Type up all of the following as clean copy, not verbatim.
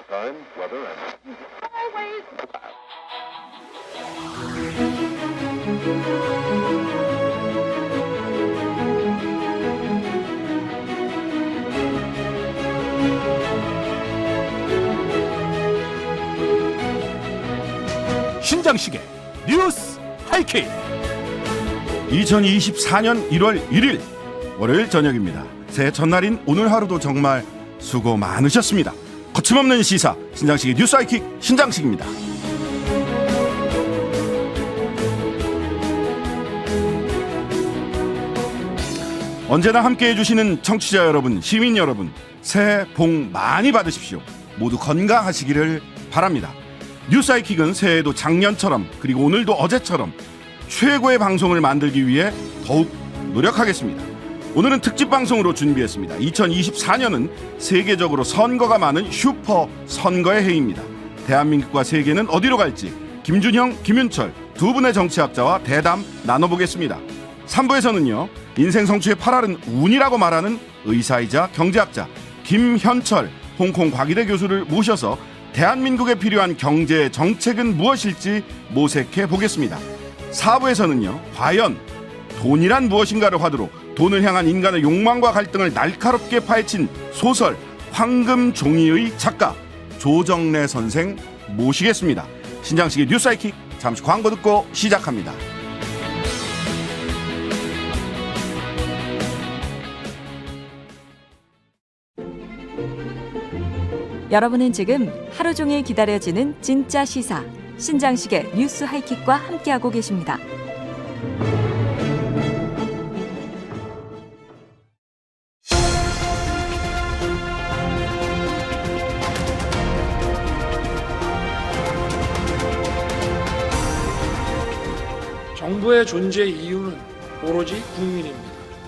time, weather, and 신장식의 뉴스 하이킥. 2024년 1월 1일 월요일 저녁입니다. 새해 첫날인 오늘 하루도 정말 수고 많으셨습니다. 거침없는 시사 신장식의 뉴스 하이킥 신장식입니다. 언제나 함께해 주시는 청취자 여러분, 시민 여러분, 새해 복 많이 받으십시오. 모두 건강하시기를 바랍니다. 뉴스 하이킥은 새해에도 작년처럼 그리고 오늘도 어제처럼 최고의 방송을 만들기 위해 더욱 노력하겠습니다. 오늘은 특집 방송으로 준비했습니다. 2024년은 세계적으로 선거가 많은 슈퍼 선거의 해입니다. 대한민국과 세계는 어디로 갈지 김준형, 김윤철 두 분의 정치학자와 대담 나눠보겠습니다. 3부에서는요. 인생 성취의 8알은 운이라고 말하는 의사이자 경제학자 김현철 홍콩 과기대 교수를 모셔서 대한민국에 필요한 경제 정책은 무엇일지 모색해 보겠습니다. 4부에서는요. 과연 돈이란 무엇인가를 화두로 돈을 향한 인간의 욕망과 갈등을 날카롭게 파헤친 소설 황금종이의 작가 조정래 선생 모시겠습니다. 신장식의 뉴스 하이킥 잠시 광고 듣고 시작합니다. 여러분은 지금 하루 종일 기다려지는 진짜 시사 신장식의 뉴스 하이킥과 함께하고 계십니다. 정부의 존재 이유는 오로지 국민입니다.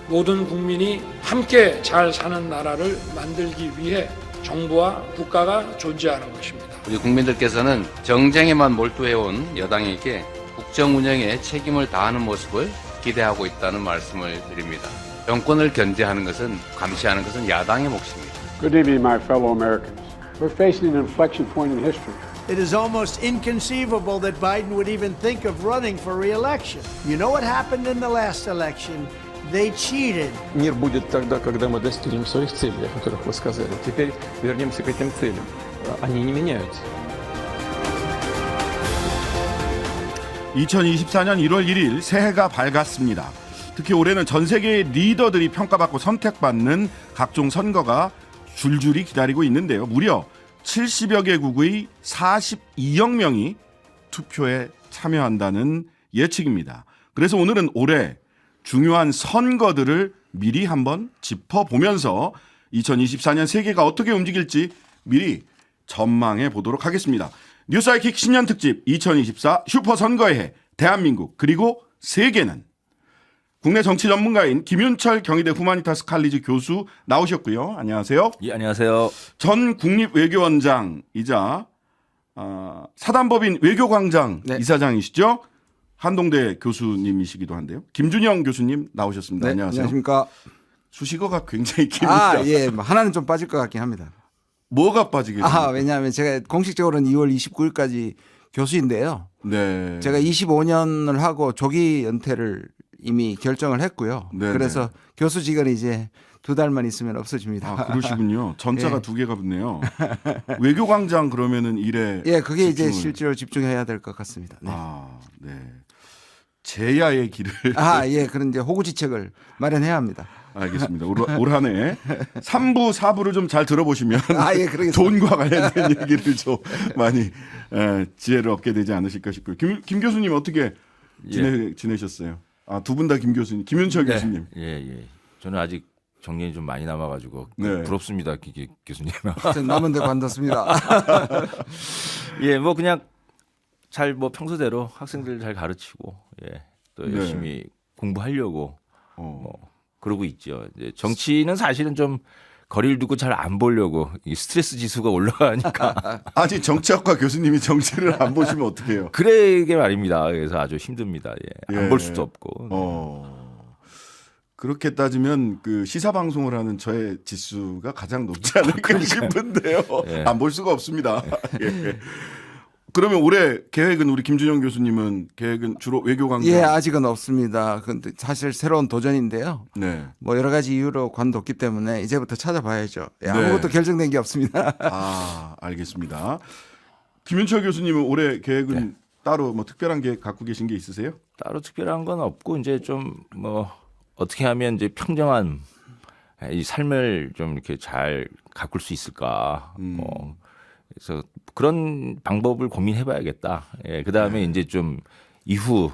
모든 국민이 함께 잘 사는 나라를 만들기 위해 정부와 국가가 존재하는 것입니다. 우리 국민들께서는 정쟁에만 몰두해온 여당에게 국정 운영에 책임을 다하는 모습을 기대하고 있다는 말씀을 드립니다. 정권을 견제하는 것은, 감시하는 것은 야당의 몫입니다. Good evening, my fellow Americans. We're facing an inflection point in history. It is almost inconceivable that Biden would even think of running for re-election. You know what happened in the last election? They cheated. Мир будет тогда, когда мы достигнем своих целей, о которых вы сказали. Теперь вернемся к этим целям. Они не меняются. 2024년 1월 1일 새해가 밝았습니다. 특히 올해는 전 세계의 리더들이 평가받고 선택받는 각종 선거가 줄줄이 기다리고 있는데요. 무려 70여 개국의 42억 명이 투표에 참여한다는 예측입니다. 그래서 오늘은 올해 중요한 선거들을 미리 한번 짚어보면서 2024년 세계가 어떻게 움직일지 미리 전망해 보도록 하겠습니다. 뉴스 하이킥 신년 특집 2024 슈퍼 선거의 해 대한민국 그리고 세계는 국내 정치 전문가인 김윤철 경희대 후마니타스 칼리지 교수 나오셨고요. 안녕하세요. 예, 안녕하세요. 전 국립외교원장이자 사단법인 외교광장 네. 이사장이시죠. 한동대 교수님이시기도 한데요. 김준형 교수님 나오셨습니다. 네, 안녕하세요. 안녕하십니까. 수식어가 굉장히 깁니다. 예, 하나는 좀 빠질 것 같긴 합니다. 뭐가 빠지게 됩니까? 왜냐하면 제가 공식적으로는 2월 29일까지 교수인데요. 네. 제가 25년을 하고 조기 연퇴를 이미 결정을 했고요. 네네. 그래서 교수직은 이제 2달만 있으면 없어집니다. 그러시군요. 전자가 예. 두 개가 붙네요. 외교광장 그러면은 일에 예, 그게 이제 집중을. 실제로 집중해야 될 것 같습니다. 네. 네. 제야의 길을. 예, 그런 이제 호구지책을 마련해야 합니다. 알겠습니다. 올 한 해 3부, 4부를 좀 잘 들어보시면 예, 그러겠습니다. 돈과 관련된 얘기를 좀 많이 지혜를 얻게 되지 않으실까 싶고요. 김 교수님 어떻게 지내셨어요? 두 분 다 김 교수님, 김윤철 네. 교수님. 예. 저는 아직 정년이 좀 많이 남아가지고 네. 부럽습니다, 교수님. 남은 데 관뒀습니다. 예, 뭐 그냥 잘 뭐 평소대로 학생들 잘 가르치고, 예, 또 네. 열심히 공부하려고 뭐 그러고 있죠. 이제 정치는 사실은 좀 거리를 두고 잘 안 보려고 이 스트레스 지수가 올라가니까. 아니 정치학과 교수님이 정치를 안 보시면 어떡해요? 그러게 말입니다. 그래서 아주 힘듭니다. 예. 예. 안 볼 수도 없고. 그렇게 따지면 그 시사 방송을 하는 저의 지수가 가장 높지 않을까 싶은데요. 예. 안 볼 수가 없습니다. 예. 그러면 올해 계획은 우리 김준영 교수님은 계획은 주로 외교 관계? 예, 아직은 없습니다. 근데 사실 새로운 도전인데요. 네. 뭐 여러 가지 이유로 관뒀기 때문에 이제부터 찾아봐야죠. 예, 네. 아무것도 결정된 게 없습니다. 아, 알겠습니다. 김윤철 교수님은 올해 계획은 네. 따로 뭐 특별한 계획 갖고 계신 게 있으세요? 따로 특별한 건 없고 이제 좀 뭐 어떻게 하면 이제 평정한 이 삶을 좀 이렇게 잘 가꿀 수 있을까. 뭐 그래서 그런 방법을 고민해봐야겠다. 예, 그 다음에 이제 좀 이후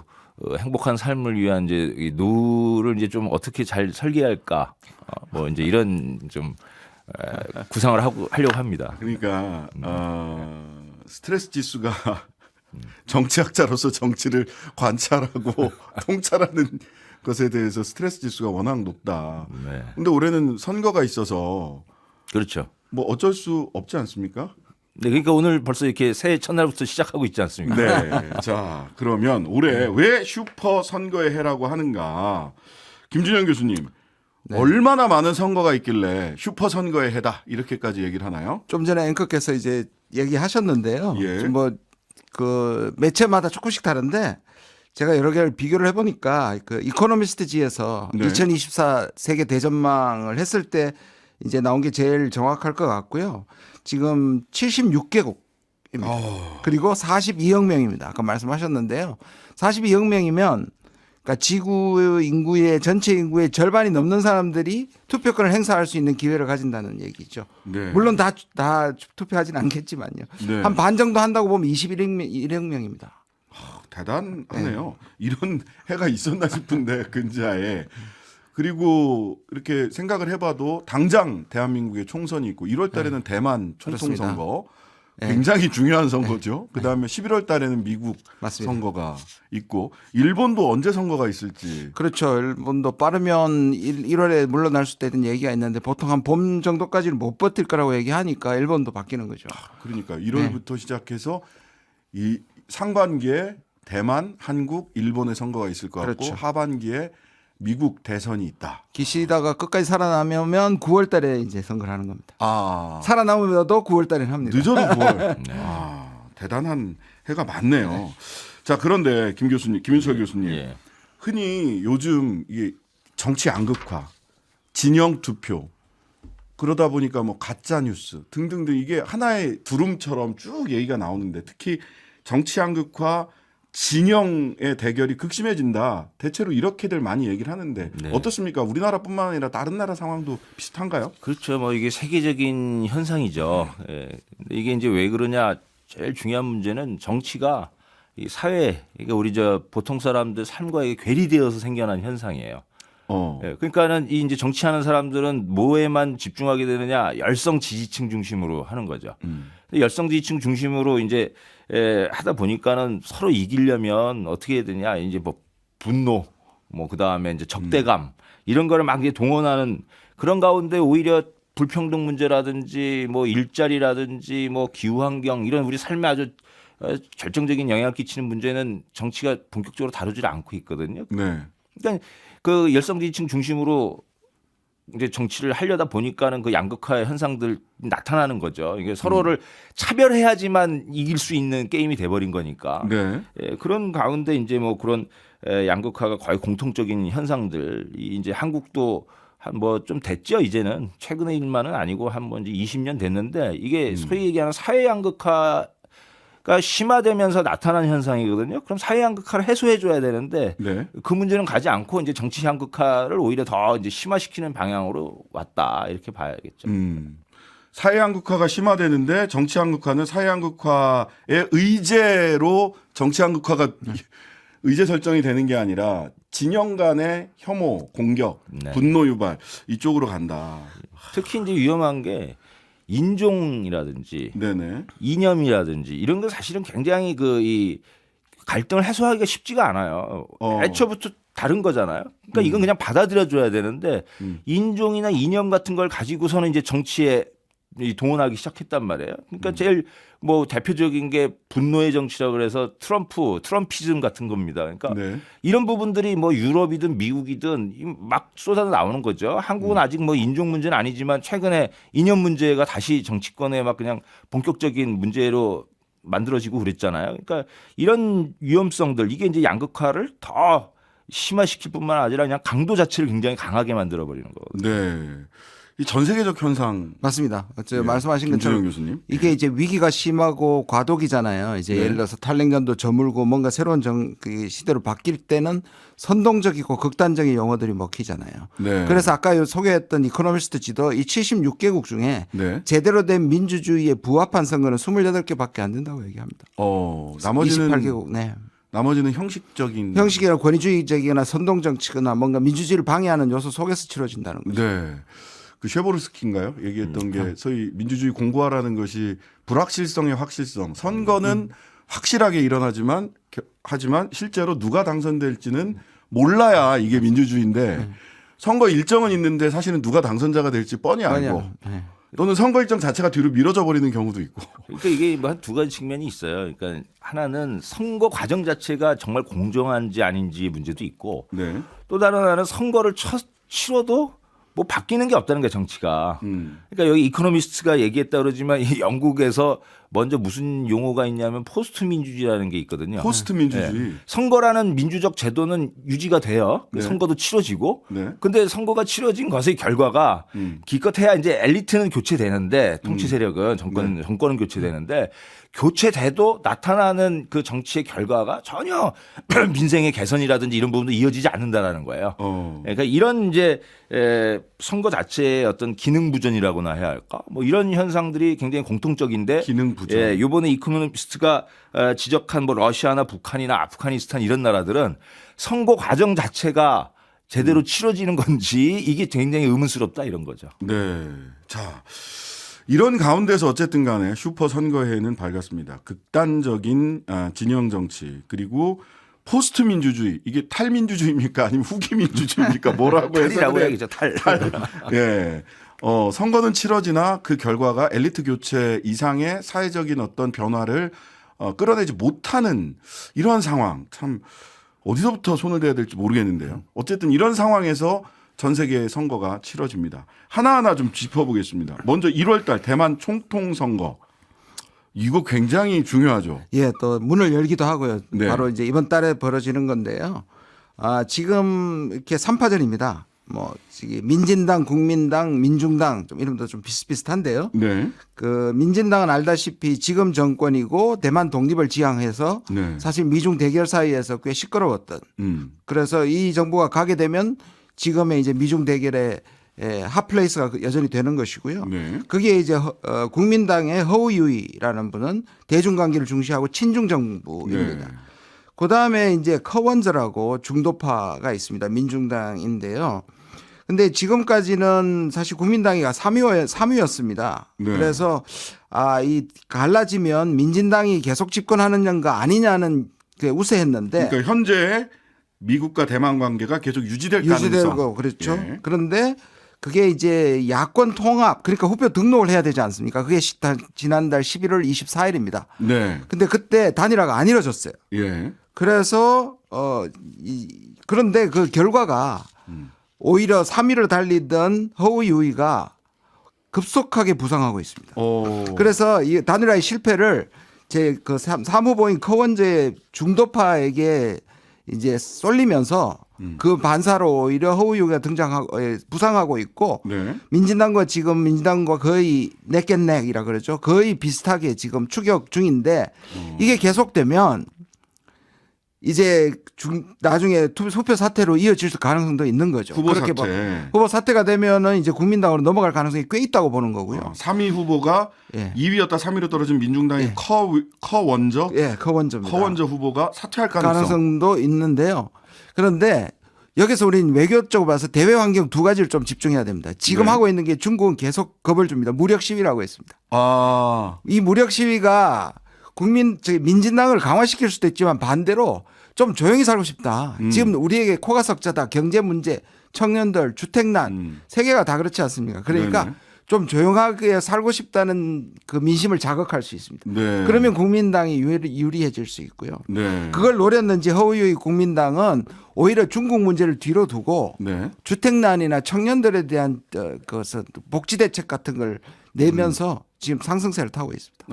행복한 삶을 위한 이제 이 노를 이제 좀 어떻게 잘 설계할까. 뭐 이제 이런 좀 구상을 하려고 합니다. 그러니까 스트레스 지수가 정치학자로서 정치를 관찰하고 통찰하는 것에 대해서 스트레스 지수가 워낙 높다. 네. 근데 올해는 선거가 있어서 그렇죠. 뭐 어쩔 수 없지 않습니까? 네, 그러니까 오늘 벌써 이렇게 새해 첫날부터 시작하고 있지 않습니까? 네. 자, 그러면 올해 왜 슈퍼 선거의 해라고 하는가? 김준영 교수님, 얼마나 많은 선거가 있길래 슈퍼 선거의 해다 이렇게까지 얘기를 하나요? 좀 전에 앵커께서 이제 얘기하셨는데요. 예. 뭐 그 매체마다 조금씩 다른데 제가 여러 개를 비교를 해보니까 그 이코노미스트지에서 네. 2024 세계 대전망을 했을 때 이제 나온 게 제일 정확할 것 같고요. 지금 76개국입니다. 그리고 42억 명입니다. 아까 말씀하셨는데요. 42억 명이면 그러니까 지구 인구의 전체 인구의 절반이 넘는 사람들이 투표권을 행사할 수 있는 기회를 가진다는 얘기죠. 네. 물론 다 투표하진 않겠지만요. 네. 한 반 정도 한다고 보면 21억 명입니다. 대단하네요. 이런 해가 있었나 싶은데 근자에. 그리고 이렇게 생각을 해봐도 당장 대한민국에 총선이 있고 1월 달에는 대만 총통 그렇습니다. 선거 네. 굉장히 중요한 선거죠. 그다음에 11월 달에는 미국 맞습니다. 선거가 있고 일본도 언제 선거가 있을지. 그렇죠. 일본도 빠르면 1월에 물러날 수 있다는 얘기가 있는데 보통 한 봄 정도까지는 못 버틸 거라고 얘기하니까 일본도 바뀌는 거죠. 그러니까 1월부터 시작해서 이 상반기에 대만, 한국, 일본의 선거가 있을 것 같고 그렇죠. 하반기에 미국 대선이 있다. 기시다가 끝까지 살아남으면 9월 달에 이제 선거를 하는 겁니다. 아, 살아남으면도 9월 달에 합니다. 늦어도 9월. 아, 대단한 해가 많네요. 자, 그런데 김 교수님, 김윤철 교수님, 예. 흔히 요즘 이게 정치 양극화, 진영 투표 그러다 보니까 뭐 가짜 뉴스 등등등 이게 하나의 두rum처럼 쭉 얘기가 나오는데 특히 정치 양극화 진영의 대결이 극심해진다. 대체로 이렇게들 많이 얘기를 하는데 네. 어떻습니까? 우리나라뿐만 아니라 다른 나라 상황도 비슷한가요? 그렇죠. 뭐 이게 세계적인 현상이죠. 예. 근데 이게 이제 왜 그러냐? 제일 중요한 문제는 정치가 이 사회, 그러니까 우리 저 보통 사람들 삶과 이게 괴리되어서 생겨난 현상이에요. 예. 그러니까는 이 이제 정치하는 사람들은 뭐에만 집중하게 되느냐? 열성 지지층 중심으로 하는 거죠. 열성 지지층 중심으로 이제 하다 보니까는 서로 이기려면 어떻게 해야 되냐? 이제 뭐 분노, 뭐 그다음에 이제 적대감 이런 거를 막 이제 동원하는 그런 가운데 오히려 불평등 문제라든지 뭐 일자리라든지 뭐 기후 환경 이런 우리 삶에 아주 결정적인 영향을 끼치는 문제는 정치가 본격적으로 다루질 않고 있거든요. 네. 그러니까 그 열성 지지층 중심으로 이제 정치를 하려다 보니까는 그 양극화의 현상들 나타나는 거죠. 이게 서로를 차별해야지만 이길 수 있는 게임이 돼버린 거니까. 네. 예, 그런 가운데 이제 뭐 그런 양극화가 거의 공통적인 현상들. 이제 한국도 한 뭐 좀 됐죠. 이제는 최근의 일만은 아니고 한 뭐 이제 20년 됐는데 이게 소위 얘기하는 사회 양극화 가 심화되면서 나타난 현상이거든요. 그럼 사회 양극화를 해소해 줘야 되는데 네. 그 문제는 가지 않고 이제 정치 양극화를 오히려 더 이제 심화시키는 방향으로 왔다 이렇게 봐야겠죠. 사회 양극화가 심화되는데 정치 양극화는 사회 양극화의 의제로 정치 양극화가 의제 설정이 되는 게 아니라 진영 간의 혐오, 공격, 네. 분노 유발 이쪽으로 간다. 특히 이제 위험한 게 인종이라든지 네네. 이념이라든지 이런 거 사실은 굉장히 그 이 갈등을 해소하기가 쉽지가 않아요. 애초부터 다른 거잖아요. 그러니까 이건 그냥 받아들여 줘야 되는데 인종이나 이념 같은 걸 가지고서는 이제 정치에 이 동원하기 시작했단 말이에요. 그러니까 제일 뭐 대표적인 게 분노의 정치라 그래서 트럼피즘 같은 겁니다. 그러니까 네. 이런 부분들이 뭐 유럽이든 미국이든 막 쏟아 나오는 거죠. 한국은 아직 뭐 인종 문제는 아니지만 최근에 이념 문제가 다시 정치권에 막 그냥 본격적인 문제로 만들어지고 그랬잖아요. 그러니까 이런 위험성들 이게 이제 양극화를 더 심화시킬 뿐만 아니라 그냥 강도 자체를 굉장히 강하게 만들어 버리는 거거든요. 네. 이 전 세계적 현상. 맞습니다. 예, 말씀하신 김준영 것처럼 교수님. 이게 이제 위기가 심하고 과도기잖아요. 이제 네. 예를 들어서 탈냉전도 저물고 뭔가 새로운 그 시대로 바뀔 때는 선동적이고 극단적인 용어들이 먹히잖아요. 네. 그래서 아까 소개했던 이코노미스트 지도 이 76개국 중에 네. 제대로 된 민주주의에 부합한 선거는 28개밖에 안 된다고 얘기합니다. 나머지는 28개국. 네. 나머지는 형식적인. 형식이나 권위주의적이거나 선동 정치거나 뭔가 민주주의를 방해하는 요소 속에서 치러진다는 거죠. 네. 그 쉐보르스키인가요? 얘기했던 게 소위 민주주의 공고화라는 것이 불확실성의 확실성. 선거는 확실하게 일어나지만 하지만 실제로 누가 당선될지는 몰라야 이게 민주주의인데 선거 일정은 있는데 사실은 누가 당선자가 될지 뻔히 알고 네. 또는 선거 일정 자체가 뒤로 미뤄져 버리는 경우도 있고. 그러니까 이게 뭐 한 두 가지 측면이 있어요. 그러니까 하나는 선거 과정 자체가 정말 공정한지 아닌지 문제도 있고 네. 또 다른 하나는 선거를 치러도 뭐 바뀌는 게 없다는 거야 정치가. 그러니까 여기 이코노미스트가 얘기했다 그러지만 이 영국에서 먼저 무슨 용어가 있냐면 포스트 민주주의라는 게 있거든요. 포스트 민주주의. 선거라는 민주적 제도는 유지가 돼요. 네. 선거도 치러지고. 네. 근데 선거가 치러진 것의 결과가 기껏해야 이제 엘리트는 교체되는데 통치 세력은 정권은 교체되는데 교체돼도 나타나는 그 정치의 결과가 전혀 민생의 개선이라든지 이런 부분도 이어지지 않는다라는 거예요. 그러니까 이런 이제 선거 자체의 어떤 기능 부전이라고나 해야 할까? 뭐 이런 현상들이 굉장히 공통적인데 기능 부전. 이번에 이코노미스트가 지적한 뭐 러시아나 북한이나 아프가니스탄 이런 나라들은 선거 과정 자체가 제대로 치러지는 건지 이게 굉장히 의문스럽다 이런 거죠. 네. 자, 이런 가운데서 어쨌든 간에 슈퍼 선거회는 밝았습니다. 극단적인 진영 정치 그리고 포스트 민주주의 이게 탈민주주의입니까 아니면 후기 민주주의입니까 뭐라고 해서 탈이라고 그래. 해야겠죠. 탈. 예. 선거는 치러지나 그 결과가 엘리트 교체 이상의 사회적인 어떤 변화를 끌어내지 못하는 이러한 상황 참 어디서부터 손을 대야 될지 모르겠는데요. 어쨌든 이런 상황에서 전 세계의 선거가 치러집니다. 하나하나 좀 짚어보겠습니다. 먼저 1월 달 대만 총통 선거. 이거 굉장히 중요하죠. 예, 또 문을 열기도 하고요. 네. 바로 이제 이번 달에 벌어지는 건데요. 지금 이렇게 3파전입니다. 뭐 민진당, 국민당, 민중당 좀 이름도 좀 비슷비슷한데요. 네. 그 민진당은 알다시피 지금 정권이고 대만 독립을 지향해서 네. 사실 미중 대결 사이에서 꽤 시끄러웠던. 그래서 이 정부가 가게 되면 지금의 이제 미중 대결의 핫플레이스가 여전히 되는 것이고요. 네. 그게 이제 국민당의 허우유이라는 분은 대중관계를 중시하고 친중 정부입니다. 네. 그다음에 이제 커원저라고 중도파가 있습니다. 민중당인데요. 근데 지금까지는 사실 국민당이 3위였습니다. 네. 그래서 이 갈라지면 민진당이 계속 집권하느냐가 아니냐는 게 우세했는데 그러니까 현재 미국과 대만 관계가 계속 유지될 가능성. 유지되고 그렇죠. 예. 그런데 그게 이제 야권 통합 그러니까 후보 등록을 해야 되지 않습니까? 그게 지난달 11월 24일입니다. 네. 근데 그때 단일화가 안 이루어졌어요. 예. 그래서 그런데 그 결과가 오히려 3위를 달리던 허우유이가 급속하게 부상하고 있습니다. 그래서 이 단일화의 실패를 제 그 사무보인 커원저의 중도파에게 이제 쏠리면서 그 반사로 오히려 허우유이가 부상하고 있고 네. 민진당과 거의 넥앤넥이라 그러죠. 거의 비슷하게 지금 추격 중인데 이게 계속되면 이제 나중에 투표 사태로 이어질 가능성도 있는 거죠. 후보 그렇게 사태. 후보 사태가 되면은 이제 국민당으로 넘어갈 가능성이 꽤 있다고 보는 거고요. 3위 후보가 예. 2위였다 3위로 떨어진 민중당의 예. 커원저. 예, 커원저입니다. 커원저 후보가 사퇴할 가능성. 가능성도 있는데요. 그런데 여기서 우리는 외교적으로 봐서 대외 환경 두 가지를 좀 집중해야 됩니다. 지금 네. 하고 있는 게 중국은 계속 겁을 줍니다. 무력 시위라고 했습니다. 아. 이 무력 시위가 민진당을 강화시킬 수도 있지만 반대로 좀 조용히 살고 싶다. 지금 우리에게 코가 석자다. 경제 문제, 청년들, 주택난 세계가 다 그렇지 않습니까? 그러니까 네네. 좀 조용하게 살고 싶다는 그 민심을 자극할 수 있습니다. 네. 그러면 국민당이 유리해질 수 있고요. 네. 그걸 노렸는지 허우의 국민당은 오히려 중국 문제를 뒤로 두고 네. 주택난이나 청년들에 대한 그것은 복지 대책 같은 걸 내면서 지금 상승세를 타고 있습니다.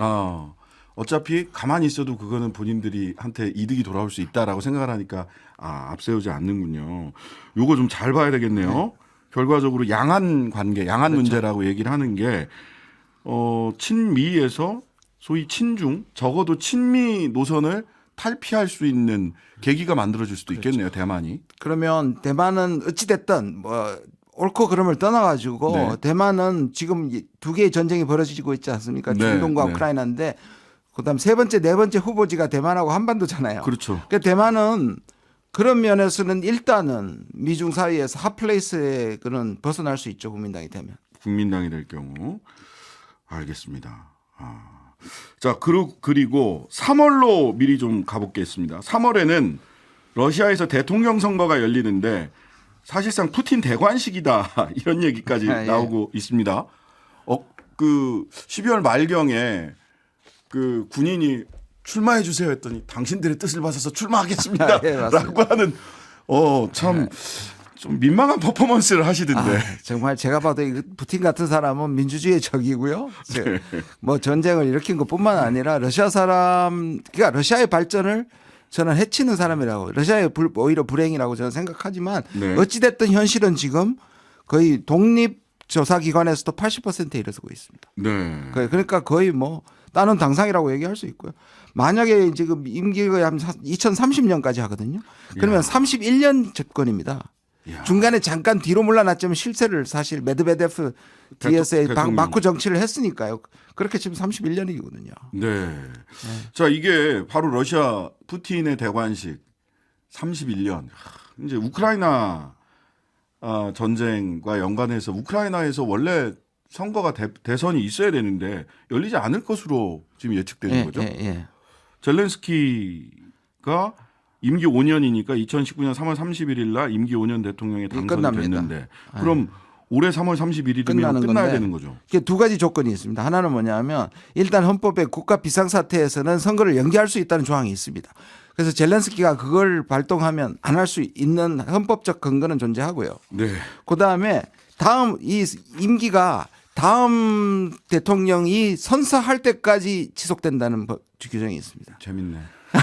어차피 가만히 있어도 그거는 본인들이 한테 이득이 돌아올 수 있다라고 생각을 하니까 앞세우지 않는군요. 요거 좀 잘 봐야 되겠네요. 네. 결과적으로 양안 관계, 양안 그렇죠. 문제라고 얘기를 하는 게 친미에서 소위 친중, 적어도 친미 노선을 탈피할 수 있는 계기가 만들어질 수도 있겠네요. 대만이. 그러면 대만은 어찌됐든 뭐 옳고 그름을 떠나가지고 네. 대만은 지금 두 개의 전쟁이 벌어지고 있지 않습니까? 네, 중동과 네. 우크라이나인데 그다음 세 번째, 네 번째 후보지가 대만하고 한반도잖아요. 그렇죠. 그러니까 대만은 그런 면에서는 일단은 미중 사이에서 핫플레이스에 그는 벗어날 수 있죠. 국민당이 되면. 국민당이 될 경우. 알겠습니다. 자, 그리고 3월로 미리 좀 가보겠습니다. 3월에는 러시아에서 대통령 선거가 열리는데 사실상 푸틴 대관식이다 이런 얘기까지 예. 나오고 있습니다. 그 12월 말경에 그 군인이 출마해 주세요 했더니 당신들의 뜻을 받아서 출마하겠습니다. 예, 라고 하는 참 좀 민망한 퍼포먼스를 하시던데. 정말 제가 봐도 이 푸틴 같은 사람은 민주주의의 적이고요. 뭐 전쟁을 일으킨 것뿐만 아니라 그러니까 러시아의 발전을 저는 해치는 사람이라고, 러시아의 오히려 불행이라고 저는 생각하지만 네. 어찌됐든 현실은 지금 거의 독립조사기관에서도 80%에 이르고 있습니다. 네. 그러니까 거의 뭐 나는 당상이라고 얘기할 수 있고요. 만약에 지금 임기가 한 2030년까지 하거든요. 그러면 31년 접근입니다. 중간에 잠깐 뒤로 물러났지만 실세를 사실 메드베데프 뒤에서 마크 정치를 했으니까요. 그렇게 지금 31년이거든요. 네. 자, 이게 바로 러시아 푸틴의 대관식 31년. 이제 우크라이나 전쟁과 연관해서 우크라이나에서 원래 선거가 대선이 있어야 되는데 열리지 않을 것으로 지금 예측되는 거죠. 젤렌스키가 임기 5년이니까 2019년 3월 31일 날 임기 5년 대통령에 당선이 됐는데 그럼 올해 3월 31일이면 끝나야 되는 거죠. 두 가지 조건이 있습니다. 하나는 뭐냐면 일단 헌법에 국가 비상사태에서는 선거를 연기할 수 있다는 조항이 있습니다. 그래서 젤렌스키가 그걸 발동하면 안 할 수 있는 헌법적 근거는 존재하고요. 네. 그다음에 다음 이 임기가 다음 대통령이 선서할 때까지 지속된다는 규정이 있습니다. 재밌네.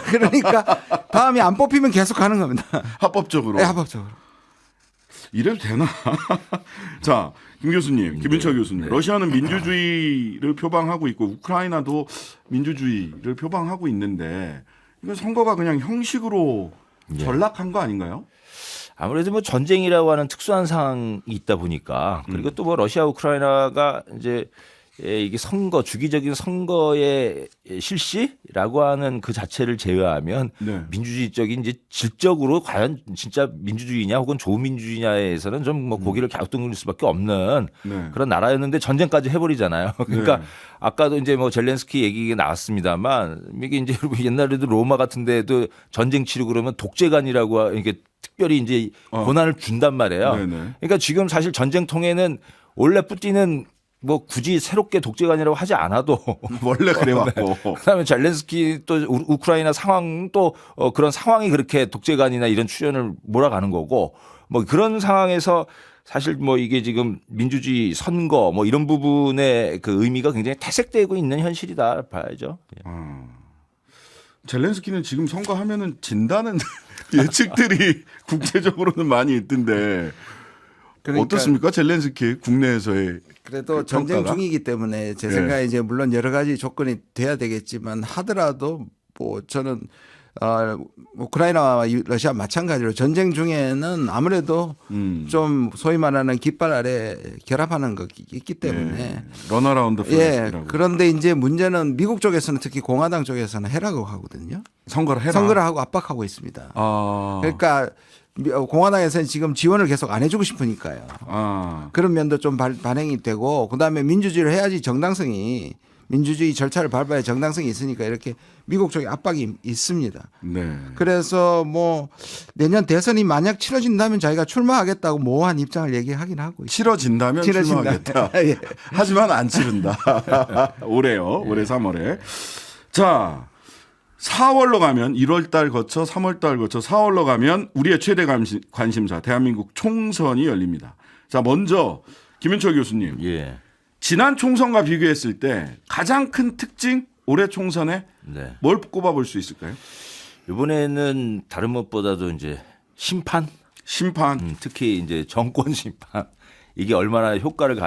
그러니까 다음이 안 뽑히면 계속 가는 겁니다. 합법적으로. 네, 합법적으로. 이래도 되나? 자, 김 교수님, 김윤철 교수님. 러시아는 민주주의를 표방하고 있고 우크라이나도 민주주의를 표방하고 있는데 이건 선거가 그냥 형식으로 전락한 거 아닌가요? 아무래도 뭐 전쟁이라고 하는 특수한 상황이 있다 보니까 그리고 또 뭐 러시아 우크라이나가 이제 이게 선거 주기적인 선거의 실시라고 하는 그 자체를 제외하면 네. 민주주의적인 이제 질적으로 과연 진짜 민주주의냐 혹은 조민주주의냐에서는 좀 뭐 고개를 갸우뚱거릴 수밖에 없는 네. 그런 나라였는데 전쟁까지 해버리잖아요. 그러니까 네. 아까도 이제 뭐 젤렌스키 얘기가 나왔습니다만 이게 이제 옛날에도 로마 같은 데도 전쟁 치르고 그러면 독재관이라고 이게 특별히 이제 고난을 준단 말이에요. 네네. 그러니까 지금 사실 전쟁통에는 원래 푸틴은 뭐 굳이 새롭게 독재관이라고 하지 않아도 원래 그래왔고. 그다음에 젤렌스키 또 우크라이나 상황 또 그런 상황이 그렇게 독재관이나 이런 출연을 몰아가는 거고 뭐 그런 상황에서 사실 뭐 이게 지금 민주주의 선거 뭐 이런 부분의 그 의미가 굉장히 퇴색되고 있는 현실이다 봐야죠. 젤렌스키는 지금 선거하면은 진다는 예측들이 국제적으로는 많이 있던데 그러니까 어떻습니까? 젤렌스키 국내에서의 그래도 전쟁 평가가? 중이기 때문에 제 네. 생각에 이제 물론 여러 가지 조건이 돼야 되겠지만 하더라도 뭐 저는 우크라이나와 러시아 마찬가지로 전쟁 중에는 아무래도 좀 소위 말하는 깃발 아래 결합하는 것이 있기 때문에 런어라운드 플래시라고. 그런데 이제 문제는 미국 쪽에서는 특히 공화당 쪽에서는 해라고 하거든요. 선거를 해라. 선거를 하고 압박하고 있습니다. 그러니까 공화당에서는 지금 지원을 계속 안 해주고 싶으니까요. 그런 면도 좀 반영이 되고 그다음에 민주주의를 해야지 정당성이 민주주의 절차를 밟아야 정당성이 있으니까 이렇게 미국 쪽에 압박이 있습니다. 네. 그래서 뭐 내년 대선이 만약 치러진다면 자기가 출마하겠다고 모호한 입장을 얘기하긴 하고 있어요. 치러진다면 출마하겠다. 예. 하지만 안 치른다. 올해요. 올해 3월에. 자, 4월로 가면 1월 달 거쳐 3월 달 거쳐 4월로 가면 우리의 최대 관심사 대한민국 총선이 열립니다. 자, 먼저 김윤철 교수님. 예. 지난 총선과 비교했을 때 가장 큰 특징 올해 총선에 네. 뭘 꼽아볼 수 있을까요? 이번에는 다른 무엇보다도 이제 심판, 특히 이제 정권 심판 이게 얼마나 효과를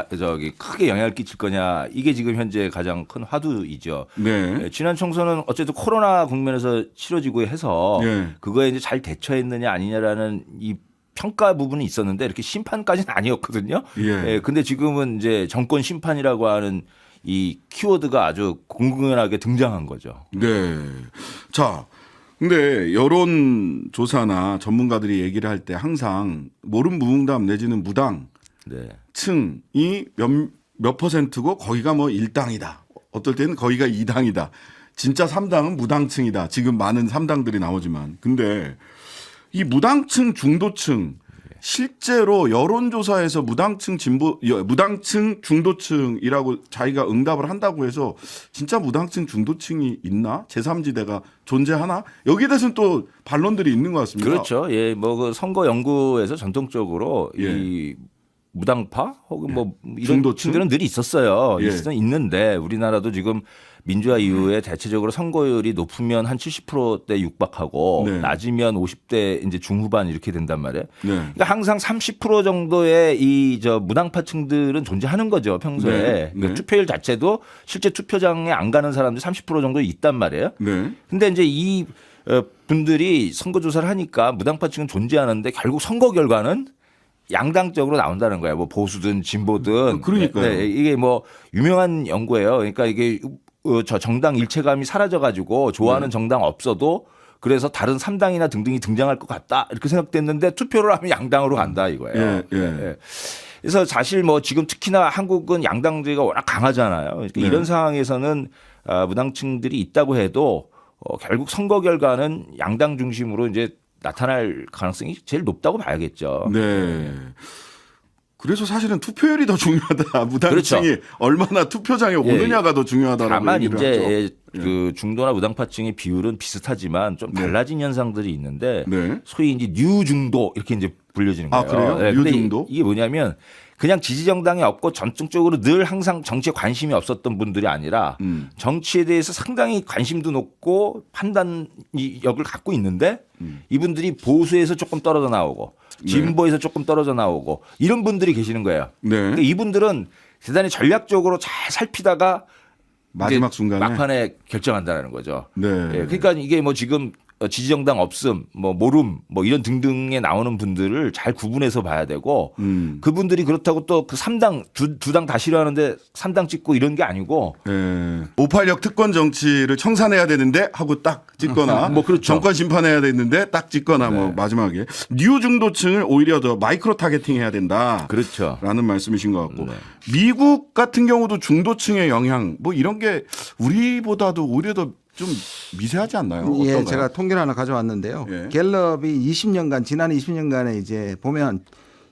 크게 영향을 끼칠 거냐 이게 지금 현재 가장 큰 화두이죠. 네. 지난 총선은 어쨌든 코로나 국면에서 치러지고 해서 네. 그거에 이제 잘 대처했느냐 아니냐라는 이 평가 부분이 있었는데 이렇게 심판까지는 아니었거든요. 예. 근데 지금은 이제 정권 심판이라고 하는 이 키워드가 아주 공공연하게 등장한 거죠. 네. 자, 근데 여론조사나 전문가들이 얘기를 할 때 항상 모름무응답 내지는 무당 네. 층이 몇 퍼센트고 거기가 뭐 1당이다. 어떨 때는 거기가 2당이다. 진짜 3당은 무당층이다. 지금 많은 3당들이 나오지만. 근데 이 무당층 중도층 실제로 여론조사에서 무당층 중도층이라고 자기가 응답을 한다고 해서 진짜 무당층 중도층이 있나? 제3지대가 존재하나? 여기에 대해서는 또 반론들이 있는 것 같습니다. 그렇죠. 예, 뭐 그 선거 연구에서 전통적으로 예. 이 무당파 혹은 뭐 이런 중도층? 층들은 늘 있었어요. 예. 있는데 우리나라도 지금 민주화 이후에 대체적으로 선거율이 높으면 한 70%대 육박하고 네. 낮으면 50대 이제 중후반 이렇게 된단 말이에요. 네. 그러니까 항상 30% 정도의 이 무당파층들은 존재하는 거죠 평소에. 네. 그러니까 네. 투표율 자체도 실제 투표장에 안 가는 사람들 30% 정도 있단 말이에요. 네. 근데 이제 이 분들이 선거조사를 하니까 무당파층은 존재하는데 결국 선거 결과는 양당적으로 나온다는 거예요. 뭐 보수든 진보든. 그러니까요. 네, 이게 뭐 유명한 연구예요. 그러니까 이게 저 정당 일체감이 사라져가지고 좋아하는 네. 정당 없어도 그래서 다른 3당이나 등등이 등장할 것 같다 이렇게 생각됐는데 투표를 하면 양당으로 간다 이거예요. 예, 예. 그래서 사실 뭐 지금 특히나 한국은 양당제가 워낙 강하잖아요. 그러니까 네. 이런 상황에서는 무당층들이 있다고 해도 결국 선거 결과는 양당 중심으로 이제 나타날 가능성이 제일 높다고 봐야겠죠. 네. 그래서 사실은 투표율이 더 중요하다. 무당층이 그렇죠. 얼마나 투표장에 오느냐가 더 중요하다라고 다만 얘기를 이제 하죠. 그 중도나 무당파층의 비율은 비슷하지만 좀 네. 달라진 현상들이 있는데 네. 소위 이제 뉴중도 이렇게 이제 불려지는 거예요. 아, 그래요? 근데 뉴중도? 이게 뭐냐면 그냥 지지 정당이 없고 전통적으로 늘 항상 정치에 관심이 없었던 분들이 아니라 정치에 대해서 상당히 관심도 높고 판단력을 갖고 있는데 이분들이 보수에서 조금 떨어져 나오고 진보에서 조금 떨어져 나오고 이런 분들이 계시는 거예요. 네. 그러니까 이분들은 대단히 전략적으로 잘 살피다가 마지막 이제 순간에 막판에 결정한다는 거죠. 네. 예, 그러니까 이게 뭐 지금 지지정당 없음, 뭐 모름, 뭐 이런 등등에 나오는 분들을 잘 구분해서 봐야 되고 그분들이 그렇다고 또 그 3당 두 당 다 싫어하는데 3당 찍고 이런 게 아니고 네. 586 특권 정치를 청산해야 되는데 하고 딱 찍거나 뭐 그렇죠. 정권 심판해야 되는데 딱 찍거나 네. 뭐 마지막에 뉴 중도층을 오히려 더 마이크로 타겟팅 해야 된다. 그렇죠. 라는 말씀이신 것 같고 네. 미국 같은 경우도 중도층의 영향 뭐 이런 게 우리보다도 오히려 더 좀 미세하지 않나요? 예, 어떤가요? 제가 통계를 하나 가져왔는데요. 예. 갤럽이 20년간 지난 20년간에 이제 보면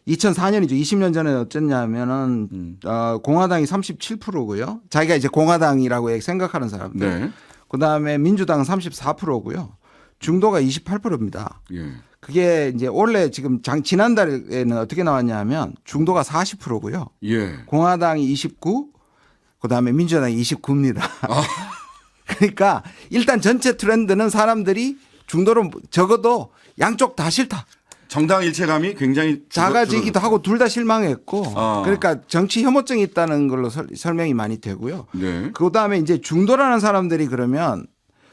2004년이죠. 20년 전에 어쨌냐면은 공화당이 37%고요. 자기가 이제 공화당이라고 생각하는 사람들. 네. 그다음에 민주당은 34%고요. 중도가 28%입니다. 예. 그게 이제 원래 지금 지난달에는 어떻게 나왔냐면 중도가 40%고요. 예. 공화당이 29, 그다음에 민주당이 29입니다. 그러니까 일단 전체 트렌드는 사람들이 중도로 적어도 양쪽 다 싫다. 정당 일체감이 굉장히 작아지기도 하고 둘 다 실망했고 아. 그러니까 정치 혐오증이 있다는 걸로 설명이 많이 되고요. 네. 그다음에 이제 중도라는 사람들이 그러면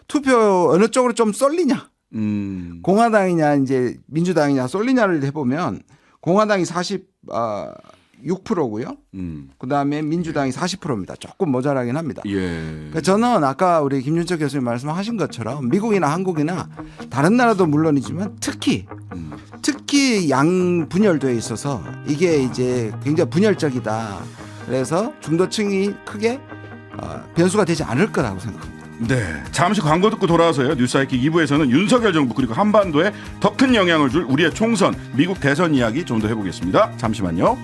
투표 어느 쪽으로 좀 쏠리냐. 공화당이냐 이제 민주당이냐 쏠리냐를 해보면 공화당이 46%고요. 그다음에 민주당이 40%입니다. 조금 모자라긴 합니다. 예. 그러니까 저는 아까 우리 김윤철 교수님 말씀하신 것처럼 미국이나 한국이나 다른 나라도 물론이지만 특히 양 분열도에 있어서 이게 이제 굉장히 분열적이다. 그래서 중도층이 크게 변수가 되지 않을 거라고 생각합니다. 네, 잠시 광고 듣고 돌아와서요. 뉴스하이킥 2부에서는 윤석열 정부 그리고 한반도에 더 큰 영향을 줄 우리의 총선, 미국 대선 이야기 좀 더 해보겠습니다. 잠시만요.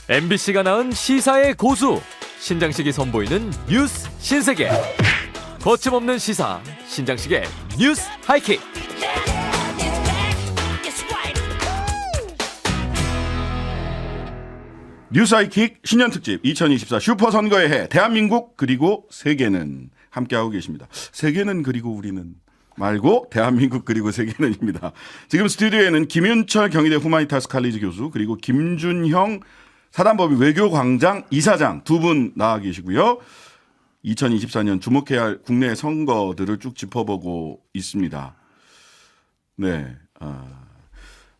MBC가 낳은 시사의 고수 신장식이 선보이는 뉴스 신세계. 거침없는 시사 신장식의 뉴스 하이킥. 뉴스하이킥 신년특집 2024 슈퍼선거의 해 대한민국 그리고 세계는 함께하고 계십니다. 세계는 그리고 우리는 말고 대한민국 그리고 세계는입니다. 지금 스튜디오에는 김윤철 경희대 후마니타스 칼리지 교수 그리고 김준형 사단법인 외교광장 이사장 두 분 나와 계시고요. 2024년 주목해야 할 국내 선거들을 쭉 짚어보고 있습니다. 네,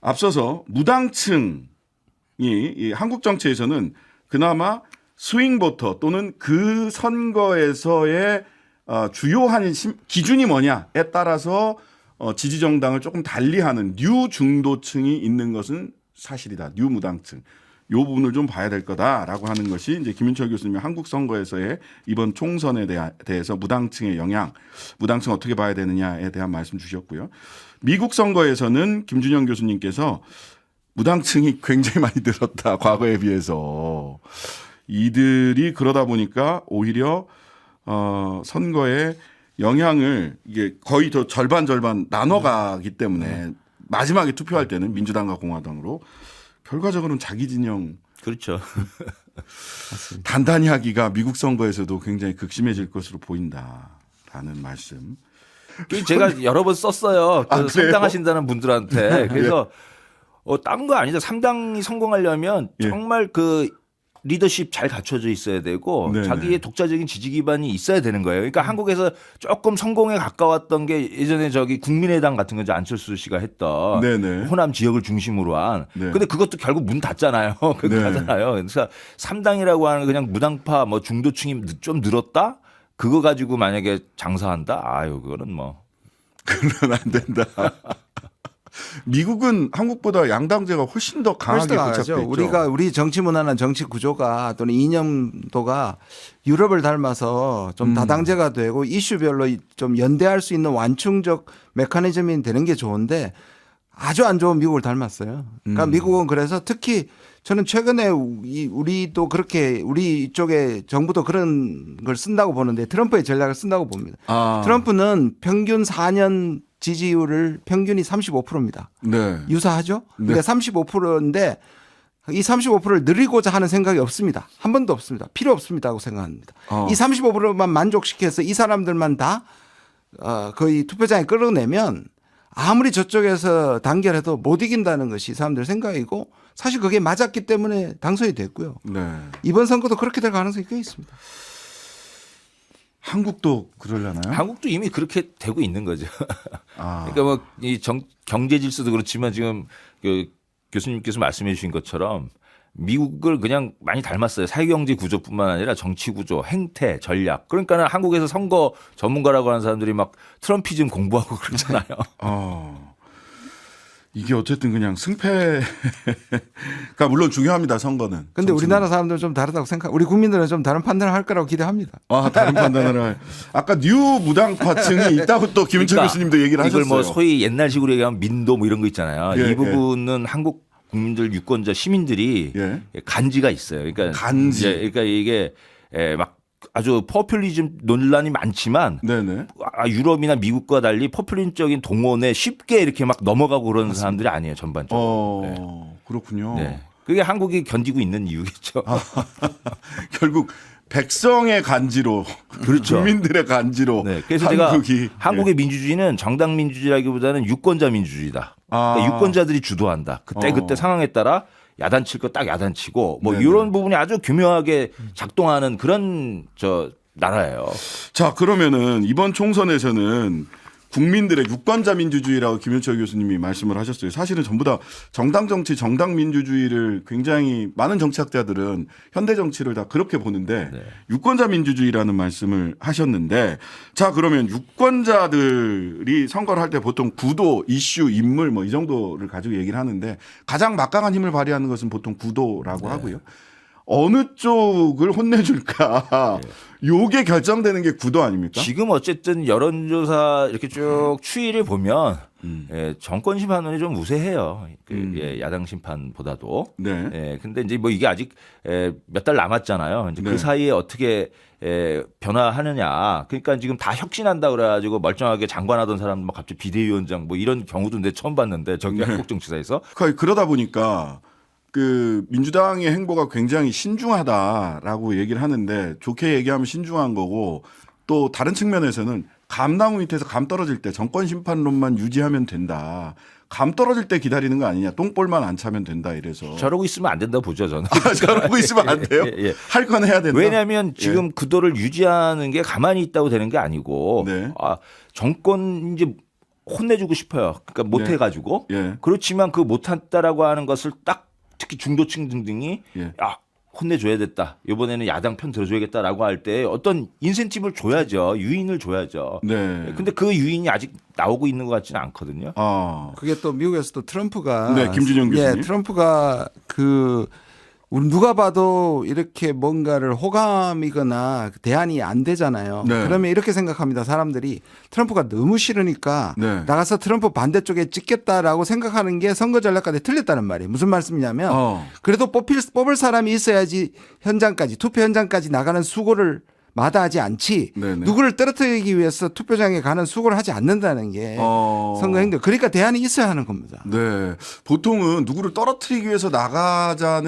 앞서서 무당층이 이 한국 정치에서는 그나마 스윙보터 또는 그 선거에서의 주요한 기준이 뭐냐에 따라서 지지 정당을 조금 달리하는 뉴 중도층이 있는 것은 사실이다. 뉴 무당층. 요 부분을 좀 봐야 될 거다라고 하는 것이 이제 김윤철 교수님의 한국 선거에서의 이번 총선에 대해서 무당층의 영향, 무당층 어떻게 봐야 되느냐에 대한 말씀 주셨고요. 미국 선거에서는 김준영 교수님께서 무당층이 굉장히 많이 늘었다. 과거에 비해서. 이들이 그러다 보니까 오히려 선거에 영향을 이게 거의 더 절반 나눠가기 때문에 마지막에 투표할 때는 민주당과 공화당으로 결과적으로는 자기 진영 그렇죠. 단단히 하기가 미국 선거에서도 굉장히 극심해질 것으로 보인다라는 말씀. 제가 여러 번 썼어요. 아, 그래요? 3당 하신다는 분들한테. 그래서 딴 거 아니다. 3당이 성공하려면 예. 정말 그 리더십 잘 갖춰져 있어야 되고 네네. 자기의 독자적인 지지 기반이 있어야 되는 거예요. 그러니까 한국에서 조금 성공에 가까웠던 게 예전에 저기 국민의당 같은 거죠. 안철수 씨가 했던 네네. 호남 지역을 중심으로 한. 네. 근데 그것도 결국 문 닫잖아요. 그거 네. 하잖아요. 그래서 3당이라고 하는 그냥 무당파 뭐 중도층이 좀 늘었다? 그거 가지고 만약에 장사한다? 아유, 그거는 뭐. 그러면 안 된다. 미국은 한국보다 양당제가 훨씬 더 강하게 훨씬 더 고착돼 있죠. 우리 정치 문화나 정치 구조가 또는 이념도가 유럽을 닮아서 좀 다당제가 되고 이슈별로 좀 연대할 수 있는 완충적 메커니즘이 되는 게 좋은데 아주 안 좋은 미국을 닮았어요. 그러니까 미국은 그래서 특히 저는 최근에 우리도 그렇게 우리 이쪽에 정부도 그런 걸 쓴다고 보는데 트럼프의 전략을 쓴다고 봅니다. 트럼프는 평균 4년 지지율을 평균이 35%입니다. 네. 유사하죠? 그러니까 35%인데 이 35%를 늘리고자 하는 생각이 없습니다. 한 번도 없습니다. 필요 없습니다 하고 생각합니다. 이 35%만 만족시켜서 이 사람들만 다 거의 투표장에 끌어내면 아무리 저쪽에서 단결해도 못 이긴다는 것이 사람들 생각이고 사실 그게 맞았기 때문에 당선이 됐고요. 네. 이번 선거도 그렇게 될 가능성이 꽤 있습니다. 한국도 그러려나요? 한국도 이미 그렇게 되고 있는 거죠. 그러니까 뭐 이 경제 질서도 그렇지만 지금 그 교수님께서 말씀해 주신 것처럼 미국을 그냥 많이 닮았어요. 사회경제 구조뿐만 아니라 정치 구조, 행태, 전략. 그러니까는 한국에서 선거 전문가라고 하는 사람들이 막 트럼피즘 공부하고 그러잖아요. 이게 어쨌든 그냥 승패가 물론 중요합니다. 선거는. 그런데 우리나라 사람들은 좀 다르다고 생각. 우리 국민들은 좀 다른 판단을 할 거라고 기대합니다. 다른 판단을 할. 아까 뉴 무당파층이 있다고 또 김은철 그러니까 교수님도 얘기를 하셨어요. 이걸 뭐 소위 옛날식으로 얘기하면 민도 뭐 이런 거 있잖아요. 예, 이 부분은 한국 국민들 유권자 시민들이 예. 간지가 있어요. 그러니까 간지. 그러니까 이게 막 아주 포퓰리즘 논란이 많지만 네네. 유럽이나 미국과 달리 포퓰리즘적인 동원에 쉽게 이렇게 막 넘어가고 그러는 사람들이 아니에요. 전반적으로. 네. 그렇군요. 네. 그게 한국이 견디고 있는 이유겠죠. 결국 백성의 간지로, 그렇죠. 국민들의 간지로. 네. 그래서 한국의 민주주의는 정당 민주주의라기보다는 유권자 민주주의다. 그러니까 유권자들이 주도한다. 그때 상황에 따라 야단칠 거 딱 야단치고 뭐 네네. 이런 부분이 아주 교묘하게 작동하는 그런 나라예요. 자, 그러면은 이번 총선에서는 국민들의 유권자 민주주의라고 김현철 교수님이 말씀을 하셨어요. 사실은 전부 다 정당 정치, 정당 민주주의를 굉장히 많은 정치학자들은 현대 정치를 다 그렇게 보는데 유권자 민주주의라는 말씀을 하셨는데 자 그러면 유권자들이 선거를 할 때 보통 구도, 이슈, 인물 뭐 이 정도를 가지고 얘기를 하는데 가장 막강한 힘을 발휘하는 것은 보통 구도라고 하고요. 어느 쪽을 혼내줄까? 요게 결정되는 게 구도 아닙니까? 지금 어쨌든 여론조사 이렇게 쭉 추이를 보면 정권 심판론이 좀 우세해요. 야당 심판보다도. 네. 근데 이제 뭐 이게 아직 몇 달 남았잖아요. 이제 네. 그 사이에 어떻게 변화하느냐. 그러니까 지금 다 혁신한다 그래가지고 멀쩡하게 장관하던 사람 뭐 갑자기 비대위원장 뭐 이런 경우도 근데 처음 봤는데 저기 한국정치사에서. 그러다 보니까 그 민주당의 행보가 굉장히 신중하다라고 얘기를 하는데 좋게 얘기하면 신중한 거고 또 다른 측면에서는 감나무 밑에서 감 떨어질 때 정권 심판론만 유지하면 된다. 감 떨어질 때 기다리는 거 아니냐. 똥볼만 안 차면 된다 이래서. 저러고 있으면 안 된다고 보죠 저는. 저러고 있으면 안 돼요? 할 건 해야 된다. 왜냐하면 지금 구도를 유지하는 게 가만히 있다고 되는 게 아니고 정권 이제 혼내주고 싶어요. 그러니까 못 해가지고. 그렇지만 그 못했다라고 하는 것을 딱 특히 중도층 등등이 혼내줘야 됐다. 이번에는 야당 편 들어줘야겠다라고 할 때 어떤 인센티브를 줘야죠. 유인을 줘야죠. 네. 근데 그 유인이 아직 나오고 있는 것 같지는 않거든요. 그게 또 미국에서도 트럼프가 김준영 교수님. 트럼프가 우리 누가 봐도 이렇게 뭔가를 호감이거나 대안이 안 되잖아요. 네. 그러면 이렇게 생각합니다. 사람들이 트럼프가 너무 싫으니까 나가서 트럼프 반대쪽에 찍겠다라고 생각하는 게 선거 전략까지 틀렸다는 말이에요. 무슨 말씀이냐면 그래도 뽑을 사람이 있어야지 투표 현장까지 나가는 수고를 마다하지 않지 누구를 떨어뜨리기 위해서 투표장에 가는 수고를 하지 않는다는 게 선거 행동. 그러니까 대안이 있어야 하는 겁니다. 네. 보통은 누구를 떨어뜨리기 위해서 나가고자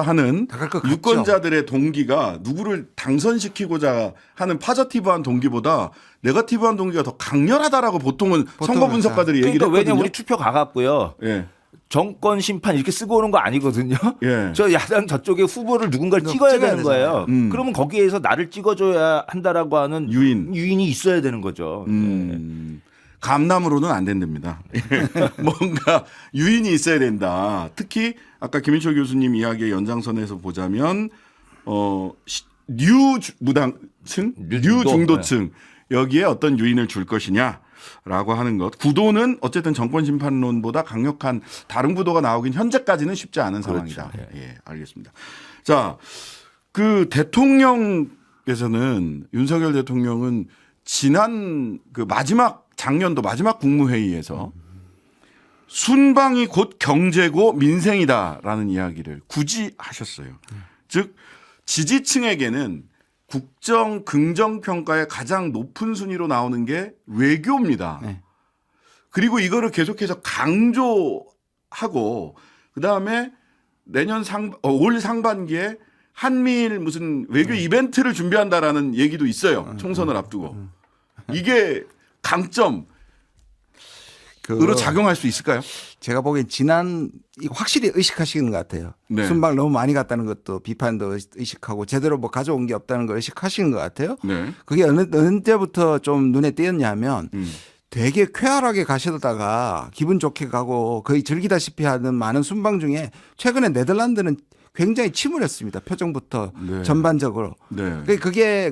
하는 유권자들의 동기가 누구를 당선시키고자 하는 파저티브한 동기보다 네거티브한 동기가 더 강렬하다라고 보통은 선거 분석가들이 얘기를 했거든요. 왜냐면 우리 투표 가갖고요. 정권 심판 이렇게 쓰고 오는 거 아니거든요. 저 야당 저쪽에 후보를 누군가를 찍어야 되는 거예요. 그러면 거기에서 나를 찍어줘야 한다라고 하는 유인이 있어야 되는 거죠. 감남으로는 안 된답니다. 뭔가 유인이 있어야 된다. 특히 아까 김인철 교수님 이야기의 연장선에서 보자면 뉴 무당층, 뉴 중도층 여기에 어떤 유인을 줄 것이냐. 라고 하는 것. 구도는 어쨌든 정권 심판론보다 강력한 다른 구도가 나오긴 현재까지는 쉽지 않은 상황이다. 알겠습니다. 자, 그 대통령께서는 윤석열 대통령은 지난 그 작년도 마지막 국무회의에서 순방이 곧 경제고 민생이다라는 이야기를 굳이 하셨어요. 즉 지지층에게는 국정 긍정평가의 가장 높은 순위로 나오는 게 외교입니다. 그리고 이거를 계속해서 강조하고 그다음에 올 상반기에 한미일 무슨 외교 이벤트를 준비한다라는 얘기도 있어요. 총선을 앞두고. 이게 강점으로 작용할 수 있을까요? 제가 보기엔 확실히 의식하시는 것 같아요. 네. 순방 너무 많이 갔다는 것도 비판도 의식하고 제대로 뭐 가져온 게 없다는 걸 의식하시는 것 같아요. 그게 어느 때부터 좀 눈에 띄었냐면 되게 쾌활하게 가시다가 기분 좋게 가고 거의 즐기다시피 하는 많은 순방 중에 최근에 네덜란드는 굉장히 침울했습니다. 표정부터 전반적으로.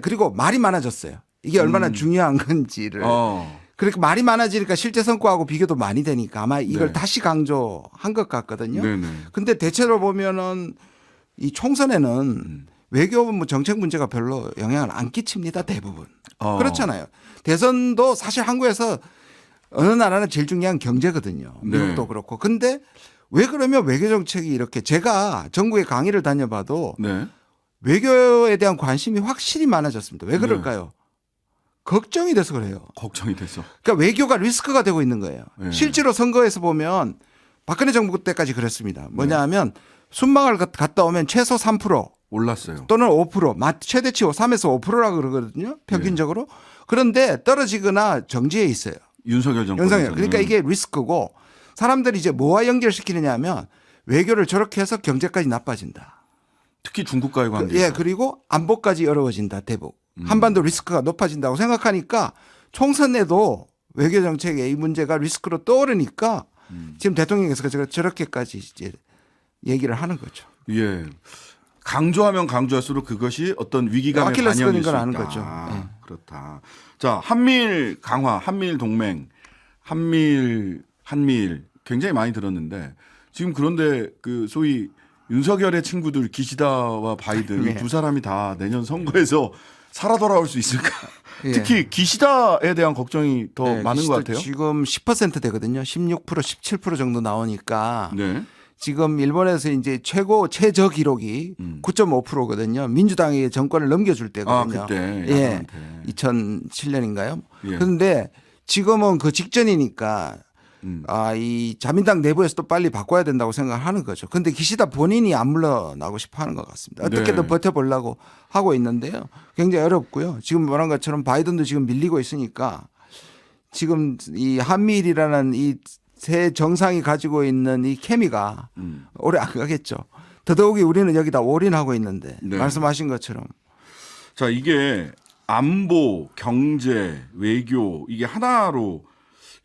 그리고 말이 많아졌어요. 이게 얼마나 중요한 건지를. 그러니까 말이 많아지니까 실제 성과하고 비교도 많이 되니까 아마 이걸 다시 강조한 것 같거든요. 근데 대체로 보면은 이 총선에는 외교 정책 문제가 별로 영향을 안 끼칩니다. 대부분. 그렇잖아요. 대선도 사실 한국에서 어느 나라는 제일 중요한 경제거든요. 미국도 그렇고. 근데 왜 그러면 외교 정책이 이렇게 제가 전국에 강의를 다녀봐도 외교에 대한 관심이 확실히 많아졌습니다. 왜 그럴까요? 걱정이 돼서 그래요. 걱정이 돼서. 그러니까 외교가 리스크가 되고 있는 거예요. 실제로 선거에서 보면 박근혜 정부 때까지 그랬습니다. 뭐냐 하면 순방을 갔다 오면 최소 3% 올랐어요. 또는 5% 최대치 3에서 5%라고 그러거든요. 평균적으로. 그런데 떨어지거나 정지해 있어요. 윤석열 정권. 그러니까 이게 리스크고 사람들이 이제 뭐와 연결시키느냐 하면 외교를 저렇게 해서 경제까지 나빠진다. 특히 중국과의 관계. 그리고 안보까지 어려워진다. 대북. 한반도 리스크가 높아진다고 생각하니까 총선에도 외교 정책에 이 문제가 리스크로 떠오르니까 지금 대통령께서 저렇게까지 이제 얘기를 하는 거죠. 예. 강조하면 강조할수록 그것이 어떤 위기감의 아킬레스건인 반영일 수 걸 있다. 아는 거죠. 네. 그렇다. 자, 한미일 강화, 한미일 동맹, 한미일 굉장히 많이 들었는데 지금 그런데 그 소위 윤석열의 친구들 기시다와 바이든 네. 이 두 사람이 다 내년 선거에서 살아 돌아올 수 있을까? 예. 특히 기시다에 대한 걱정이 더 네, 많은 것 같아요. 지금 10% 되거든요. 16%, 17% 정도 나오니까 네. 지금 일본에서 이제 최저 기록이 9.5%거든요. 민주당이 정권을 넘겨줄 때거든요. 아, 그때 예, 야당한테. 2007년인가요? 예. 그런데 지금은 그 직전이니까 이 자민당 내부에서도 빨리 바꿔야 된다고 생각하는 거죠. 근데 기시다 본인이 안 물러나고 싶어 하는 것 같습니다. 어떻게든 네. 버텨보려고 하고 있는데요. 굉장히 어렵고요. 지금 말한 것처럼 바이든도 지금 밀리고 있으니까 지금 이 한미일이라는 이 새 정상이 가지고 있는 이 케미가 오래 안 가겠죠. 더더욱이 우리는 여기다 올인하고 있는데 네. 말씀하신 것처럼. 자, 이게 안보, 경제, 외교 이게 하나로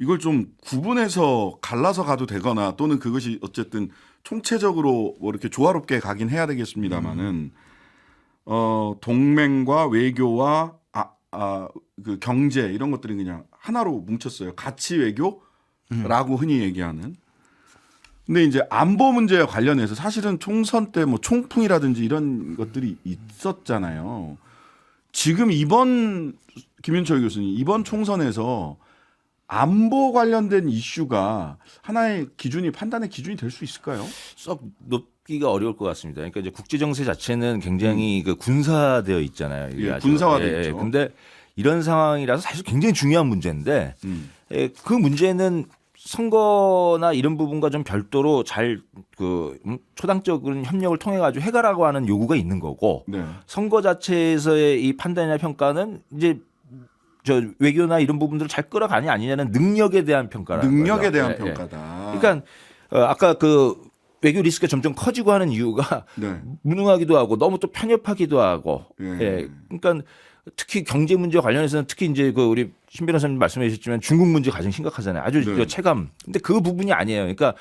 이걸 좀 구분해서 갈라서 가도 되거나 또는 그것이 어쨌든 총체적으로 뭐 이렇게 조화롭게 가긴 해야 되겠습니다만은 동맹과 외교와 그 경제 이런 것들이 그냥 하나로 뭉쳤어요. 가치 외교라고 흔히 얘기하는. 근데 이제 안보 문제와 관련해서 사실은 총선 때 뭐 총풍이라든지 이런 것들이 있었잖아요. 지금 이번 김윤철 교수님 이번 총선에서 안보 관련된 이슈가 하나의 기준이 판단의 기준이 될 수 있을까요? 썩 높기가 어려울 것 같습니다. 그러니까 이제 국제 정세 자체는 굉장히 그 군사되어 있잖아요. 이게 예, 아주. 군사화돼 있죠. 근데 이런 상황이라서 사실 굉장히 중요한 문제인데 그 문제는 선거나 이런 부분과 좀 별도로 잘 초당적인 협력을 통해 가지고 해결하고 하는 요구가 있는 거고 네. 선거 자체에서의 이 판단이나 평가는 이제 저 외교나 이런 부분들을 잘 끌어가냐 아니냐는 능력에 대한 평가라는 능력에 거죠. 대한 예, 예. 평가다. 그러니까 아까 그 외교 리스크가 점점 커지고 하는 이유가 네. 무능하기도 하고 너무 또 편협하기도 하고 예. 예. 그러니까 특히 경제 문제와 관련해서는 특히 이제 그 우리 신 변호사님 말씀해 주셨지만 중국 문제 가장 심각하잖아요. 아주 네. 체감. 근데 그 부분이 아니에요. 그러니까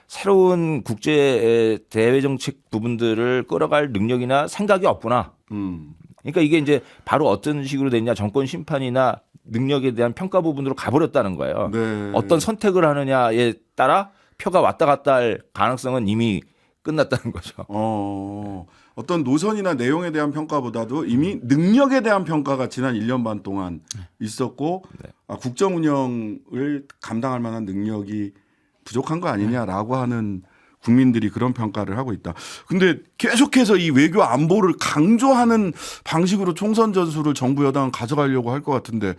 새로운 국제 대외 정책 부분들을 끌어갈 능력이나 생각이 없구나. 그러니까 이게 이제 바로 어떤 식으로 됐냐 정권 심판이나 능력에 대한 평가 부분으로 가버렸다는 거예요. 네. 어떤 선택을 하느냐에 따라 표가 왔다 갔다 할 가능성은 이미 끝났다는 거죠. 어떤 노선이나 내용에 대한 평가보다도 이미 능력에 대한 평가가 지난 1년 반 동안 있었고 국정 운영을 감당할 만한 능력이 부족한 거 아니냐라고 하는 국민들이 그런 평가를 하고 있다. 근데 계속해서 이 외교 안보를 강조하는 방식으로 총선 전술을 정부 여당은 가져가려고 할 것 같은데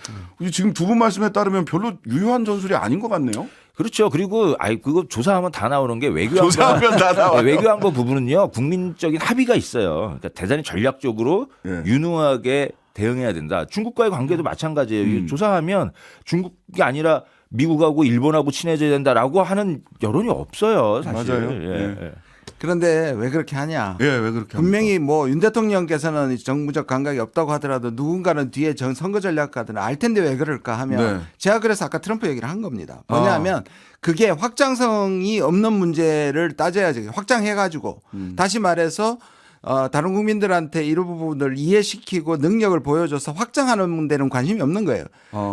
지금 두 분 말씀에 따르면 별로 유효한 전술이 아닌 것 같네요. 그렇죠. 그리고 그거 조사하면 다 나오는 게 조사하면 다 나와요. 외교안보 부분은요. 국민적인 합의가 있어요. 그러니까 대단히 전략적으로 예. 유능하게 대응해야 된다. 중국과의 관계도 마찬가지예요. 조사하면 중국이 아니라 미국하고 일본하고 친해져야 된다라고 하는 여론이 없어요. 사실. 맞아요. 예. 그런데 왜 그렇게 하냐? 예, 왜 그렇게 분명히 뭐 윤 대통령께서는 정무적 감각이 없다고 하더라도 누군가는 뒤에 선거 전략가들은 알 텐데 왜 그럴까 하면 네. 제가 그래서 아까 트럼프 얘기를 한 겁니다. 뭐냐면 그게 확장성이 없는 문제를 따져야지 확장해가지고 다시 말해서 다른 국민들한테 이런 부분을 이해시키고 능력을 보여줘서 확장하는 데는 관심이 없는 거예요.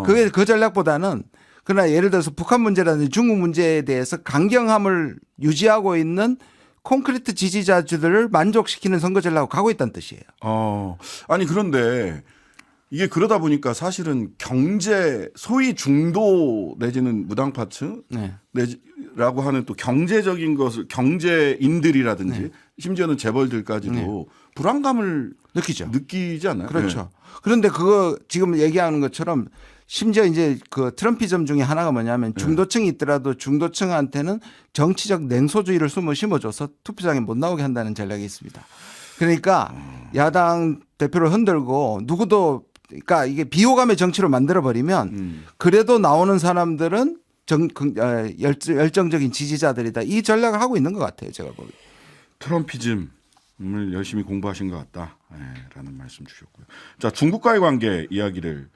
그게 그 전략보다는 그러나 예를 들어서 북한 문제라든지 중국 문제에 대해서 강경함을 유지하고 있는 콘크리트 지지자들을 만족시키는 선거 전략으로 가고 있다는 뜻이에요. 아니 그런데 이게 그러다 보니까 사실은 경제 소위 중도 내지는 무당파층 네. 내지라고 하는 또 경제적인 것을 경제인들이라든지 심지어는 재벌들까지도 불안감을 느끼지 않나요? 그렇죠. 그런데 그거 지금 얘기하는 것처럼 심지어 이제 그 트럼피즘 중에 하나가 뭐냐면 중도층이 있더라도 중도층한테는 정치적 냉소주의를 심어줘서 투표장에 못 나오게 한다는 전략이 있습니다. 그러니까 야당 대표를 흔들고 누구도 그러니까 이게 비호감의 정치로 만들어버리면 그래도 나오는 사람들은 열정적인 지지자들이다. 이 전략을 하고 있는 것 같아요. 제가 보기. 트럼피즘을 열심히 공부하신 것 같다. 라는 말씀 주셨고요. 자, 중국과의 관계 이야기를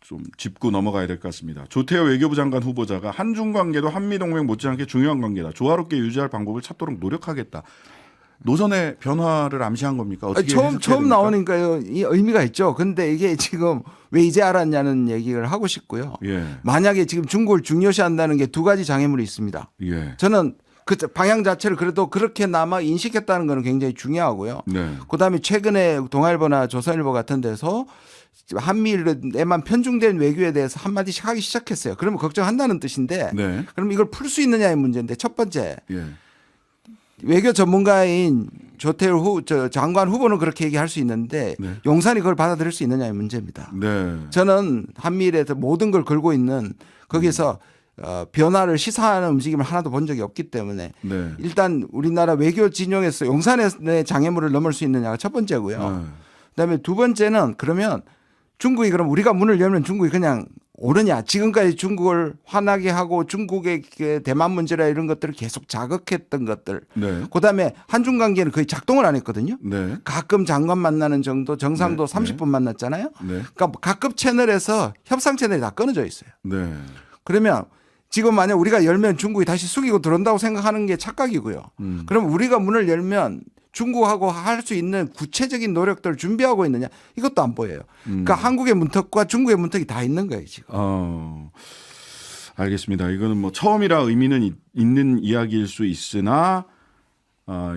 좀 짚고 넘어가야 될 것 같습니다. 조태호 외교부 장관 후보자가 한중 관계도 한미 동맹 못지않게 중요한 관계다. 조화롭게 유지할 방법을 찾도록 노력하겠다. 노선의 변화를 암시한 겁니까? 어떻게 처음 됩니까? 나오니까요. 이 의미가 있죠. 근데 이게 지금 왜 이제 알았냐는 얘기를 하고 싶고요. 예. 만약에 지금 중국을 중요시한다는 게 두 가지 장애물이 있습니다. 예. 저는 그 방향 자체를 그래도 그렇게나마 인식했다는 것은 굉장히 중요하고요. 네. 그다음에 최근에 동아일보나 조선일보 같은 데서 한미에만 편중된 외교에 대해서 한마디씩 하기 시작했어요. 그러면 걱정한다는 뜻인데 네. 그럼 이걸 풀 수 있느냐의 문제인데 첫 번째 예. 외교 전문가인 조태호 장관 후보는 그렇게 얘기할 수 있는데 네. 용산이 그걸 받아들일 수 있느냐의 문제입니다. 네. 저는 한미일에서 모든 걸 걸고 있는 거기서 변화를 시사하는 움직임을 하나도 본 적이 없기 때문에 네. 일단 우리나라 외교 진영에서 용산의 장애물을 넘을 수 있느냐가 첫 번째고요. 네. 그다음에 두 번째는 그러면 중국이 그럼 우리가 문을 열면 중국이 그냥 오느냐. 지금까지 중국을 화나게 하고 중국의 대만 문제라 이런 것들을 계속 자극했던 것들. 네. 그다음에 한중 관계는 거의 작동을 안 했거든요. 네. 가끔 장관 만나는 정도 정상도 네. 30분 만났잖아요. 네. 그러니까 각급 채널에서 협상 채널이 다 끊어져 있어요. 네. 그러면 지금 만약 우리가 열면 중국이 다시 숙이고 들어온다고 생각하는 게 착각이고요. 그럼 우리가 문을 열면 중국하고 할 수 있는 구체적인 노력들을 준비하고 있느냐 이것도 안 보여요. 그러니까 한국의 문턱과 중국의 문턱이 다 있는 거예요 지금. 알겠습니다. 이거는 뭐 처음이라 의미는 있는 이야기일 수 있으나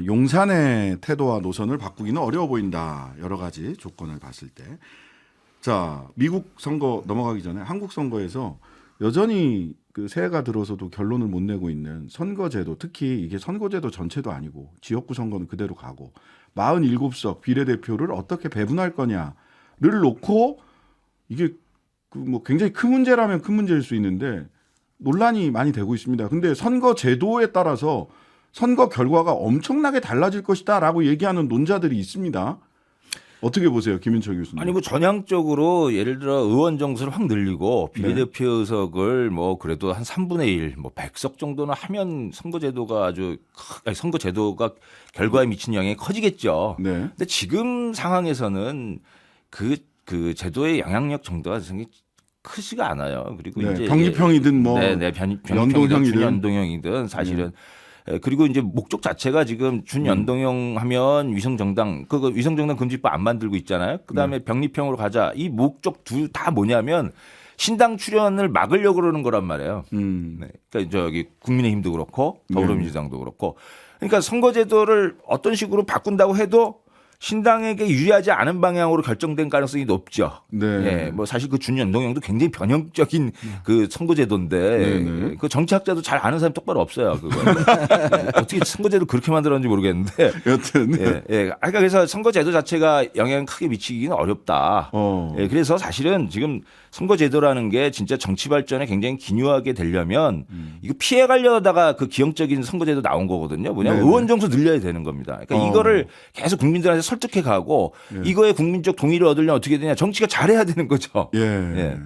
용산의 태도와 노선을 바꾸기는 어려워 보인다. 여러 가지 조건을 봤을 때. 자, 미국 선거 넘어가기 전에 한국 선거에서 여전히 그 새해가 들어서도 결론을 못 내고 있는 선거제도, 특히 이게 선거제도 전체도 아니고 지역구 선거는 그대로 가고 47석 비례대표를 어떻게 배분할 거냐를 놓고 이게 그 뭐 굉장히 큰 문제라면 큰 문제일 수 있는데 논란이 많이 되고 있습니다. 근데 선거제도에 따라서 선거 결과가 엄청나게 달라질 것이다라고 얘기하는 논자들이 있습니다. 어떻게 보세요, 김윤철 교수님? 아니 뭐 전향적으로 예를 들어 의원 정수를 확 늘리고 비례대표 의석을 뭐 그래도 한 3분의 1, 뭐 100석 정도는 하면 선거제도가 선거제도가 결과에 미친 영향이 커지겠죠. 네. 근데 지금 상황에서는 그 제도의 영향력 정도가 굉장히 크지가 않아요. 그리고 네, 이제 병립형이든 뭐 연동형이든 준연동형이든 사실은. 그리고 이제 목적 자체가 지금 준연동형 하면 위성정당, 그거 위성정당 금지법 안 만들고 있잖아요. 그 다음에 병립형으로 가자. 이 목적 둘 다 뭐냐면 신당 출연을 막으려고 그러는 거란 말이에요. 네. 그러니까 저기 국민의힘도 그렇고 더불어민주당도 그렇고. 그러니까 선거제도를 어떤 식으로 바꾼다고 해도 신당에게 유리하지 않은 방향으로 결정된 가능성이 높죠. 네. 예, 뭐 사실 그 준연동형도 굉장히 변형적인 그 선거제도인데 그 정치학자도 잘 아는 사람 똑바로 없어요. 그거 어떻게 선거제도 그렇게 만들었는지 모르겠는데. 여튼. 그러니까 그래서 선거제도 자체가 영향 크게 미치기는 어렵다. 예, 그래서 사실은 지금 선거제도라는 게 진짜 정치 발전에 굉장히 기묘하게 되려면 이거 피해 가려다가 그 기형적인 선거제도 나온 거거든요. 뭐냐면 의원 정수 늘려야 되는 겁니다. 그러니까 이거를 계속 국민들한테 설득해 가고 이거에 국민적 동의를 얻으려면 어떻게 되냐. 정치가 잘해야 되는 거죠. 예.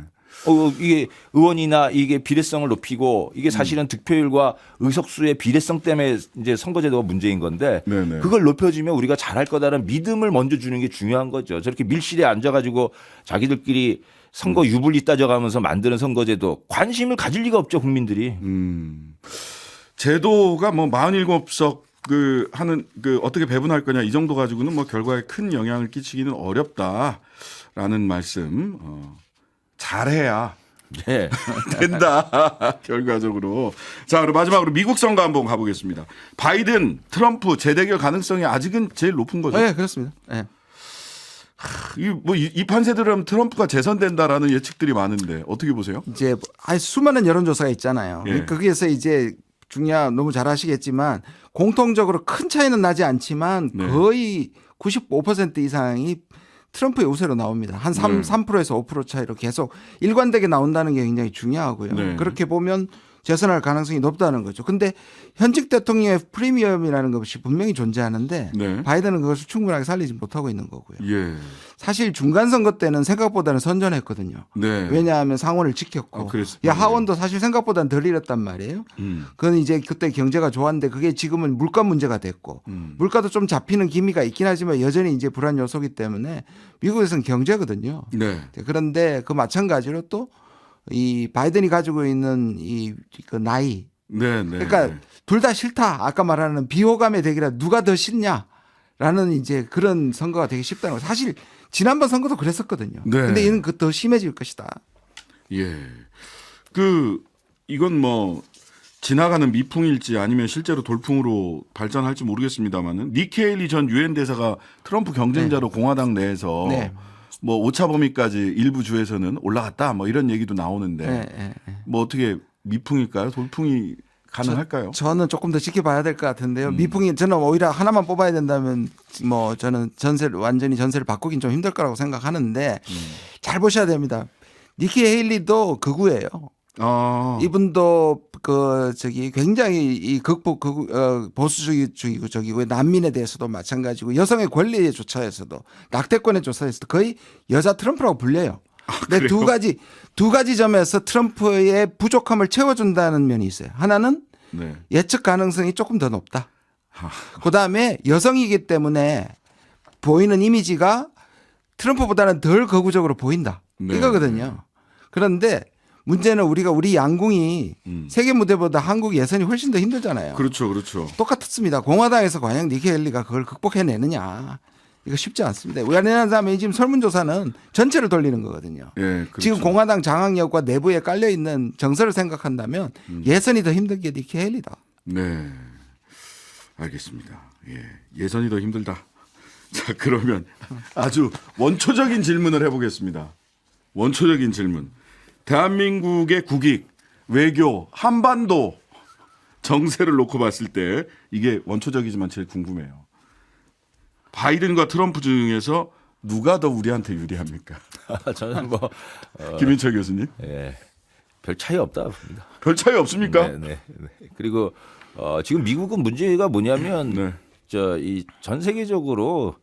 이게 의원이나 이게 비례성을 높이고 이게 사실은 득표율과 의석수의 비례성 때문에 이제 선거제도가 문제인 건데 그걸 높여주면 우리가 잘할 거다라는 믿음을 먼저 주는 게 중요한 거죠. 저렇게 밀실에 앉아가지고 자기들끼리 선거 유불리 따져가면서 만드는 선거제도 관심을 가질 리가 없죠, 국민들이. 제도가 뭐 47석 하는 어떻게 배분할 거냐 이 정도 가지고는 뭐 결과에 큰 영향을 끼치기는 어렵다라는 말씀. 잘해야 된다. 결과적으로. 자, 그럼 마지막으로 미국 선거 한번 가보겠습니다. 바이든, 트럼프 재대결 가능성이 아직은 제일 높은 거죠? 네, 그렇습니다. 네. 이 판세들은 트럼프가 재선된다라는 예측들이 많은데 어떻게 보세요? 이제 수많은 여론조사가 있잖아요. 예. 거기에서 이제 너무 잘 아시겠지만 공통적으로 큰 차이는 나지 않지만 거의 95% 이상이 트럼프의 우세로 나옵니다. 한 3%에서 5% 차이로 계속 일관되게 나온다는 게 굉장히 중요하고요. 그렇게 보면 재선할 가능성이 높다는 거죠. 근데 현직 대통령의 프리미엄이라는 것이 분명히 존재하는데 네. 바이든은 그것을 충분하게 살리지 못하고 있는 거고요. 예. 사실 중간 선거 때는 생각보다는 선전했거든요. 네. 왜냐하면 상원을 지켰고 그랬습니다. 하원도 사실 생각보다는 덜 잃었단 말이에요. 그건 이제 그때 경제가 좋았는데 그게 지금은 물가 문제가 됐고 물가도 좀 잡히는 기미가 있긴 하지만 여전히 이제 불안 요소기 때문에 미국에서는 경제거든요. 네. 그런데 그 마찬가지로 또 이 바이든이 가지고 있는 그 나이 네, 네. 그러니까 둘 다 싫다. 아까 말하는 비호감의 대결이라 누가 더 싫냐라는 이제 그런 선거가 되기 쉽다는 거. 사실 지난번 선거도 그랬었거든요. 네. 근데 이는 그 더 심해질 것이다. 예. 이건 뭐 지나가는 미풍일지 아니면 실제로 돌풍으로 발전할지 모르겠습니다만은 니키 헤일리 전 유엔 대사가 트럼프 경쟁자로 공화당 내에서 네. 뭐 오차 범위까지 일부 주에서는 올라갔다 뭐 이런 얘기도 나오는데 네. 뭐 어떻게 미풍일까요? 돌풍이 가능할까요? 저는 조금 더 지켜봐야 될 것 같은데요. 미풍이 저는 오히려 하나만 뽑아야 된다면 뭐 저는 완전히 전세를 바꾸긴 좀 힘들 거라고 생각하는데 잘 보셔야 됩니다. 니키 헤일리도 극우예요. 이분도 굉장히 이 보수주의고 난민에 대해서도 마찬가지고 여성의 권리에 조차에서도 낙태권에 조차에서도 거의 여자 트럼프라고 불려요. 근데 두 가지 점에서 트럼프의 부족함을 채워준다는 면이 있어요. 하나는 네. 예측 가능성이 조금 더 높다. 그다음에 여성이기 때문에 보이는 이미지가 트럼프보다는 덜 거구적으로 보인다. 네. 이거거든요. 그런데 문제는 우리 양궁이 세계 무대보다 한국 예선이 훨씬 더 힘들잖아요. 그렇죠. 똑같습니다. 공화당에서 과연 니키 헬리가 그걸 극복해내느냐. 이거 쉽지 않습니다. 왜냐하면 지금 설문조사는 전체를 돌리는 거거든요. 예, 그렇죠. 지금 공화당 장악력과 내부에 깔려있는 정서를 생각한다면 예선이 더 힘든 게 니키 헬리다. 네. 알겠습니다. 예선이 더 힘들다. 자, 그러면 아주 원초적인 질문을 해보겠습니다. 원초적인 질문. 대한민국의 국익, 외교, 한반도 정세를 놓고 봤을 때 이게 원초적이지만 제일 궁금해요. 바이든과 트럼프 중에서 누가 더 우리한테 유리합니까? 저는 뭐 김인철 교수님. 별 차이 없다 봅니다. 별 차이 없습니까? 네. 그리고 지금 미국은 문제가 뭐냐면 이 전 세계적으로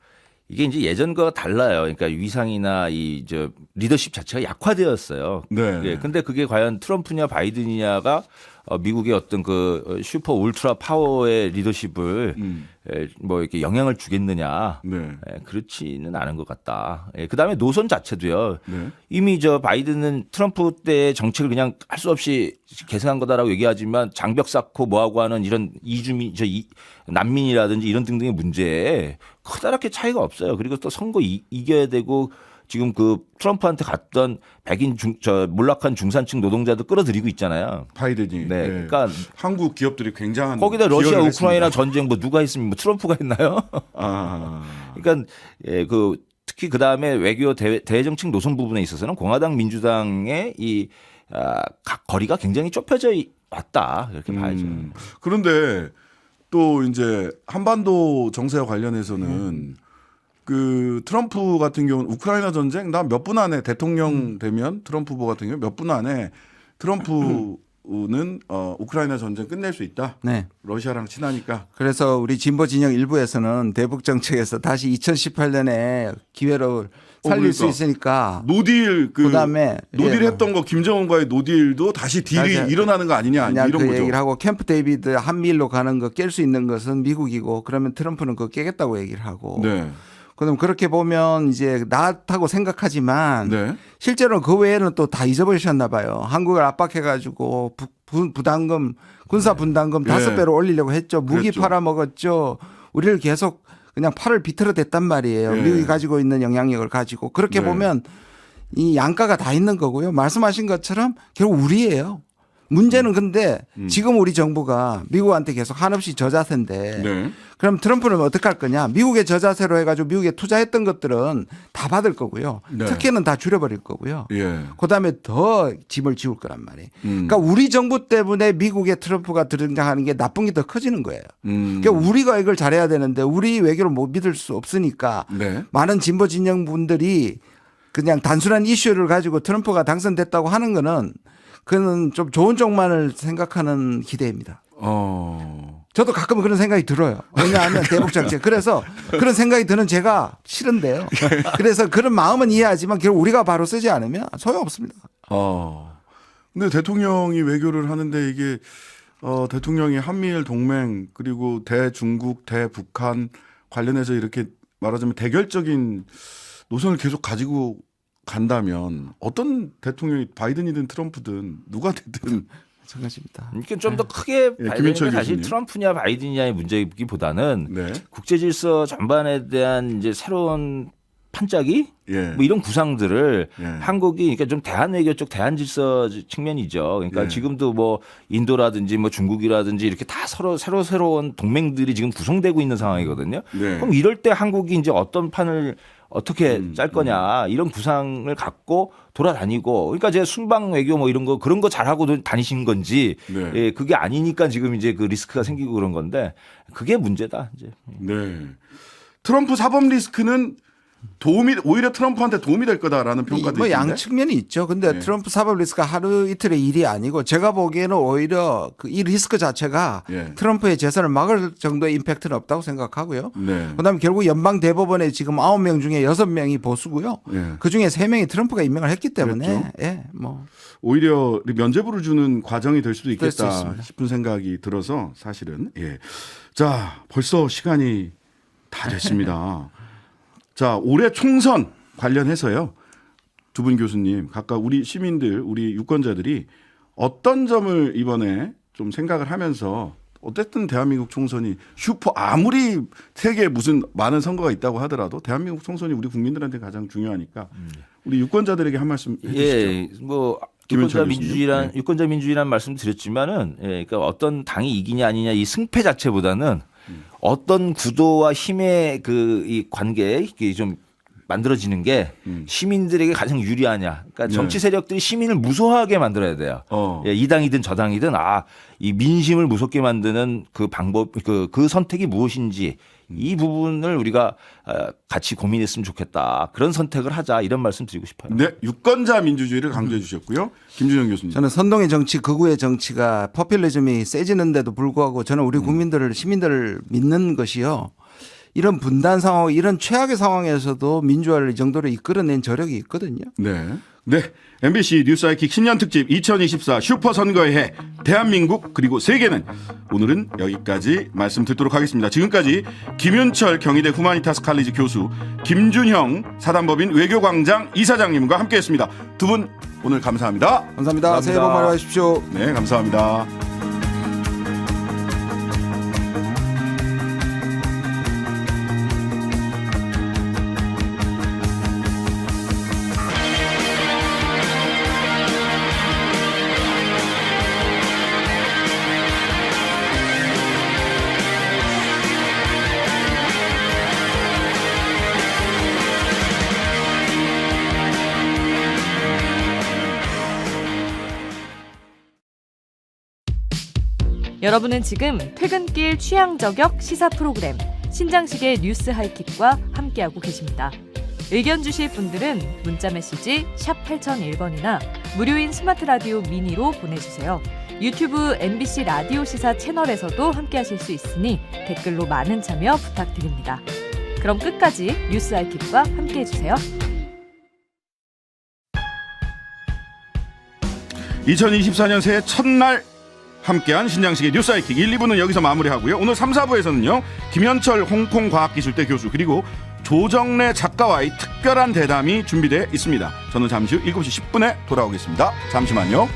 이게 이제 예전과 달라요. 그러니까 위상이나 리더십 자체가 약화되었어요. 네. 근데 그게 과연 트럼프냐 바이든이냐가 미국의 어떤 그 슈퍼 울트라 파워의 리더십을 뭐 이렇게 영향을 주겠느냐. 그렇지는 않은 것 같다. 그다음에 노선 자체도요. 이미 바이든은 트럼프 때의 정책을 그냥 할 수 없이 계승한 거다라고 얘기하지만 장벽 쌓고 뭐하고 하는 이런 난민이라든지 이런 등등의 문제에 커다랗게 차이가 없어요. 그리고 또 선거 이겨야 되고 지금 그 트럼프한테 갔던 백인 몰락한 중산층 노동자도 끌어들이고 있잖아요. 바이든이. 네. 그러니까 한국 기업들이 굉장한 거기다 러시아 기여를 우크라이나 했습니다. 전쟁 뭐 누가 했으면 뭐 트럼프가 했나요? 그러니까 특히 그 다음에 외교 대정책 노선 부분에 있어서는 공화당 민주당의 거리가 굉장히 좁혀져 왔다 이렇게 봐야죠. 그런데 또 이제 한반도 정세와 관련해서는 그 트럼프 같은 경우는 우크라이나 전쟁 나 몇 분 안에 대통령 되면 트럼프 후보 같은 경우 몇 분 안에 트럼프는 우크라이나 전쟁 끝낼 수 있다. 네. 러시아랑 친하니까. 그래서 우리 진보 진영 일부에서는 대북 정책에서 다시 2018년에 기회로 살릴 수 있으니까 노딜 그다음에 노딜 했던 거 김정은과의 노딜도 다시 딜이 일어나는 거 아니냐 그냥 이런 그 거죠. 얘기를 하고 캠프 데이비드 한미일로 가는 거 깰 수 있는 것은 미국이고 그러면 트럼프는 그거 깨겠다고 얘기를 하고. 네. 그럼 그렇게 보면 이제 나았다고 생각하지만 네. 실제로는 그 외에는 또 다 잊어버리셨나 봐요. 한국을 압박해가지고 부담금 군사 분담금 5배로 올리려고 했죠. 무기 그랬죠. 팔아먹었죠. 우리를 계속 그냥 팔을 비틀어댔단 말이에요. 미국이 가지고 있는 영향력을 가지고. 그렇게 보면 이 양가가 다 있는 거고요. 말씀하신 것처럼 결국 우리예요. 문제는 근데 지금 우리 정부가 미국한테 계속 한없이 저자세인데 그럼 트럼프는 어떻게 할 거냐. 미국의 저자세로 해가지고 미국에 투자했던 것들은 다 받을 거고요. 특혜는 다 줄여버릴 거고요. 그다음에 더 짐을 지울 거란 말이에요. 그러니까 우리 정부 때문에 미국의 트럼프가 등장하는 게 나쁜 게 더 커지는 거예요. 그러니까 우리가 이걸 잘해야 되는데 우리 외교를 못 믿을 수 없으니까 많은 진보 진영 분들이 그냥 단순한 이슈를 가지고 트럼프가 당선됐다고 하는 거는 그는 좀 좋은 쪽만을 생각하는 기대입니다. 저도 가끔 그런 생각이 들어요. 왜냐하면 대북 정책. 그래서 그런 생각이 드는 제가 싫은데요. 그래서 그런 마음은 이해하지만 결국 우리가 바로 쓰지 않으면 소용없습니다. 근데 대통령이 외교를 하는데 이게 대통령이 한미일 동맹 그리고 대중국, 대북한 관련해서 이렇게 말하자면 대결적인 노선을 계속 가지고 간다면 어떤 대통령이 바이든이든 트럼프든 누가 되든 마찬가지입니다. 그러니까 좀 더 크게 봐야 되는 게 사실 교수님. 트럼프냐 바이든이냐의 문제이기보다는 네. 국제 질서 전반에 대한 이제 새로운 판짜기 예. 뭐 이런 구상들을 예. 한국이 그러니까 좀 대한 외교 쪽 대한 질서 측면이죠. 그러니까 예. 지금도 뭐 인도라든지 뭐 중국이라든지 이렇게 다 서로 새로운 동맹들이 지금 구성되고 있는 상황이거든요. 네. 그럼 이럴 때 한국이 이제 어떤 판을 어떻게 짤 거냐 이런 구상을 갖고 돌아다니고 그러니까 제 순방 외교 뭐 이런 거 그런 거 잘하고 다니신 건지 네. 예, 그게 아니니까 지금 이제 그 리스크가 생기고 그런 건데 그게 문제다 이제. 네. 트럼프 사법 리스크는 오히려 트럼프한테 도움이 될 거다라는 평가도 뭐 있는데. 양측면이 있죠. 근데 네. 트럼프 사법 리스크가 하루 이틀의 일이 아니고 제가 보기에는 오히려 이 리스크 자체가 예. 트럼프의 재선을 막을 정도의 임팩트는 없다고 생각하고요. 네. 그다음에 결국 연방 대법원에 지금 9명 중에 6명이 보수고요. 예. 그 중에 3명이 트럼프가 임명을 했기 때문에 그랬죠. 예, 뭐 오히려 면죄부를 주는 과정이 될 수도 그럴 수 있겠다 있습니다. 싶은 생각이 들어서 사실은 예. 자, 벌써 시간이 다 됐습니다. 자, 올해 총선 관련해서요. 두 분 교수님, 각각 우리 시민들, 우리 유권자들이 어떤 점을 이번에 좀 생각을 하면서 어쨌든 대한민국 총선이 아무리 세계에 무슨 많은 선거가 있다고 하더라도 대한민국 총선이 우리 국민들한테 가장 중요하니까 우리 유권자들에게 한 말씀 해 주시죠. 예, 뭐 유권자 김현철 민주주의란 교수님. 유권자 민주주의란 말씀 드렸지만은 예, 그러니까 어떤 당이 이기냐 아니냐 이 승패 자체보다는 어떤 구도와 힘의 그 이 관계 이게 좀 만들어지는 게 시민들에게 가장 유리하냐. 그러니까 정치 세력들이 시민을 무서워하게 만들어야 돼요. 예, 이 당이든 저 당이든 이 민심을 무섭게 만드는 그 방법, 그 선택이 무엇인지 이 부분을 우리가 같이 고민했으면 좋겠다. 그런 선택을 하자 이런 말씀 드리고 싶어요. 네, 유권자 민주주의를 강조해 주셨고요. 김준영 교수님. 저는 선동의 정치, 극우의 정치가 포퓰리즘이 세지는데도 불구하고 저는 우리 국민들을 시민들을 믿는 것이요. 이런 분단 상황, 이런 최악의 상황에서도 민주화를 이 정도로 이끌어낸 저력이 있거든요. 네. 네. MBC 뉴스하이킥 신년 특집 2024 슈퍼 선거의 해 대한민국 그리고 세계는 오늘은 여기까지 말씀 듣도록 하겠습니다. 지금까지 김윤철 경희대 후마니타스 칼리지 교수, 김준형 사단법인 외교광장 이사장님과 함께했습니다. 두 분 오늘 감사합니다. 감사합니다. 새해 복 많이 받으십시오. 네, 감사합니다. 여러분은 지금 퇴근길 취향 저격 시사 프로그램 신장식의 뉴스 하이킥과 함께하고 계십니다. 의견 주실 분들은 문자메시지 샵 8001번이나 무료인 스마트 라디오 미니로 보내주세요. 유튜브 MBC 라디오 시사 채널에서도 함께하실 수 있으니 댓글로 많은 참여 부탁드립니다. 그럼 끝까지 뉴스 하이킥과 함께해주세요. 2024년 새해 첫날 함께한 신장식의 뉴스 하이킥 1, 2부는 여기서 마무리하고요. 오늘 3, 4부에서는요. 김현철 홍콩과학기술대 교수 그리고 조정래 작가와의 특별한 대담이 준비되어 있습니다. 저는 잠시 후 7시 10분에 돌아오겠습니다. 잠시만요.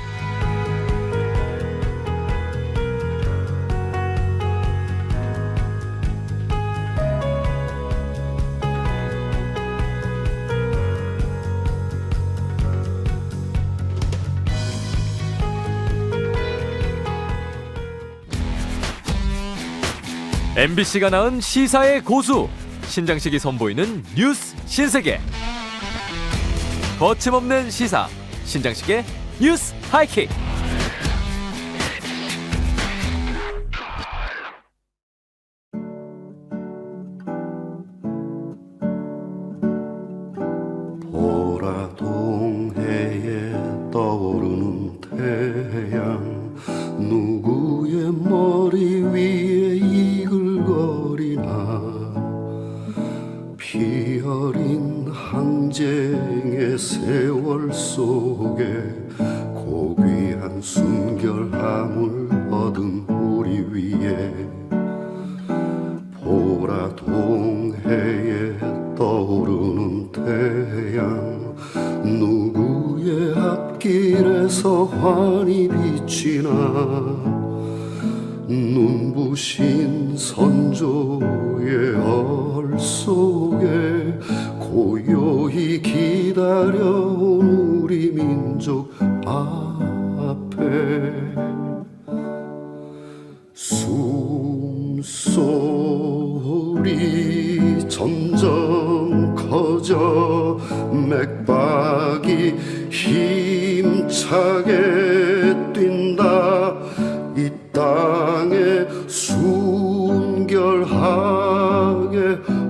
MBC가 낳은 시사의 고수 신장식이 선보이는 뉴스 신세계 거침없는 시사 신장식의 뉴스 하이킥. 보라 동해에 떠오르는 태 세월 속에 고귀한 순결함을 얻은 우리 위에 보라 동해에 떠오르는 태양 누구의 앞길에서 환히 비치나 눈부신 선조의 얼 속에 고요히 기다려온 우리 민족 앞에 숨소리 점점 커져 맥박이 힘차게 뛴다 이 땅에 순결하게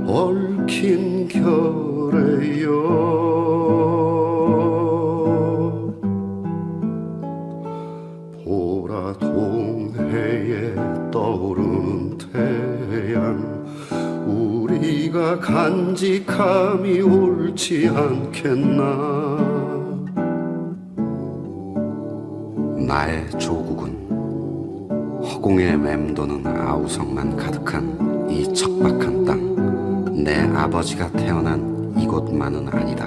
얽힌 결에요 보라 동해에 떠오르는 태양 우리가 간직함이 옳지 않겠나 나의 조국은 허공에 맴도는 아우성만 가득한 이 척박한 땅 내 아버지가 태어난 이곳만은 아니다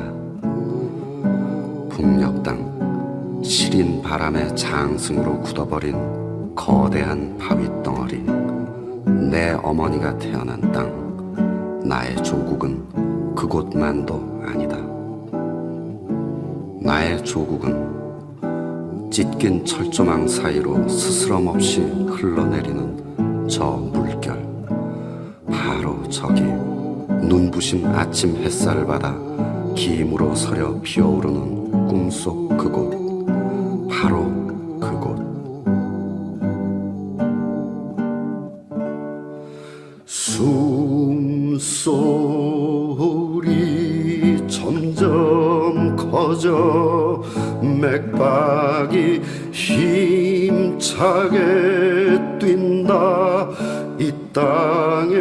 북녘 땅 시린 바람의 장승으로 굳어버린 거대한 바위덩어리 내 어머니가 태어난 땅 나의 조국은 그곳만도 아니다 나의 조국은 찢긴 철조망 사이로 스스럼 없이 흘러내리는 저 물결 바로 저기 눈부신 아침 햇살을 받아 기임으로 서려 피어오르는 꿈속 그곳 바로 그곳 숨소리 점점 커져 맥박이 힘차게 뛴다 이 땅에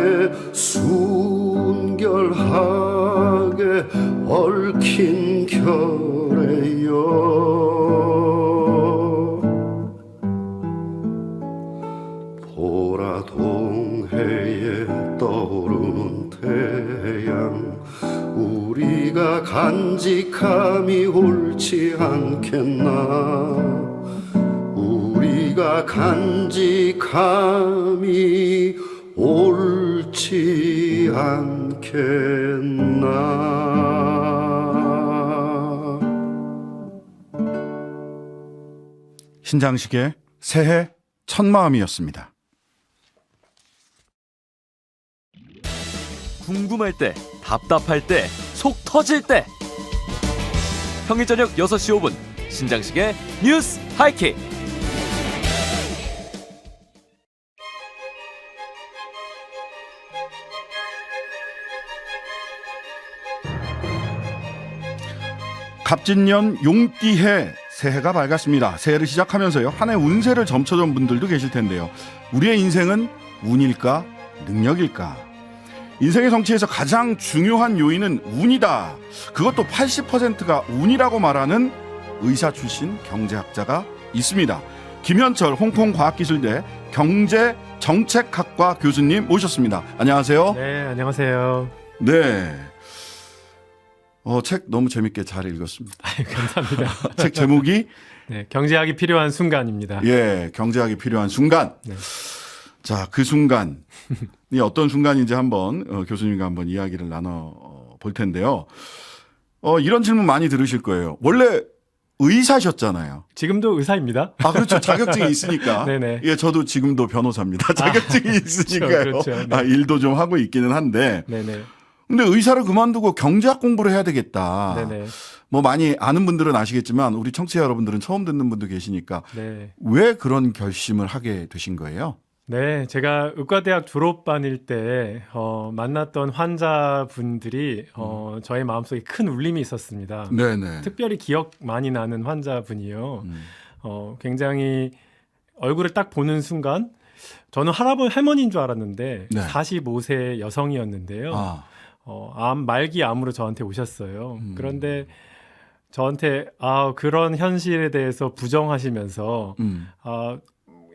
순결하게 얽힌 결에요 보라 동해에 떠오르는 태양 우리가 간직함이 옳지 않겠나 우리가 간직함이 옳지 않겠나 신장식의 새해 첫 마음이었습니다. 궁금할 때, 답답할 때, 속 터질 때. 평일 저녁 6시 5분 신장식의 뉴스 하이킥. 갑진년 용띠해 새해가 밝았습니다. 새해를 시작하면서요 한 해 운세를 점쳐준 분들도 계실 텐데요. 우리의 인생은 운일까 능력일까? 인생의 성취에서 가장 중요한 요인은 운이다. 그것도 80%가 운이라고 말하는 의사 출신 경제학자가 있습니다. 김현철 홍콩과학기술대 경제정책학과 교수님 모셨습니다. 안녕하세요. 네, 안녕하세요. 네. 책 너무 재밌게 잘 읽었습니다. 감사합니다. 책 제목이 네, 경제학이 필요한 순간입니다. 예, 경제학이 필요한 순간. 네. 자, 그 순간이 어떤 순간인지 한번 교수님과 한번 이야기를 나눠 볼 텐데요. 이런 질문 많이 들으실 거예요. 원래 의사셨잖아요. 지금도 의사입니다. 아, 그렇죠. 자격증이 있으니까. 네네. 예, 저도 지금도 변호사입니다. 자격증이 있으니까요. 그렇죠. 네. 일도 좀 하고 있기는 한데. 네네. 근데 의사를 그만두고 경제학 공부를 해야 되겠다. 네네. 뭐 많이 아는 분들은 아시겠지만 우리 청취자 여러분들은 처음 듣는 분도 계시니까 네. 왜 그런 결심을 하게 되신 거예요? 네, 제가 의과대학 졸업반일 때 만났던 환자분들이 저의 마음속에 큰 울림이 있었습니다. 네네. 특별히 기억 많이 나는 환자분이요. 굉장히 얼굴을 딱 보는 순간 저는 할머니인 줄 알았는데 네. 45세 여성이었는데요. 말기 암으로 저한테 오셨어요. 그런데 저한테 그런 현실에 대해서 부정하시면서